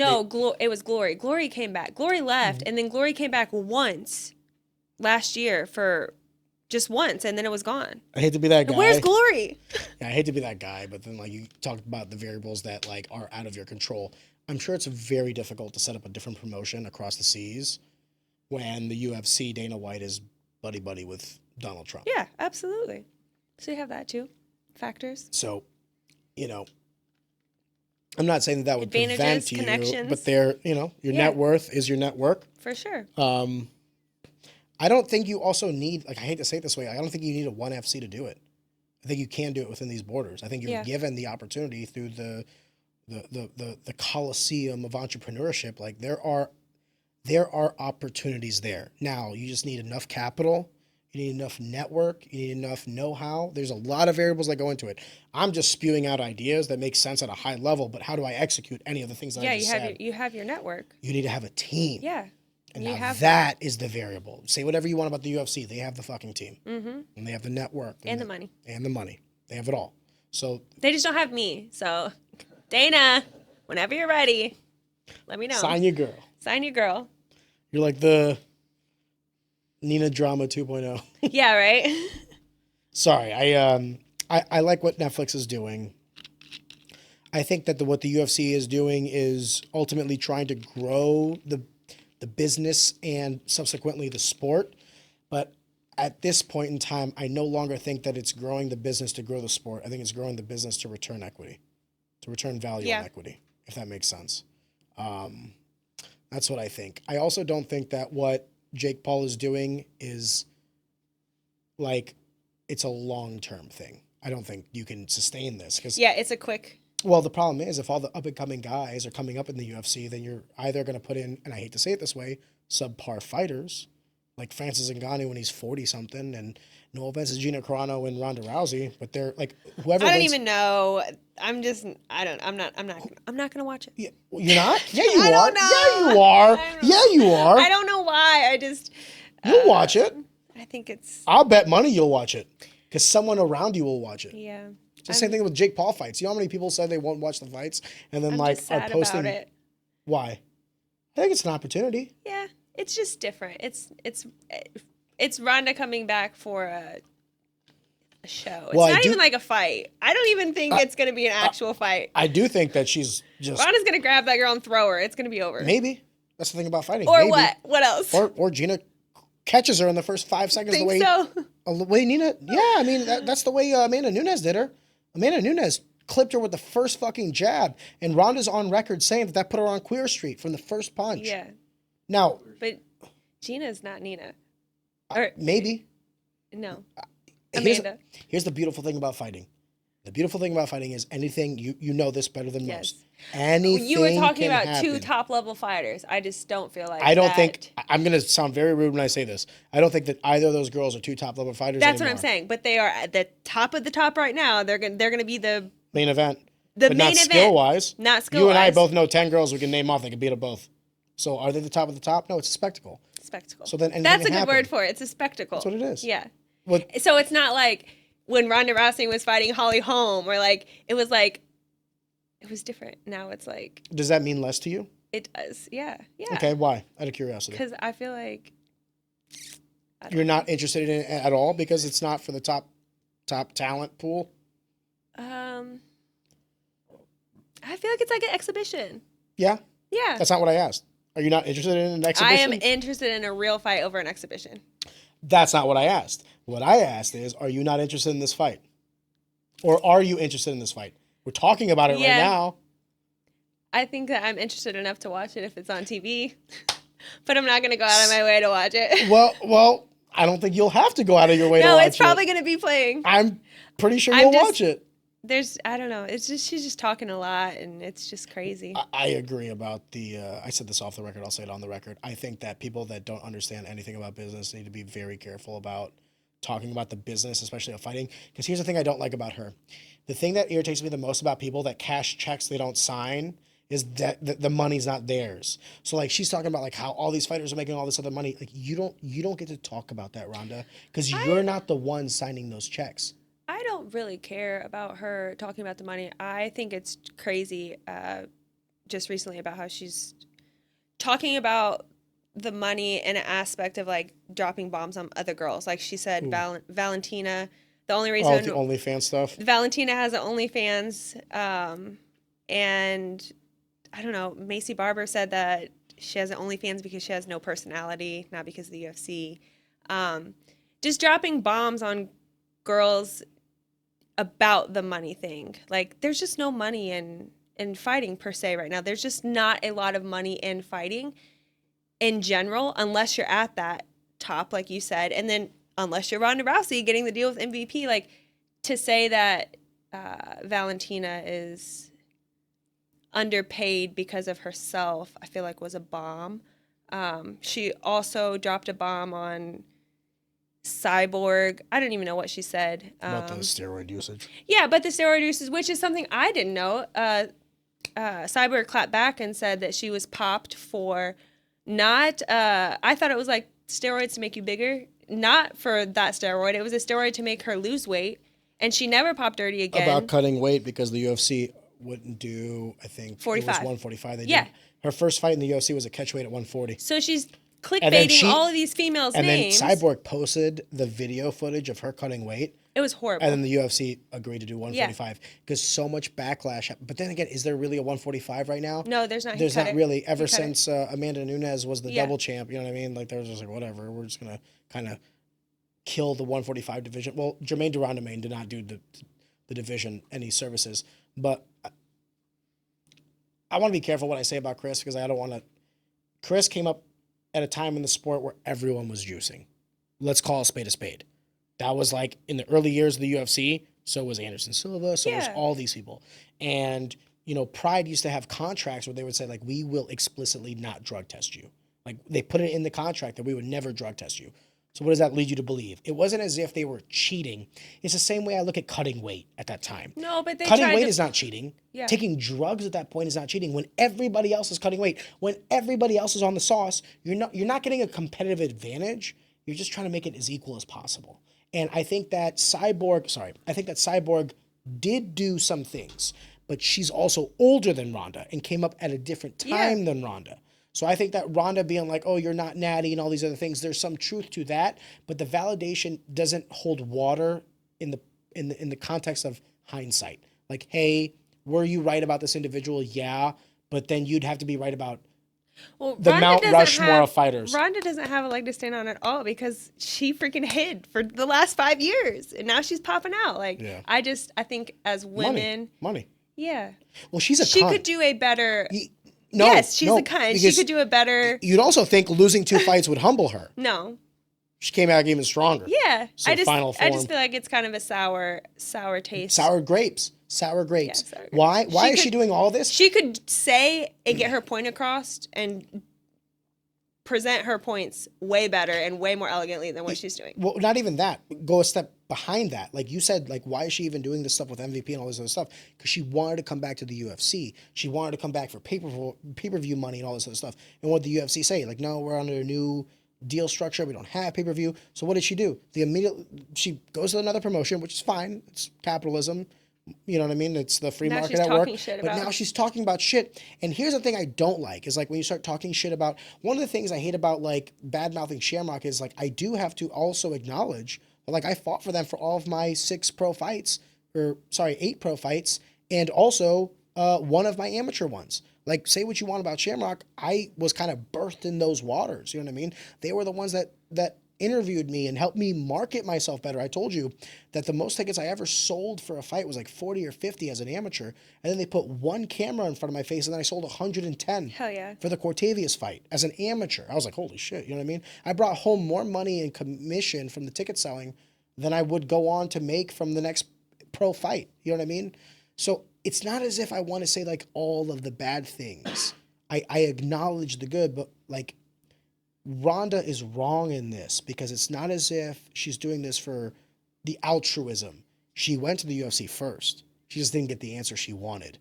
it was Glory. Glory came back. Glory left, and then Glory came back once last year for just once, and then it was gone. I hate to be that guy. Where's Glory? Yeah, I hate to be that guy, but then like you talked about the variables that like are out of your control. I'm sure it's very difficult to set up a different promotion across the seas when the UFC Dana White is buddy with Donald Trump. Yeah, absolutely. So you have that too, factors. So, you know, I'm not saying that would Advantages, prevent you, connections. but your net worth is your network. For sure. I don't think you also need, like, I hate to say it this way, I don't think you need a one FC to do it. I think you can do it within these borders. I think you're given the opportunity through the coliseum of entrepreneurship. Like there are opportunities there. Now you just need enough capital. You need enough network. You need enough know-how. There's a lot of variables that go into it. I'm just spewing out ideas that make sense at a high level, but how do I execute any of the things that I just said? You have your network. You need to have a team. Yeah. And now that is the variable. Say whatever you want about the UFC. They have the fucking team. Mm-hmm. And they have the network. And the money. And the money. They have it all. So they just don't have me. So Dana, whenever you're ready, let me know. Sign your girl. Sign your girl. You're like the Nina Drama 2.0. Yeah, right? Sorry. I like what Netflix is doing. I think that what the UFC is doing is ultimately trying to grow the business and subsequently the sport. But at this point in time, I no longer think that it's growing the business to grow the sport. I think it's growing the business to return equity, to return value on equity, if that makes sense. That's what I think. I also don't think that what Jake Paul is doing is like it's a long-term thing. I don't think you can sustain this. Yeah, it's a quick... Well, the problem is if all the up-and-coming guys are coming up in the UFC, then you're either going to put in, and I hate to say it this way, subpar fighters, like Francis Ngannou when he's 40-something, and no offense to Gina Carano and Ronda Rousey, but they're like whoever. I don't even know. I'm not going to watch it. Yeah, you're not? Yeah, you I are. don't know. Yeah, you are. Yeah, you are. I don't know why. I just... You'll watch it. I think it's... I'll bet money you'll watch it because someone around you will watch it. Yeah. It's the same thing with Jake Paul fights. You know how many people said they won't watch the fights and then I'm just sad are posting about it. Why? I think it's an opportunity. Yeah, it's just different. It's Ronda coming back for a show. It's not even like a fight. I don't even think it's going to be an actual fight. I do think that she's just... Ronda's going to grab that girl and throw her. It's going to be over. Maybe. That's the thing about fighting. Or Maybe. what? What else? Or Gina catches her in the first 5 seconds. Think The way Nina... Yeah, I mean, that's the way Amanda Nunes did her. Amanda Nunes clipped her with the first fucking jab, and Ronda's on record saying that put her on Queer Street from the first punch. Yeah. Now... But Gina's not Nina. Maybe. No. Amanda. Here's the beautiful thing about fighting. The beautiful thing about fighting is anything, you know this better than most. Anything You were talking can about happen. 2 top-level fighters. I just don't feel like I don't that. think... I'm going to sound very rude when I say this. I don't think that either of those girls are 2 top-level fighters That's anymore. what I'm saying. But they are at the top of the top right now. They're gonna be the main event. The but main not event. skill-wise. Not skill-wise. You and I both know 10 girls we can name off that can beat them both. So are they the top of the top? No, it's a spectacle. Spectacle. So then that's a good word for it. It's a spectacle. That's what it is. Yeah. What? So it's not like when Ronda Rousey was fighting Holly Holm, or it was different. Now it's like. Does that mean less to you? It does. Yeah. Yeah. Okay. Why? Out of curiosity. Because I feel like. You're not interested in it at all because it's not for the top talent pool. I feel like it's like an exhibition. Yeah. Yeah. That's not what I asked. Are you not interested in an exhibition? I am interested in a real fight over an exhibition. That's not what I asked. What I asked is, are you not interested in this fight? Or are you interested in this fight? We're talking about it right now. I think that I'm interested enough to watch it if it's on TV, but I'm not going to go out of my way to watch it. Well, I don't think you'll have to go out of your way to watch it. No, it's probably going to be playing. I'm pretty sure you'll watch it. I don't know. It's just she's just talking a lot, and it's just crazy. I agree about I said this off the record, I'll say it on the record. I think that people that don't understand anything about business need to be very careful about talking about the business, especially of fighting. Because here's the thing I don't like about her. The thing that irritates me the most about people that cash checks they don't sign is that the money's not theirs. So like she's talking about like how all these fighters are making all this other money. Like you don't get to talk about that, Rhonda, because you're not the one signing those checks. I don't really care about her talking about the money. I think it's crazy just recently about how she's talking about the money in an aspect of like dropping bombs on other girls. Like she said, Valentina, the only reason. Oh, the OnlyFans stuff? Valentina has an OnlyFans. And I don't know, Macy Barber said that she has an OnlyFans because she has no personality, not because of the UFC. Just dropping bombs on girls about the money thing. Like, there's just no money in fighting per se right now. There's just not a lot of money in fighting in general, unless you're at that top, like you said. And then unless you're Ronda Rousey getting the deal with MVP, like to say that Valentina is underpaid because of herself, I feel like was a bomb. She also dropped a bomb on Cyborg. I don't even know what she said. About the steroid usage. Yeah, but the steroid usage, which is something I didn't know. Cyborg clapped back and said that she was popped for not, I thought it was like steroids to make you bigger. Not for that steroid. It was a steroid to make her lose weight. And she never popped dirty again. About cutting weight because the UFC wouldn't do, I think, 45. It was 145. They Yeah. did. Her first fight in the UFC was a catch weight at 140. So she's clickbaiting all of these females' names. And then Cyborg posted the video footage of her cutting weight. It was horrible. And then the UFC agreed to do 145 because so much backlash. But then again, is there really a 145 right now? No, there's not. There's not really. Ever since Amanda Nunes was the double champ, you know what I mean? Like, there was just like, whatever. We're just going to kind of kill the 145 division. Well, Jermaine Durandamain did not do the division any services. But I want to be careful what I say about Chris because I don't want to. Chris came up at a time in the sport where everyone was juicing. Let's call a spade a spade. That was like in the early years of the UFC. So was Anderson Silva. So was all these people. And, you know, Pride used to have contracts where they would say, like, we will explicitly not drug test you. Like, they put it in the contract that we would never drug test you. So what does that lead you to believe? It wasn't as if they were cheating. It's the same way I look at cutting weight at that time. No, but cutting weight is not cheating. Yeah. Taking drugs at that point is not cheating. When everybody else is cutting weight, when everybody else is on the sauce, you're not getting a competitive advantage. You're just trying to make it as equal as possible. And I think that Cyborg did do some things, but she's also older than Ronda and came up at a different time than Ronda. So I think that Ronda being like, oh, you're not natty and all these other things, there's some truth to that, but the validation doesn't hold water in the context of hindsight. Like, hey, were you right about this individual? Yeah, but then you'd have to be right about the Mount Rushmore of fighters. Ronda doesn't have a leg to stand on at all because she freaking hid for the last 5 years and now she's popping out. Like, I think as women, money. Yeah. Well, she's a she cunt. Could do a better. No, yes, she's a cunt. She could do a better. You'd also think losing 2 fights would humble her. No. She came out even stronger. Yeah. So I just feel like it's kind of a sour taste. Sour grapes. Yeah, sour grapes. Why is she doing all this? She could say and get her point across and present her points way better and way more elegantly than what she's doing. Well, not even that. Go a step behind that. Like you said, like, why is she even doing this stuff with MVP and all this other stuff? Because she wanted to come back to the UFC. She wanted to come back for pay-per-view money and all this other stuff. And what did the UFC say? Like, no, we're under a new deal structure. We don't have pay-per-view. So what did she do? She goes to another promotion, which is fine. It's capitalism. You know what I mean? It's the free market at work. But now she's talking about shit. And here's the thing I don't like is like when you start talking shit about one of the things I hate about like bad mouthing Shamrock is like I do have to also acknowledge that like I fought for them for all of my 8 pro fights and also one of my amateur ones. Like, say what you want about Shamrock, I was kind of birthed in those waters. You know what I mean? They were the ones that interviewed me and helped me market myself better. I told you that the most tickets I ever sold for a fight was like 40 or 50 as an amateur. And then they put one camera in front of my face and then I sold 110 Hell yeah. for the Cortavius fight as an amateur. I was like, holy shit, you know what I mean? I brought home more money in commission from the ticket selling than I would go on to make from the next pro fight. You know what I mean? So it's not as if I want to say like all of the bad things. I acknowledge the good, but like Ronda is wrong in this because it's not as if she's doing this for the altruism. She went to the UFC first. She just didn't get the answer she wanted.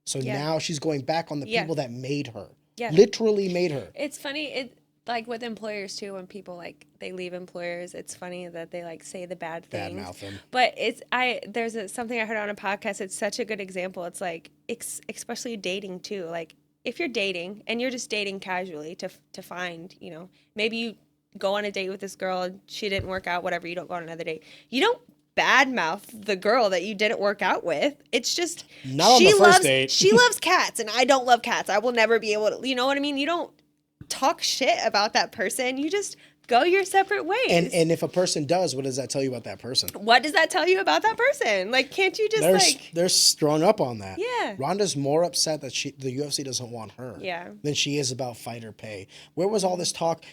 So now she's going back on the people that made her. Yeah. Literally made her. It's funny, like with employers too, when people like they leave employers, it's funny that they like say the bad things. Badmouth them. But there's something I heard on a podcast. It's such a good example. It's like especially dating too. Like if you're dating and you're just dating casually to find, you know, maybe you go on a date with this girl and she didn't work out, whatever, you don't go on another date. You don't badmouth the girl that you didn't work out with. It's just not on the first date. She loves cats and I don't love cats. I will never be able to, you know what I mean? You don't talk shit about that person. You just go your separate ways. And if a person does, what does that tell you about that person? What does that tell you about that person? Like, can't you just they're strung up on that. Yeah. Ronda's more upset that the UFC doesn't want her. Yeah. Than she is about fighter pay. Where was all this talk?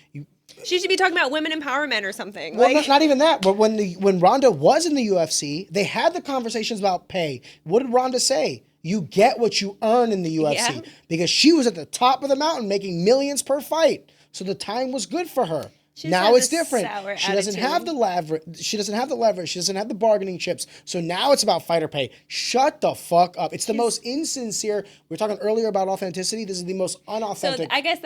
She should be talking about women empowerment or something. Well, not even that. But when Ronda was in the UFC, they had the conversations about pay. What did Ronda say? You get what you earn in the UFC because she was at the top of the mountain making millions per fight. So the time was good for her. Now it's different. She doesn't have the leverage. She doesn't have the leverage. She doesn't have the bargaining chips. So now it's about fighter pay. Shut the fuck up. It's the most insincere. We were talking earlier about authenticity. This is the most unauthentic. So I guess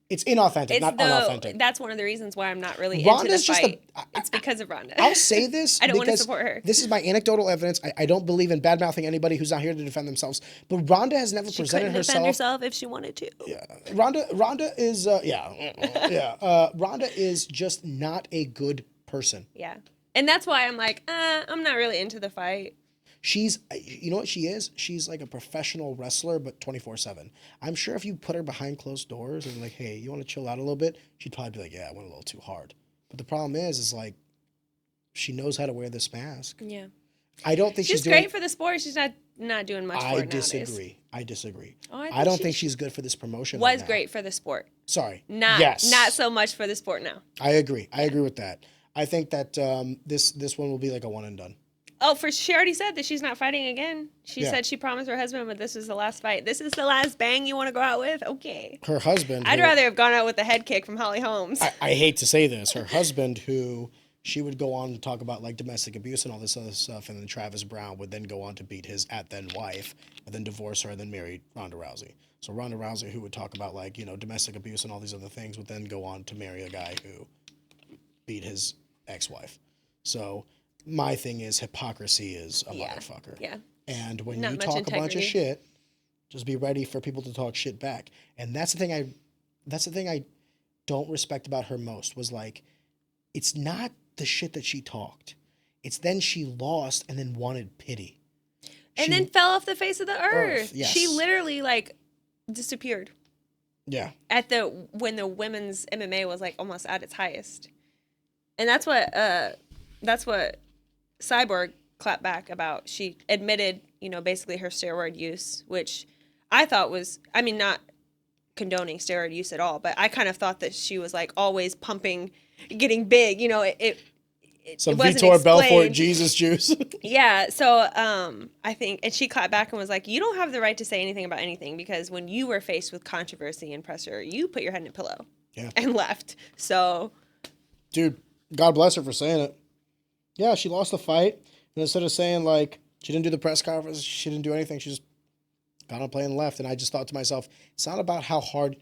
it's inauthentic, not unauthentic. That's one of the reasons why I'm not really into the fight. It's because of Ronda. I'll say this. I don't want to support her. This is my anecdotal evidence. I don't believe in bad-mouthing anybody who's not here to defend themselves. But Ronda has never presented herself. She couldn't defend herself if she wanted to. Yeah. Ronda is, Ronda is just not a good person. Yeah. And that's why I'm like, I'm not really into the fight. She's, you know what she is? She's like a professional wrestler, but 24/7. I'm sure if you put her behind closed doors and like, hey, you want to chill out a little bit? She'd probably be like, yeah, I went a little too hard. But the problem is like, she knows how to wear this mask. Yeah. I don't think she's great for the sport. She's not doing much for it nowadays. I disagree. Oh, I don't think she's good for this promotion. Was great for the sport. Sorry. Not so much for the sport now. I agree. I agree with that. I think that this one will be like a one and done. Oh, she already said that she's not fighting again. She said she promised her husband, but this is the last fight. This is the last bang you want to go out with? Okay. Her husband. I'd rather have gone out with a head kick from Holly Holmes. I hate to say this. Her husband, who she would go on to talk about like domestic abuse and all this other stuff, and then Travis Brown would then go on to beat his then wife, and then divorce her, and then marry Ronda Rousey. So Ronda Rousey, who would talk about like, you know, domestic abuse and all these other things, would then go on to marry a guy who beat his ex-wife. So my thing is hypocrisy is a motherfucker. Yeah. And when you talk a bunch of shit, just be ready for people to talk shit back. And that's the thing I don't respect about her most was like, it's not the shit that she talked. It's then she lost and then wanted pity. And then fell off the face of the earth. Yes. She literally like disappeared. Yeah. When the women's MMA was like almost at its highest. And that's what Cyborg clapped back about. She admitted, you know, basically her steroid use, which I thought was, I mean, not condoning steroid use at all, but I kind of thought that she was like always pumping, getting big, you know, some wasn't Vitor explained. Belfort Jesus juice. Yeah, so I think, and she clapped back and was like, you don't have the right to say anything about anything because when you were faced with controversy and pressure, you put your head in a pillow and left. So, dude, God bless her for saying it. Yeah, she lost the fight. And instead of saying, like, she didn't do the press conference, she didn't do anything, she just got on a plane and left. And I just thought to myself, it's not about how hard,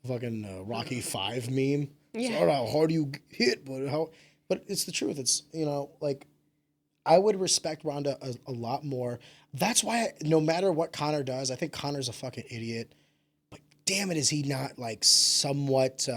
fucking Rocky 5 meme. Yeah. It's not how hard you hit, but it's the truth. It's, you know, like, I would respect Ronda a lot more. That's why, no matter what Conor does, I think Conor's a fucking idiot. But damn it, is he not, like, somewhat,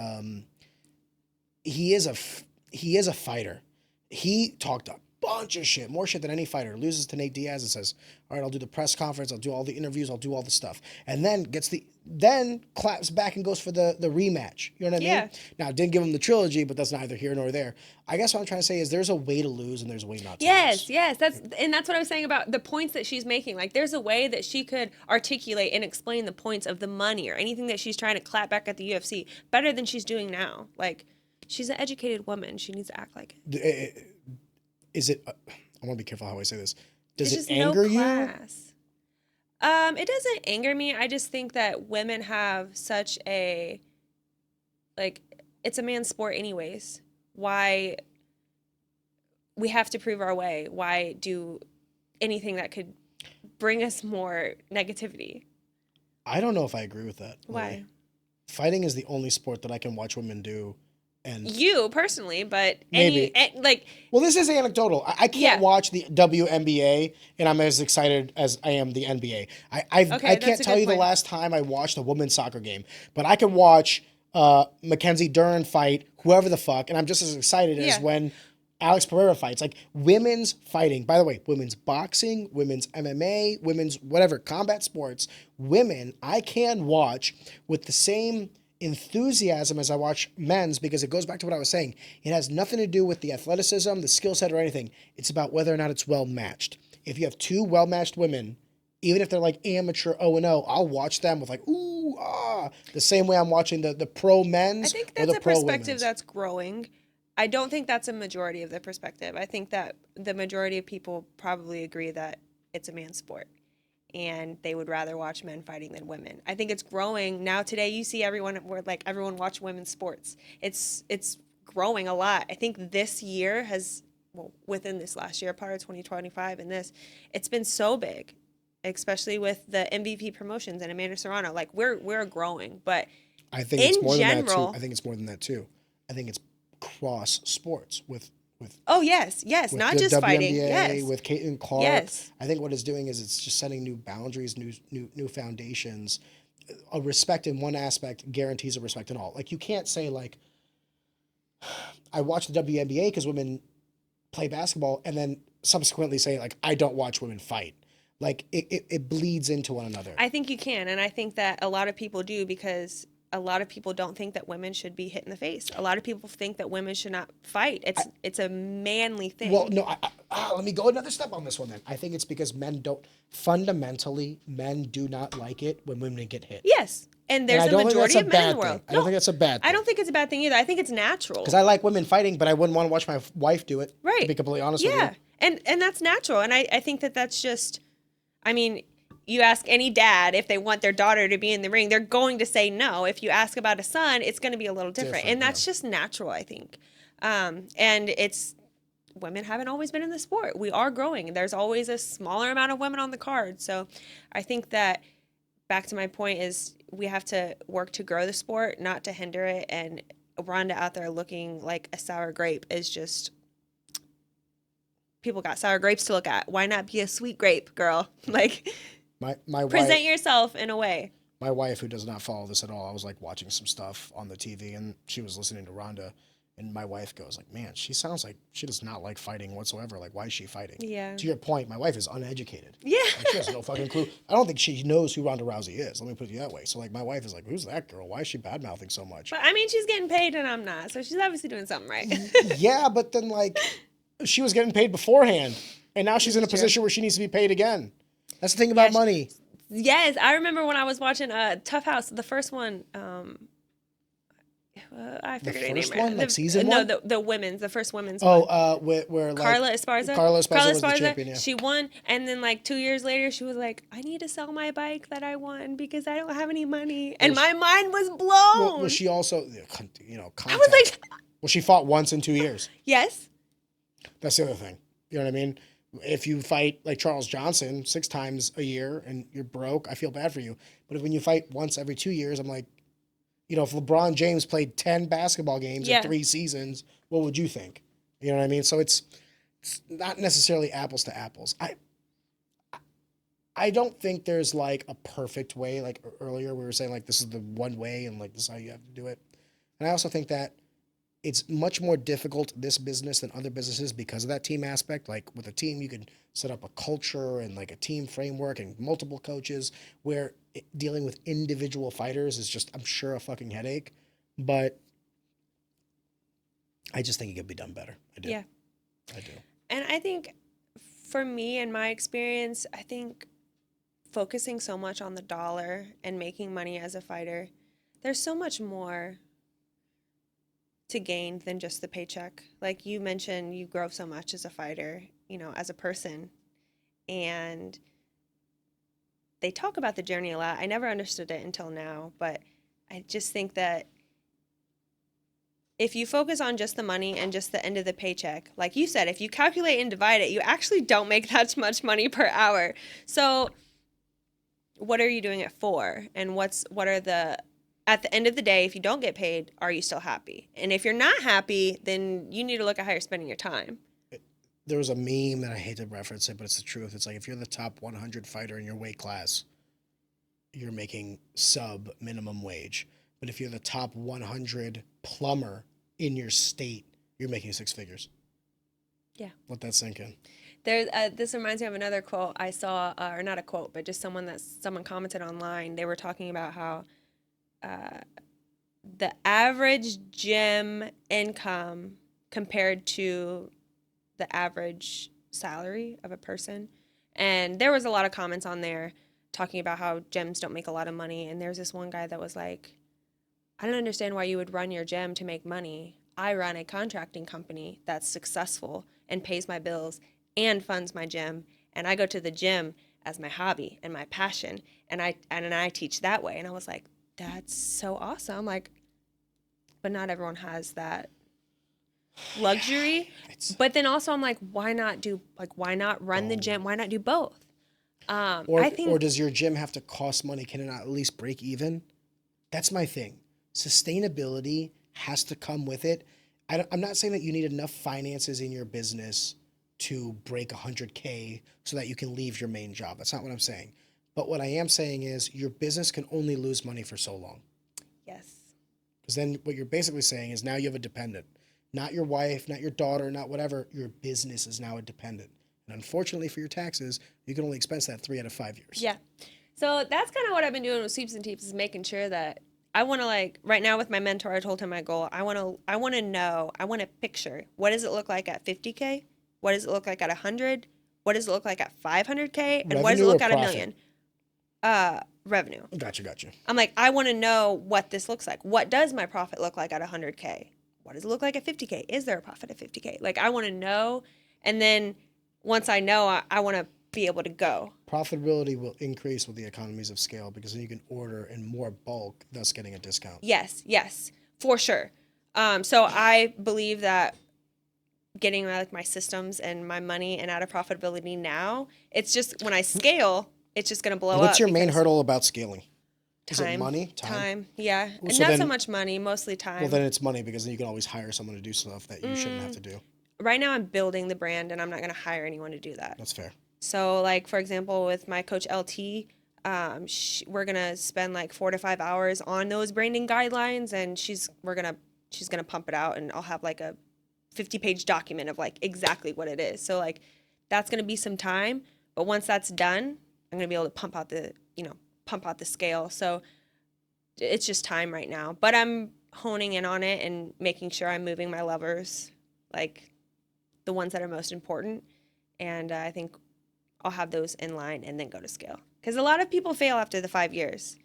he is a fighter. He talked a bunch of shit, more shit than any fighter. Loses to Nate Diaz and says, all right, I'll do the press conference, I'll do all the interviews, I'll do all the stuff. And then claps back and goes for the rematch. You know what I mean? Now, didn't give him the trilogy, but that's neither here nor there. I guess what I'm trying to say is there's a way to lose and there's a way not to lose. Yes. That's what I was saying about the points that she's making. Like, there's a way that she could articulate and explain the points of the money or anything that she's trying to clap back at the UFC better than she's doing now. Like, she's an educated woman. She needs to act like it. Is it? I want to be careful how I say this. Does It's it just anger no you? class. It doesn't anger me. I just think that women have such a, like, it's a man's sport anyways. Why we have to prove our way? Why do anything that could bring us more negativity? I don't know if I agree with that. Why? Lily. Fighting is the only sport that I can watch women do. And You personally, but Maybe. like, well, this is anecdotal. I can't Yeah. watch the WNBA and I'm as excited as I am the NBA. Okay, I that's can't a tell good you the point. last time I watched a women's soccer game, but I can watch Mackenzie Dern fight whoever the fuck, and I'm just as excited as Yeah. when Alex Pereira fights. Like women's fighting, by the way, women's boxing, women's MMA, women's whatever, combat sports, women, I can watch with the same enthusiasm as I watch men's because it goes back to what I was saying. It has nothing to do with the athleticism, the skill set, or anything. It's about whether or not it's well matched. If you have two well matched women, even if they're like amateur 0-0, I'll watch them with like, ooh, ah, the same way I'm watching the pro men's I think or that's the a pro perspective women's. that's growing. I don't think that's a majority of the perspective. I think that the majority of people probably agree that it's a man's sport and they would rather watch men fighting than women. I think it's growing. Now today you see everyone watch women's sports. It's growing a lot. I think this year has, well, within this last year, part of 2025 and this, it's been so big, especially with the MVP promotions and Amanda Serrano. Like we're growing, but I think it's in more than that general- too. I think it's more than that too. I think it's cross sports with oh yes, with not the just fighting. WNBA, Yes. with Caitlin Clark. Yes. I think what it's doing is it's just setting new boundaries, new foundations. A respect in one aspect guarantees a respect in all. Like you can't say like, I watch the WNBA because women play basketball, and then subsequently say like, I don't watch women fight. Like it bleeds into one another. I think you can, and I think that a lot of people do because a lot of people don't think that women should be hit in the face. A lot of people think that women should not fight. It's a manly thing. Well, no, let me go another step on this one then. I think it's because men do not like it when women get hit. Yes, and there's I a don't think majority that's of a men in bad the world. thing. I don't think that's a bad thing. I don't think it's a bad thing either. I think it's natural. Because I like women fighting, but I wouldn't want to watch my wife do it. Right. To be completely honest with you. Yeah, and that's natural, and I think that that's just, I mean, you ask any dad if they want their daughter to be in the ring, they're going to say no. If you ask about a son, it's going to be a little different. And that's just natural, I think. And it's, women haven't always been in the sport. We are growing. There's always a smaller amount of women on the card. So I think that, back to my point, is we have to work to grow the sport, not to hinder it. And Rhonda out there looking like a sour grape is just, people got sour grapes to look at. Why not be a sweet grape, girl? Like, My present wife, yourself in a way. my wife, who does not follow this at all, I was like watching some stuff on the TV, and she was listening to Rhonda, and my wife goes like, "Man, she sounds like she does not like fighting whatsoever. Like, why is she fighting?" Yeah. To your point, my wife is uneducated. Yeah. Like, she has no fucking clue. I don't think she knows who Ronda Rousey is. Let me put it that way. So like, my wife is like, "Who's that girl? Why is she bad mouthing so much?" But I mean, she's getting paid and I'm not, so she's obviously doing something right. Yeah, but then like, she was getting paid beforehand, and now she's in a True. position where she needs to be paid again. That's the thing about Yeah, money. Yes, I remember when I was watching Tough House, the first one. I The forget her name. first one, like season no, one? the first women's one. Where like Carla Esparza. Carla Esparza was the champion, yeah. She won, and then like 2 years later, she was like, "I need to sell my bike that I won because I don't have any money," and my mind was blown. Well, she also, I contact. was like, Well, she fought once in 2 years. "Yes, That's the other thing. You know what I mean? If you fight like Charles Johnson 6 times a year and you're broke, I feel bad for you. But when you fight once every 2 years, I'm like, if LeBron James played 10 basketball games in 3 seasons, what would you think? You know what I mean? So it's not necessarily apples to apples. I don't think there's like a perfect way. Like earlier we were saying like this is the one way and like this is how you have to do it. And I also think that it's much more difficult, this business, than other businesses because of that team aspect. Like with a team, you can set up a culture and like a team framework and multiple coaches, where dealing with individual fighters is just, I'm sure, a fucking headache. But I just think it could be done better. I do. Yeah. I do. And I think for me and my experience, I think focusing so much on the dollar and making money as a fighter, there's so much more to gain than just the paycheck. Like you mentioned, you grow so much as a fighter, you know, as a person. And they talk about the journey a lot. I never understood it until now, but I just think that if you focus on just the money and just the end of the paycheck, like you said, if you calculate and divide it, you actually don't make that much money per hour. So what are you doing it for? And what are the, at the end of the day, if you don't get paid, are you still happy? And if you're not happy, then you need to look at how you're spending your time. There was a meme that I hate to reference it, but it's the truth. It's like if you're the top 100 fighter in your weight class, you're making sub minimum wage. But if you're the top 100 plumber in your state, you're making six figures. Yeah. Let that sink in. This reminds me of another quote I saw, or not a quote, but just someone commented online. They were talking about how the average gym income compared to the average salary of a person. And there was a lot of comments on there talking about how gyms don't make a lot of money. And there's this one guy that was like, I don't understand why you would run your gym to make money. I run a contracting company that's successful and pays my bills and funds my gym. And I go to the gym as my hobby and my passion. And I teach that way. And I was like, that's so awesome. Like, but not everyone has that luxury. But then also I'm like, why not run the gym? Why not do both? Or does your gym have to cost money? Can it not at least break even? That's my thing. Sustainability has to come with it. I'm not saying that you need enough finances in your business to break 100K so that you can leave your main job. That's not what I'm saying. But what I am saying is your business can only lose money for so long. Yes. Because then what you're basically saying is now you have a dependent. Not your wife, not your daughter, not whatever. Your business is now a dependent. And unfortunately for your taxes, you can only expense that 3 out of 5 years. Yeah. So that's kind of what I've been doing with Sweeps and Teeps, is making sure that I want to, like, right now with my mentor, I told him my goal. I want to know, I want to picture, what does it look like at 50K? What does it look like at 100? What does it look like at 500K? And what does it look at $1 million? Revenue. Gotcha. I'm like, I want to know what this looks like. What does my profit look like at 100K? What does it look like at 50K? Is there a profit at 50K? Like, I want to know. And then once I know, I want to be able to go. Profitability will increase with the economies of scale because then you can order in more bulk, thus getting a discount. Yes, for sure. So I believe that getting like my systems and my money and out of profitability now, it's just when I scale, it's just going to blow up. What's your main hurdle about scaling? Is it Time. money? Time, yeah. So Not then, so much money, mostly time. Well, then it's money because then you can always hire someone to do stuff that you shouldn't have to do. Right now I'm building the brand and I'm not going to hire anyone to do that. That's fair. So like, for example, with my coach LT, we're going to spend like 4 to 5 hours on those branding guidelines, and she's going to pump it out, and I'll have like a 50-page document of like exactly what it is. So like that's going to be some time, but once that's done, I'm going to be able to pump out the scale. So it's just time right now, but I'm honing in on it and making sure I'm moving my levers, like the ones that are most important. And I think I'll have those in line and then go to scale. Because a lot of people fail after the 5 years.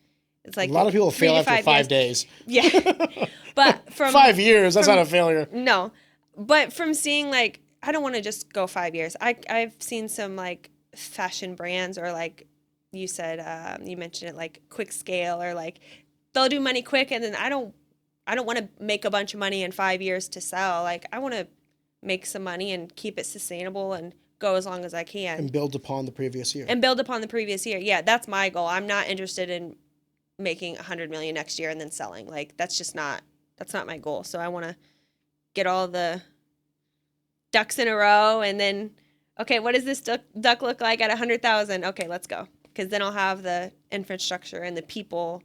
It's like a lot of people fail after 5 days. Yeah. But from 5 years, that's not a failure. No. But from seeing, like, I don't want to just go 5 years. I've seen some like fashion brands, or like you said, you mentioned it, like quick scale, or like they'll do money quick, and then I don't want to make a bunch of money in 5 years to sell. Like, I want to make some money and keep it sustainable and go as long as I can. And build upon the previous year. Yeah, that's my goal. I'm not interested in making $100 million next year and then selling. Like, that's not my goal. So I want to get all the ducks in a row, and then, okay, what does this duck look like at 100,000? Okay, let's go. Because then I'll have the infrastructure and the people.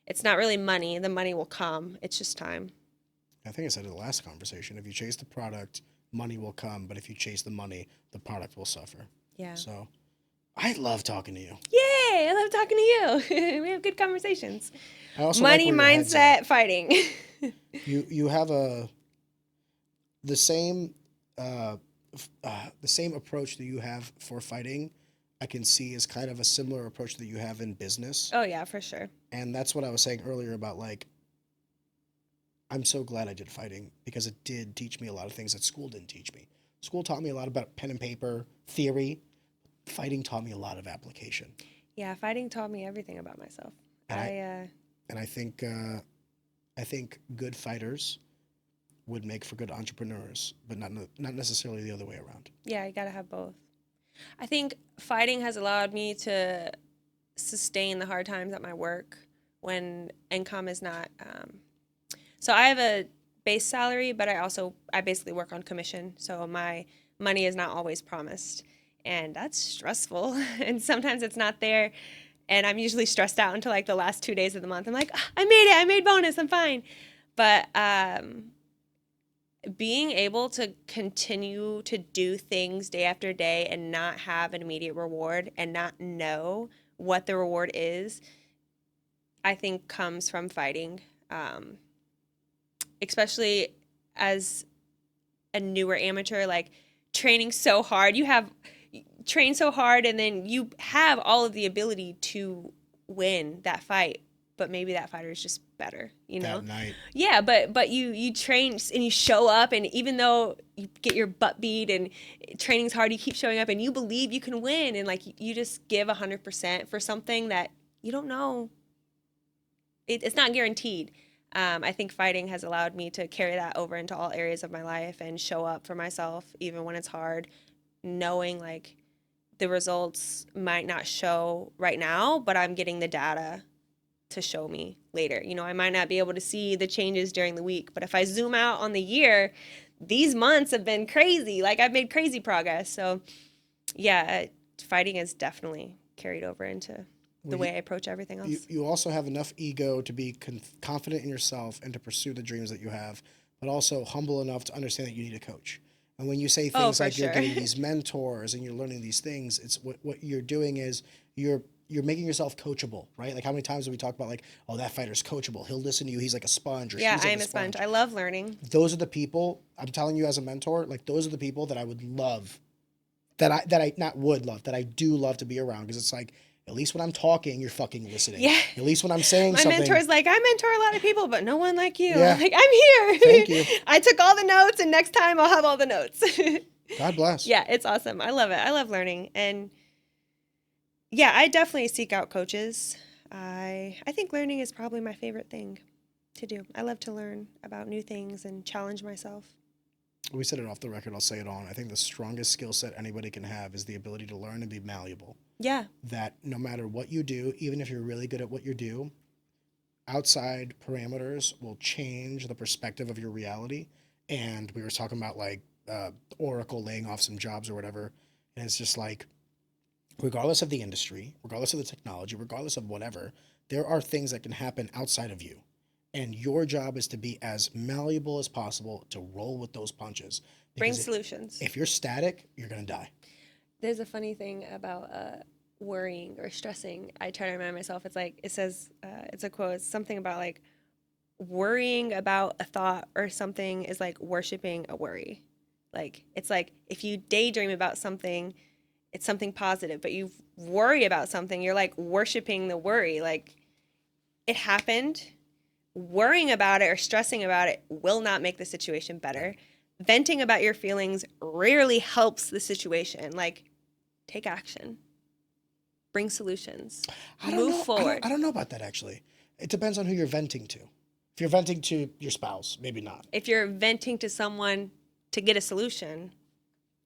It's not really money. The money will come. It's just time. I think I said in the last conversation, if you chase the product, money will come. But if you chase the money, the product will suffer. Yeah. So I love talking to you. Yay! I love talking to you. We have good conversations. I also Money, like where your head's mindset, at. fighting. You have the same approach that you have for fighting. I can see is kind of a similar approach that you have in business. Oh yeah, for sure. And that's what I was saying earlier about, like, I'm so glad I did fighting because it did teach me a lot of things that school didn't teach me. School taught me a lot about pen and paper, theory. Fighting taught me a lot of application. Yeah, fighting taught me everything about myself. And I And I think good fighters would make for good entrepreneurs, but not necessarily the other way around. yeah, you gotta have both. I think fighting has allowed me to sustain the hard times at my work when income is not. So I have a base salary, but I basically work on commission. So my money is not always promised, and that's stressful. And sometimes it's not there, and I'm usually stressed out until like the last 2 days of the month. I'm like, "Ah, I made it. I made bonus. I'm fine." But being able to continue to do things day after day and not have an immediate reward and not know what the reward is, I think comes from fighting. Especially as a newer amateur, like training so hard. Train so hard and then you have all of the ability to win that fight, but maybe that fighter is just better, That night. Yeah, but you train and you show up, and even though you get your butt beat and training's hard, you keep showing up and you believe you can win, and like you just give 100% for something that you don't know. It's not guaranteed. I think fighting has allowed me to carry that over into all areas of my life and show up for myself even when it's hard, knowing like the results might not show right now, but I'm getting the data to show me later. I might not be able to see the changes during the week, but if I zoom out on the year, these months have been crazy. Like I've made crazy progress. So yeah, fighting has definitely carried over into the way I approach everything else. You also have enough ego to be confident in yourself and to pursue the dreams that you have, but also humble enough to understand that you need a coach. And when you say things like you're getting these mentors and you're learning these things, it's what you're doing is you're making yourself coachable, right? Like how many times do we talk about like, oh, that fighter's coachable. He'll listen to you. He's like a sponge. Or Yeah, she's like I'm a sponge. I love learning. Those are the people, I'm telling you as a mentor, like those are the people that I would love, that I do love to be around, because it's like, at least when I'm talking, you're fucking listening. Yeah. At least when I'm saying something. My mentor's like, I mentor a lot of people, but no one like you. Yeah. Like, I'm here. Thank you. I took all the notes, and next time I'll have all the notes. God bless. Yeah, it's awesome. I love it. I love learning. And yeah, I definitely seek out coaches. I think learning is probably my favorite thing to do. I love to learn about new things and challenge myself. We said it off the record, I'll say it on. I think the strongest skill set anybody can have is the ability to learn and be malleable. Yeah. That no matter what you do, even if you're really good at what you do, outside parameters will change the perspective of your reality. And we were talking about like Oracle laying off some jobs or whatever. And it's just like, regardless of the industry, regardless of the technology, regardless of whatever, there are things that can happen outside of you. And your job is to be as malleable as possible to roll with those punches. Bring solutions. If you're static, you're going to die. There's a funny thing about worrying or stressing. I try to remind myself, it's like, it says, it's a quote, it's something about like worrying about a thought or something is like worshiping a worry. Like, it's like if you daydream about something, it's something positive, but you worry about something, you're like worshiping the worry. Like, it happened. Worrying about it or stressing about it will not make the situation better. Venting about your feelings rarely helps the situation. Like, take action. Bring solutions. Move forward. I don't know about that, actually. It depends on who you're venting to. If you're venting to your spouse, maybe not. If you're venting to someone to get a solution,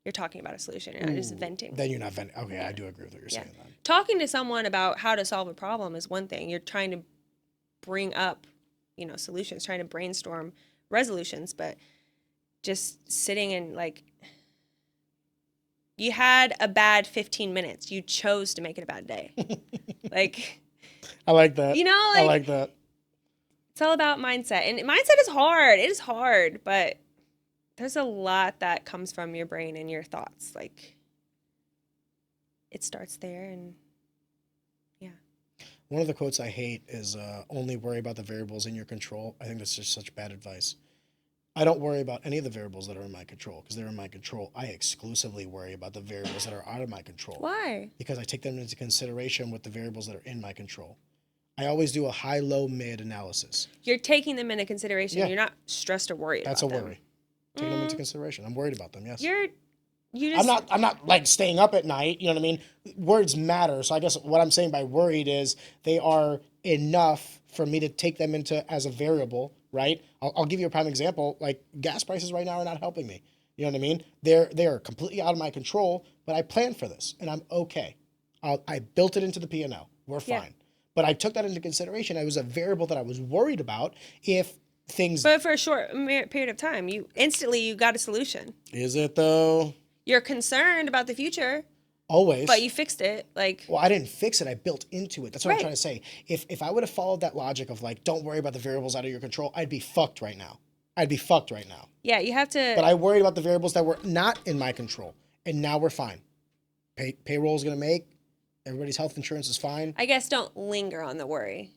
you're talking about a solution. You're not just venting. Then you're not venting. Okay, I do agree with what you're saying then. Talking to someone about how to solve a problem is one thing. You're trying to bring up, solutions, trying to brainstorm resolutions, but just sitting and like, you had a bad 15 minutes. You chose to make it a bad day. Like, I like that. Like, I like that. It's all about mindset. And mindset is hard. It is hard, but there's a lot that comes from your brain and your thoughts. Like, it starts there, and yeah. One of the quotes I hate is only worry about the variables in your control. I think that's just such bad advice. I don't worry about any of the variables that are in my control because they're in my control. I exclusively worry about the variables that are out of my control. Why? Because I take them into consideration with the variables that are in my control. I always do a high, low, mid analysis. You're taking them into consideration. Yeah. You're not stressed or worried That's a about them. worry. Taking them into consideration. I'm worried about them. Yes. You I'm just not like staying up at night. You know what I mean? Words matter. So I guess what I'm saying by worried is they are enough for me to take them into as a variable, right? I'll give you a prime example. Like gas prices right now are not helping me. You know what I mean? They are completely out of my control, but I planned for this and I'm okay. I built it into the P&L. We're Yeah. fine. But I took that into consideration. It was a variable that I was worried about if things... but for a short period of time, you got a solution. Is it though? You're concerned about the future, Always. but you fixed it. Like, Well, I didn't fix it. I built into it. That's what I'm Right. trying to say. If I would have followed that logic of like, don't worry about the variables out of your control, I'd be fucked right now. yeah, you have to. But I worried about the variables that were not in my control, and now we're fine. Payroll is going to make. Everybody's health insurance is fine. I guess don't linger on the worry.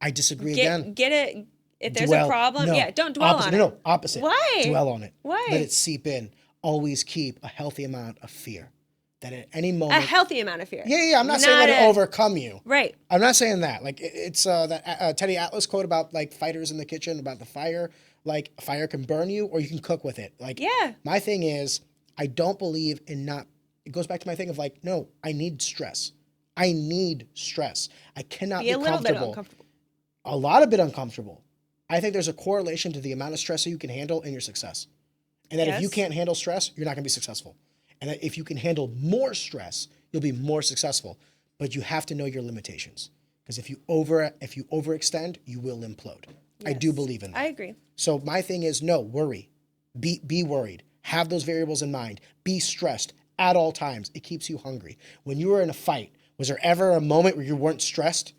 I disagree again. Get it. If there's Dwell. a problem, No. yeah, don't dwell Opposite. on it. No, opposite. Why? Dwell on it. Why? Let it seep in. Always keep a healthy amount of fear. That at any A moment... healthy amount of fear. Yeah. I'm not saying let it overcome you. Right. I'm not saying that. Like it's that Teddy Atlas quote about like fighters in the kitchen about the fire. Like fire can burn you or you can cook with it. Like Yeah. my thing is I don't believe in not. It goes back to my thing of like no, I need stress. I cannot be Be a little bit comfortable. uncomfortable. A lot of bit uncomfortable. I think there's a correlation to the amount of stress that you can handle and your success. And that if you Yes. can't handle stress, you're not going to be successful. And that if you can handle more stress, you'll be more successful. But you have to know your limitations. Because if you overextend, you will implode. I do Yes. believe in that. I agree. So my thing is no, worry. Be worried. Have those variables in mind. Be stressed at all times. It keeps you hungry. When you were in a fight, was there ever a moment where you weren't stressed?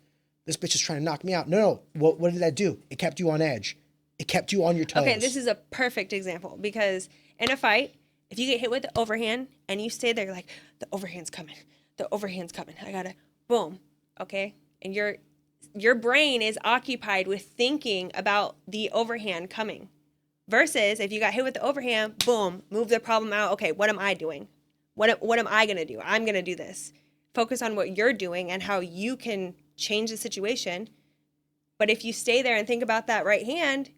This bitch is trying to knock me out. No. What did that do? It kept you on edge. It kept you on your toes. Okay, this is a perfect example because in a fight, if you get hit with the overhand and you stay there, you're like, the overhand's coming. I gotta, boom. Okay. And your brain is occupied with thinking about the overhand coming. Versus if you got hit with the overhand, boom, move the problem out. Okay, what am I doing? What am I gonna do? I'm gonna do this. Focus on what you're doing and how you can change the situation. But if you stay there and think about that right hand,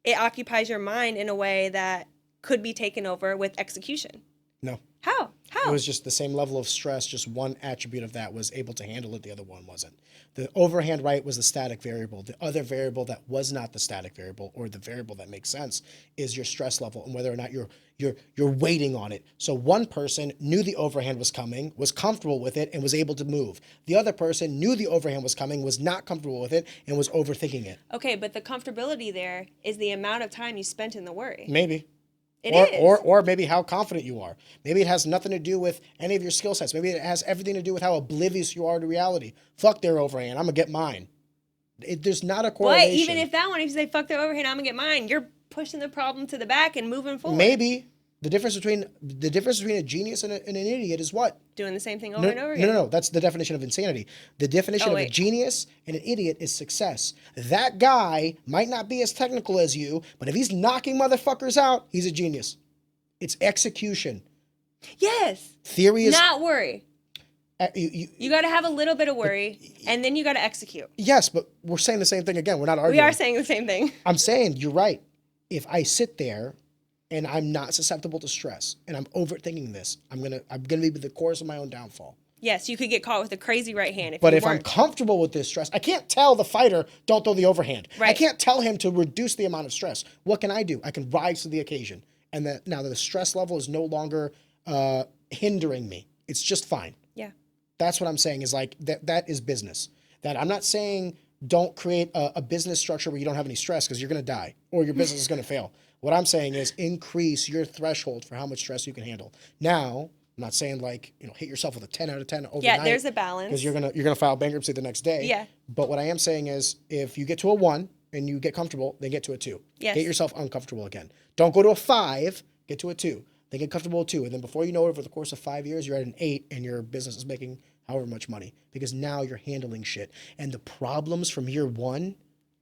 it occupies your mind in a way that could be taken over with execution. No. How? It was just the same level of stress. Just one attribute of that was able to handle it. The other one wasn't. The overhand right was the static variable. The other variable that was not the static variable or the variable that makes sense is your stress level and whether or not you're waiting on it. So one person knew the overhand was coming, was comfortable with it, and was able to move. The other person knew the overhand was coming, was not comfortable with it, and was overthinking it. Okay, but the comfortability there is the amount of time you spent in the worry. Maybe. It is. Or maybe how confident you are. Maybe it has nothing to do with any of your skill sets. Maybe it has everything to do with how oblivious you are to reality. Fuck their overhand. I'm going to get mine. There's not a correlation. But even if that one, if you say, fuck their overhand, I'm going to get mine, you're pushing the problem to the back and moving forward. Maybe. The difference between a genius and an idiot is what? Doing the same thing over and over again. No. That's the definition of insanity. The definition of a genius and an idiot is success. That guy might not be as technical as you, but if he's knocking motherfuckers out, he's a genius. It's execution. Yes. Theory is... Not worry. You got to have a little bit of worry, and then you got to execute. Yes, but we're saying the same thing again. We're not arguing. We are saying the same thing. I'm saying you're right. If I sit there and I'm not susceptible to stress and I'm overthinking this, I'm gonna be the cause of my own downfall. Yes, you could get caught with a crazy right hand. But if I'm comfortable with this stress, I can't tell the fighter, don't throw the overhand. Right. I can't tell him to reduce the amount of stress. What can I do? I can rise to the occasion. And now the stress level is no longer hindering me. It's just fine. Yeah. That's what I'm saying is like that is business. That I'm not saying don't create a business structure where you don't have any stress because you're going to die or your business is going to fail. What I'm saying is increase your threshold for how much stress you can handle. Now, I'm not saying like, hit yourself with a 10 out of 10 overnight. Yeah, there's a balance. Because you're gonna file bankruptcy the next day. Yeah. But what I am saying is if you get to a 1 and you get comfortable, then get to a 2. Yes. Get yourself uncomfortable again. Don't go to a 5, get to a 2. Then get comfortable with 2. And then before you know it, over the course of 5 years, you're at an 8 and your business is making however much money. Because now you're handling shit. And the problems from year 1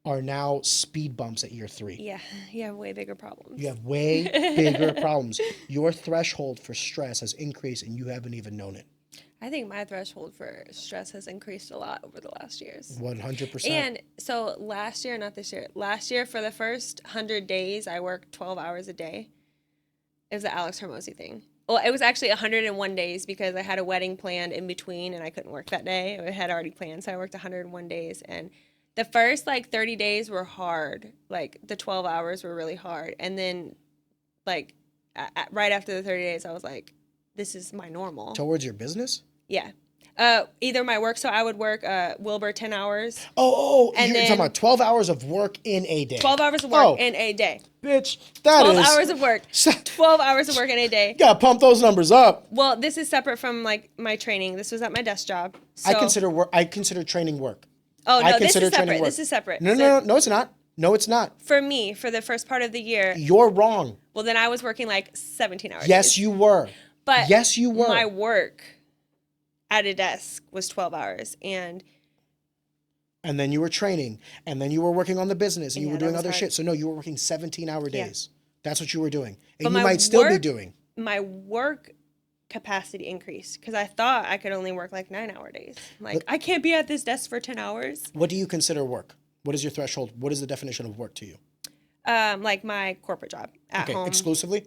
are now speed bumps at year 3. Yeah, you have way bigger problems. You have way bigger problems. Your threshold for stress has increased and you haven't even known it. I think my threshold for stress has increased a lot over the last years. 100%. And so last year, not this year, last year for the first 100 days, I worked 12 hours a day. It was the Alex Hermosi thing. Well, it was actually 101 days because I had a wedding planned in between and I couldn't work that day. I had already planned, so I worked 101 days. And the first 30 days were hard. Like the 12 hours were really hard. And then right after the 30 days, I was like, this is my normal. Towards your business? Yeah. Either my work, so I would work Wilbur 10 hours. And you're talking about 12 hours of work in a day. 12 hours of work in a day. Bitch, that 12 is... hours of work. 12 hours of work in a day. You gotta pump those numbers up. Well, this is separate from my training. This was at my desk job. So... I consider training work. Oh, no, this is separate. This is separate. No, it's not. No, it's not. For me, for the first part of the year. You're wrong. Well, then I was working 17 hours. Yes, you were. But yes, you were. My work at a desk was 12 hours. And then you were training. And then you were working on the business. And you were doing other hard. shit. So no, you were working 17-hour days. Yeah. That's what you were doing. And but you might still be doing. My work capacity increased because I thought I could only work 9-hour days. I can't be at this desk for 10 hours. What do you consider work? What is your threshold? What is the definition of work to you? My corporate job at home. Exclusively?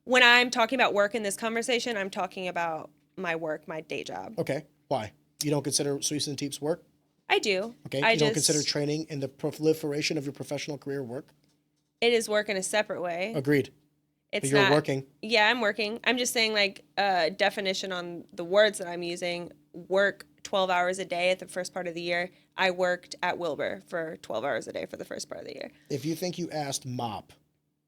When I'm talking about work in this conversation, I'm talking about my work, my day job. Okay. Why? You don't consider Sweeps and Teeps work? I do. Okay. You don't consider training in the proliferation of your professional career work? It is work in a separate way. Agreed. It's but you're working. Yeah, I'm working. I'm just saying definition on the words that I'm using. Work 12 hours a day at the first part of the year. I worked at Wilbur for 12 hours a day for the first part of the year. If you think you asked Mop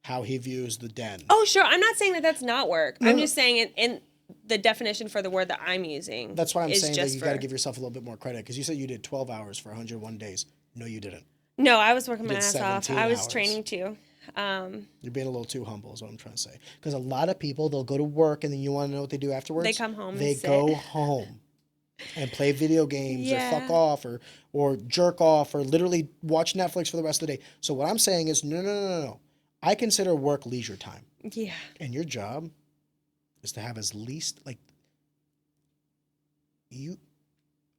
how he views the den. Oh, sure. I'm not saying that that's not work. I'm just saying in the definition for the word that I'm using. That's why I'm saying that you got to give yourself a little bit more credit because you said you did 12 hours for 101 days. No, you didn't. No, I was working my ass off. I was training too. You're being a little too humble is what I'm trying to say. Because a lot of people, they'll go to work and then you want to know what they do afterwards? They come home They and sit. go home and play video games or fuck off or jerk off or literally watch Netflix for the rest of the day. So what I'm saying is no. I consider work leisure time. Yeah. And your job is to have as least I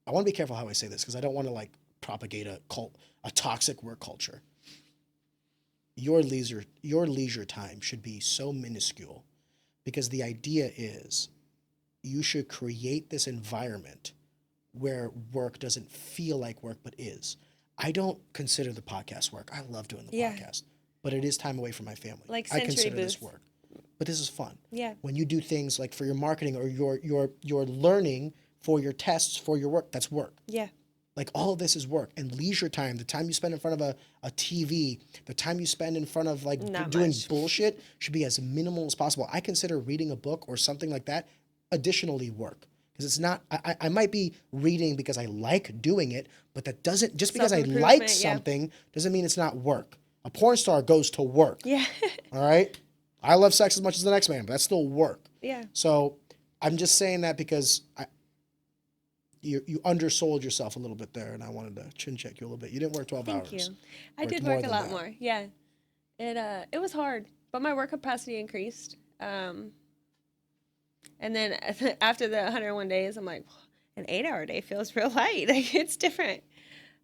want to be careful how I say this because I don't want to propagate a toxic work culture. Your leisure time should be so minuscule because the idea is you should create this environment where work doesn't feel like work but is. I don't consider the podcast work. I love doing the podcast, but it is time away from my family. I consider this work, but this is fun. Yeah. When you do things for your marketing or your learning for your tests for your work, that's work. Yeah. All of this is work. And leisure time, the time you spend in front of a TV, the time you spend in front of doing bullshit should be as minimal as possible. I consider reading a book or something like that additionally work. Because it's not, I might be reading because I like doing it, but that doesn't, just because I like something doesn't mean it's not work. A porn star goes to work. Yeah. All right? I love sex as much as the next man, but that's still work. Yeah. So I'm just saying that because you undersold yourself a little bit there, and I wanted to chin check you a little bit. You didn't work 12 hours. Thank you. I did work a lot more. Yeah. It was hard, but my work capacity increased. And then after the 101 days, I'm like, an 8-hour day feels real light. It's different.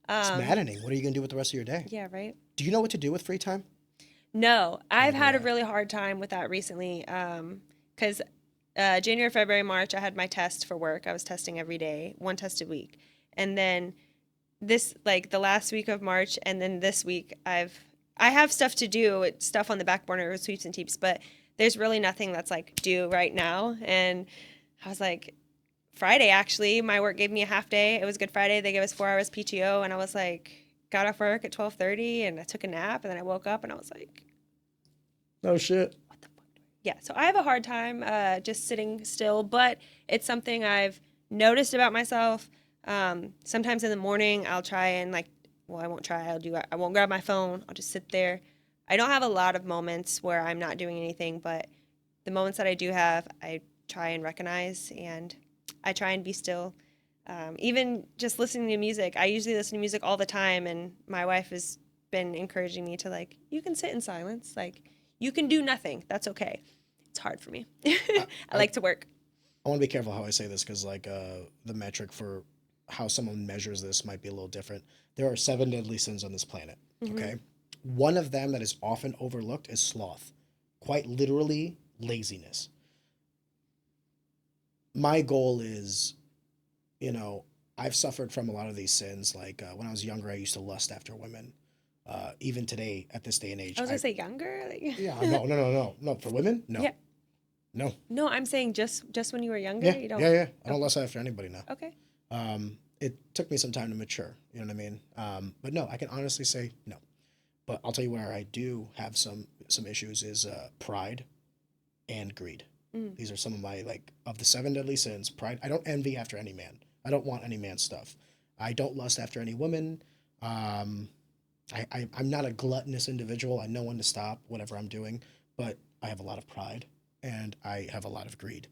It's maddening. What are you going to do with the rest of your day? Yeah, right. Do you know what to do with free time? No, I've had a really hard time with that recently because January, February, March, I had my test for work. I was testing every day, one test a week. And then this, the last week of March and then this week, I have stuff to do, stuff on the back burner with Sweeps and Teeps, but there's really nothing that's due right now. And I was Friday, actually, my work gave me a half day. It was Good Friday. They gave us 4 hours PTO. And I was got off work at 12:30 and I took a nap. And then I woke up and I was no shit. What the fuck? Yeah. So I have a hard time just sitting still, but it's something I've noticed about myself. Sometimes in the morning I'll try and I won't try. I won't grab my phone. I'll just sit there. I don't have a lot of moments where I'm not doing anything, but the moments that I do have, I try and recognize and I try and be still. Even just listening to music. I usually listen to music all the time, and my wife has been encouraging me to you can sit in silence. You can do nothing. That's okay. It's hard for me. I like to work. I want to be careful how I say this because like the metric for how someone measures this might be a little different. There are 7 deadly sins on this planet. Mhm. Okay. One of them that is often overlooked is sloth. Quite literally, laziness. My goal is, you know, I've suffered from a lot of these sins. Like when I was younger, I used to lust after women. Even today, at this day and age, I was gonna say younger. Like... yeah, no. For women, no, Yeah. no, No, I'm saying just when you were younger. yeah, You don't. yeah. I don't Okay. lust after anybody now. Okay. It took me some time to mature. You know what I mean? But no, I can honestly say no. But I'll tell you where I do have some issues is pride and greed. Mm. These are some of my like of the 7 deadly sins. Pride. I don't envy after any man. I don't want any man's stuff. I don't lust after any woman. Um, I'm not a gluttonous individual. I know when to stop whatever I'm doing, but I have a lot of pride and I have a lot of greed.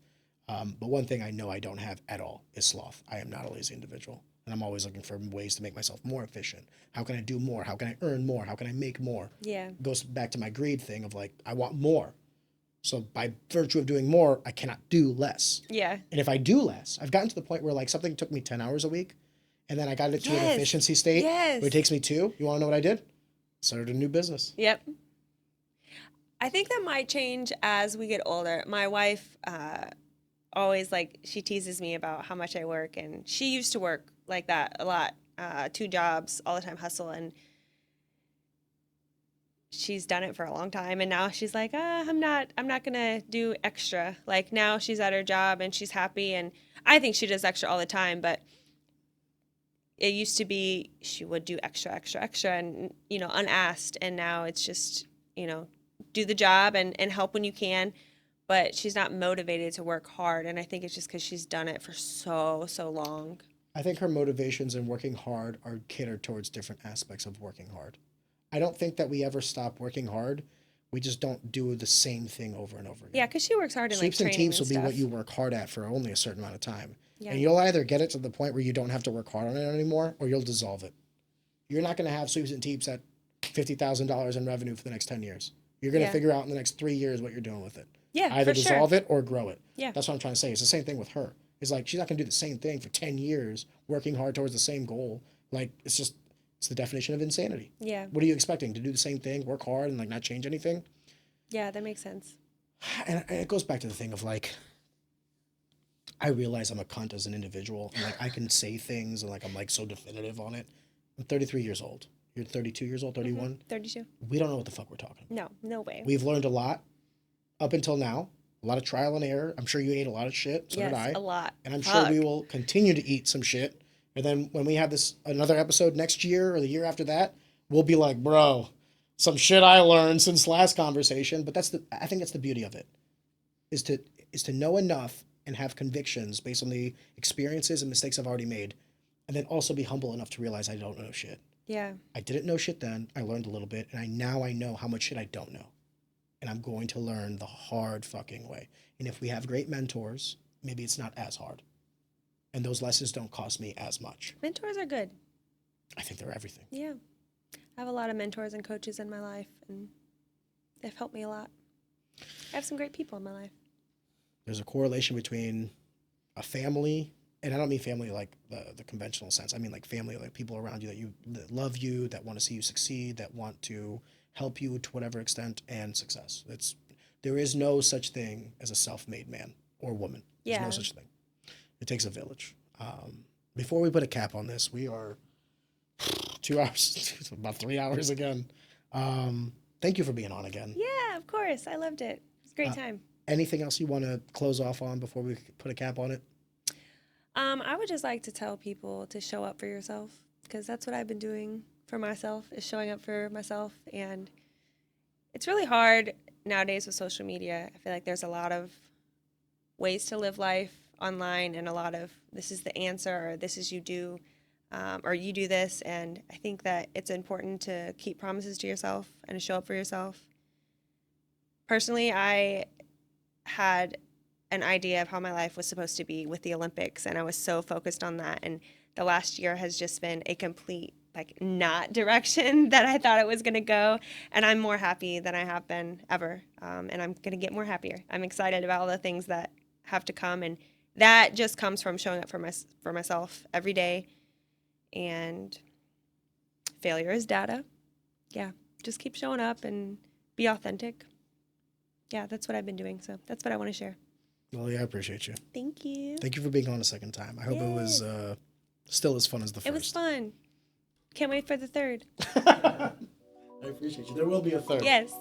But one thing I know I don't have at all is sloth. I am not a lazy individual. And I'm always looking for ways to make myself more efficient. How can I do more? How can I earn more? How can I make more? Yeah. It goes back to my greed thing of like, I want more. So by virtue of doing more, I cannot do less. Yeah. And if I do less, I've gotten to the point where like something took me 10 hours a week and then I got it to an Yes. efficiency state Yes. where it takes me 2. You want to know what I did? Started a new business. Yep. I think that might change as we get older. My wife always like she teases me about how much I work, and she used to work like that a lot, 2 jobs all the time, hustle, and she's done it for a long time. And now she's like, I'm not gonna do extra. Like now she's at her job and she's happy, and I think she does extra all the time, but it used to be she would do extra, and unasked, and now it's just do the job and help when you can, but she's not motivated to work hard, and I think it's just because she's done it for so long. I think her motivations in working hard are catered towards different aspects of working hard. I don't think that we ever stop working hard. We just don't do the same thing over and over again. Yeah, because she works hard in like Sweeps and training teeps and will be stuff. what you work hard at for only a certain amount of time. Yeah. And you'll either get it to the point where you don't have to work hard on it anymore, or you'll dissolve it. You're not going to have sweeps and teeps at $50,000 in revenue for the next 10 years. You're going to Yeah. figure out in the next 3 years what you're doing with it. Yeah, Either for sure. dissolve it or grow it. Yeah. That's what I'm trying to say. It's the same thing with her. It's like she's not going to do the same thing for 10 years, working hard towards the same goal. Like it's the definition of insanity. Yeah. What are you expecting? To do the same thing, work hard, and like not change anything? Yeah, that makes sense. And it goes back to the thing of like, I realize I'm a cunt as an individual, and like I can say things, and like I'm like so definitive on it. I'm 33 years old. You're 32 years old, 31. 32. We don't know what the fuck we're talking about. No way. We've learned a lot up until now. A lot of trial and error. I'm sure you ate a lot of shit. So yes, did I. a lot. And I'm Fuck. sure we will continue to eat some shit. And then when we have this another episode next year or the year after that, we'll be like, bro, some shit I learned since last conversation. But I think that's the beauty of it, is to know enough and have convictions based on the experiences and mistakes I've already made, and then also be humble enough to realize I don't know shit. Yeah. I didn't know shit then. I learned a little bit, and I know how much shit I don't know. And I'm going to learn the hard fucking way. And if we have great mentors, maybe it's not as hard. And those lessons don't cost me as much. Mentors are good. I think they're everything. Yeah. I have a lot of mentors and coaches in my life, and they've helped me a lot. I have some great people in my life. There's a correlation between a family, and I don't mean family like the conventional sense. I mean like family, like people around you that love you, that want to see you succeed, that want to help you to whatever extent, and success. There is no such thing as a self-made man or woman. There's no such thing. It takes a village. Before we put a cap on this, we are 2 hours, about 3 hours again. Thank you for being on again. Yeah, of course. I loved it. It was a great time. Anything else you want to close off on before we put a cap on it? I would just like to tell people to show up for yourself, because that's what I've been doing for myself, is showing up for myself. And it's really hard nowadays with social media. I feel like there's a lot of ways to live life online, and a lot of this is the answer, or this is you do, or you do this. And I think that it's important to keep promises to yourself and to show up for yourself. Personally, I had an idea of how my life was supposed to be with the Olympics, and I was so focused on that. And the last year has just been a complete not direction that I thought it was going to go. And I'm more happy than I have been ever. And I'm going to get more happier. I'm excited about all the things that have to come, and that just comes from showing up for myself every day. And failure is data. Yeah, just keep showing up and be authentic. Yeah, that's what I've been doing. So that's what I want to share. Well, yeah, I appreciate you. Thank you. Thank you for being on a second time. I hope it was still as fun as the first. It was fun. Can't wait for the third. I appreciate you. There will be a third. Yes.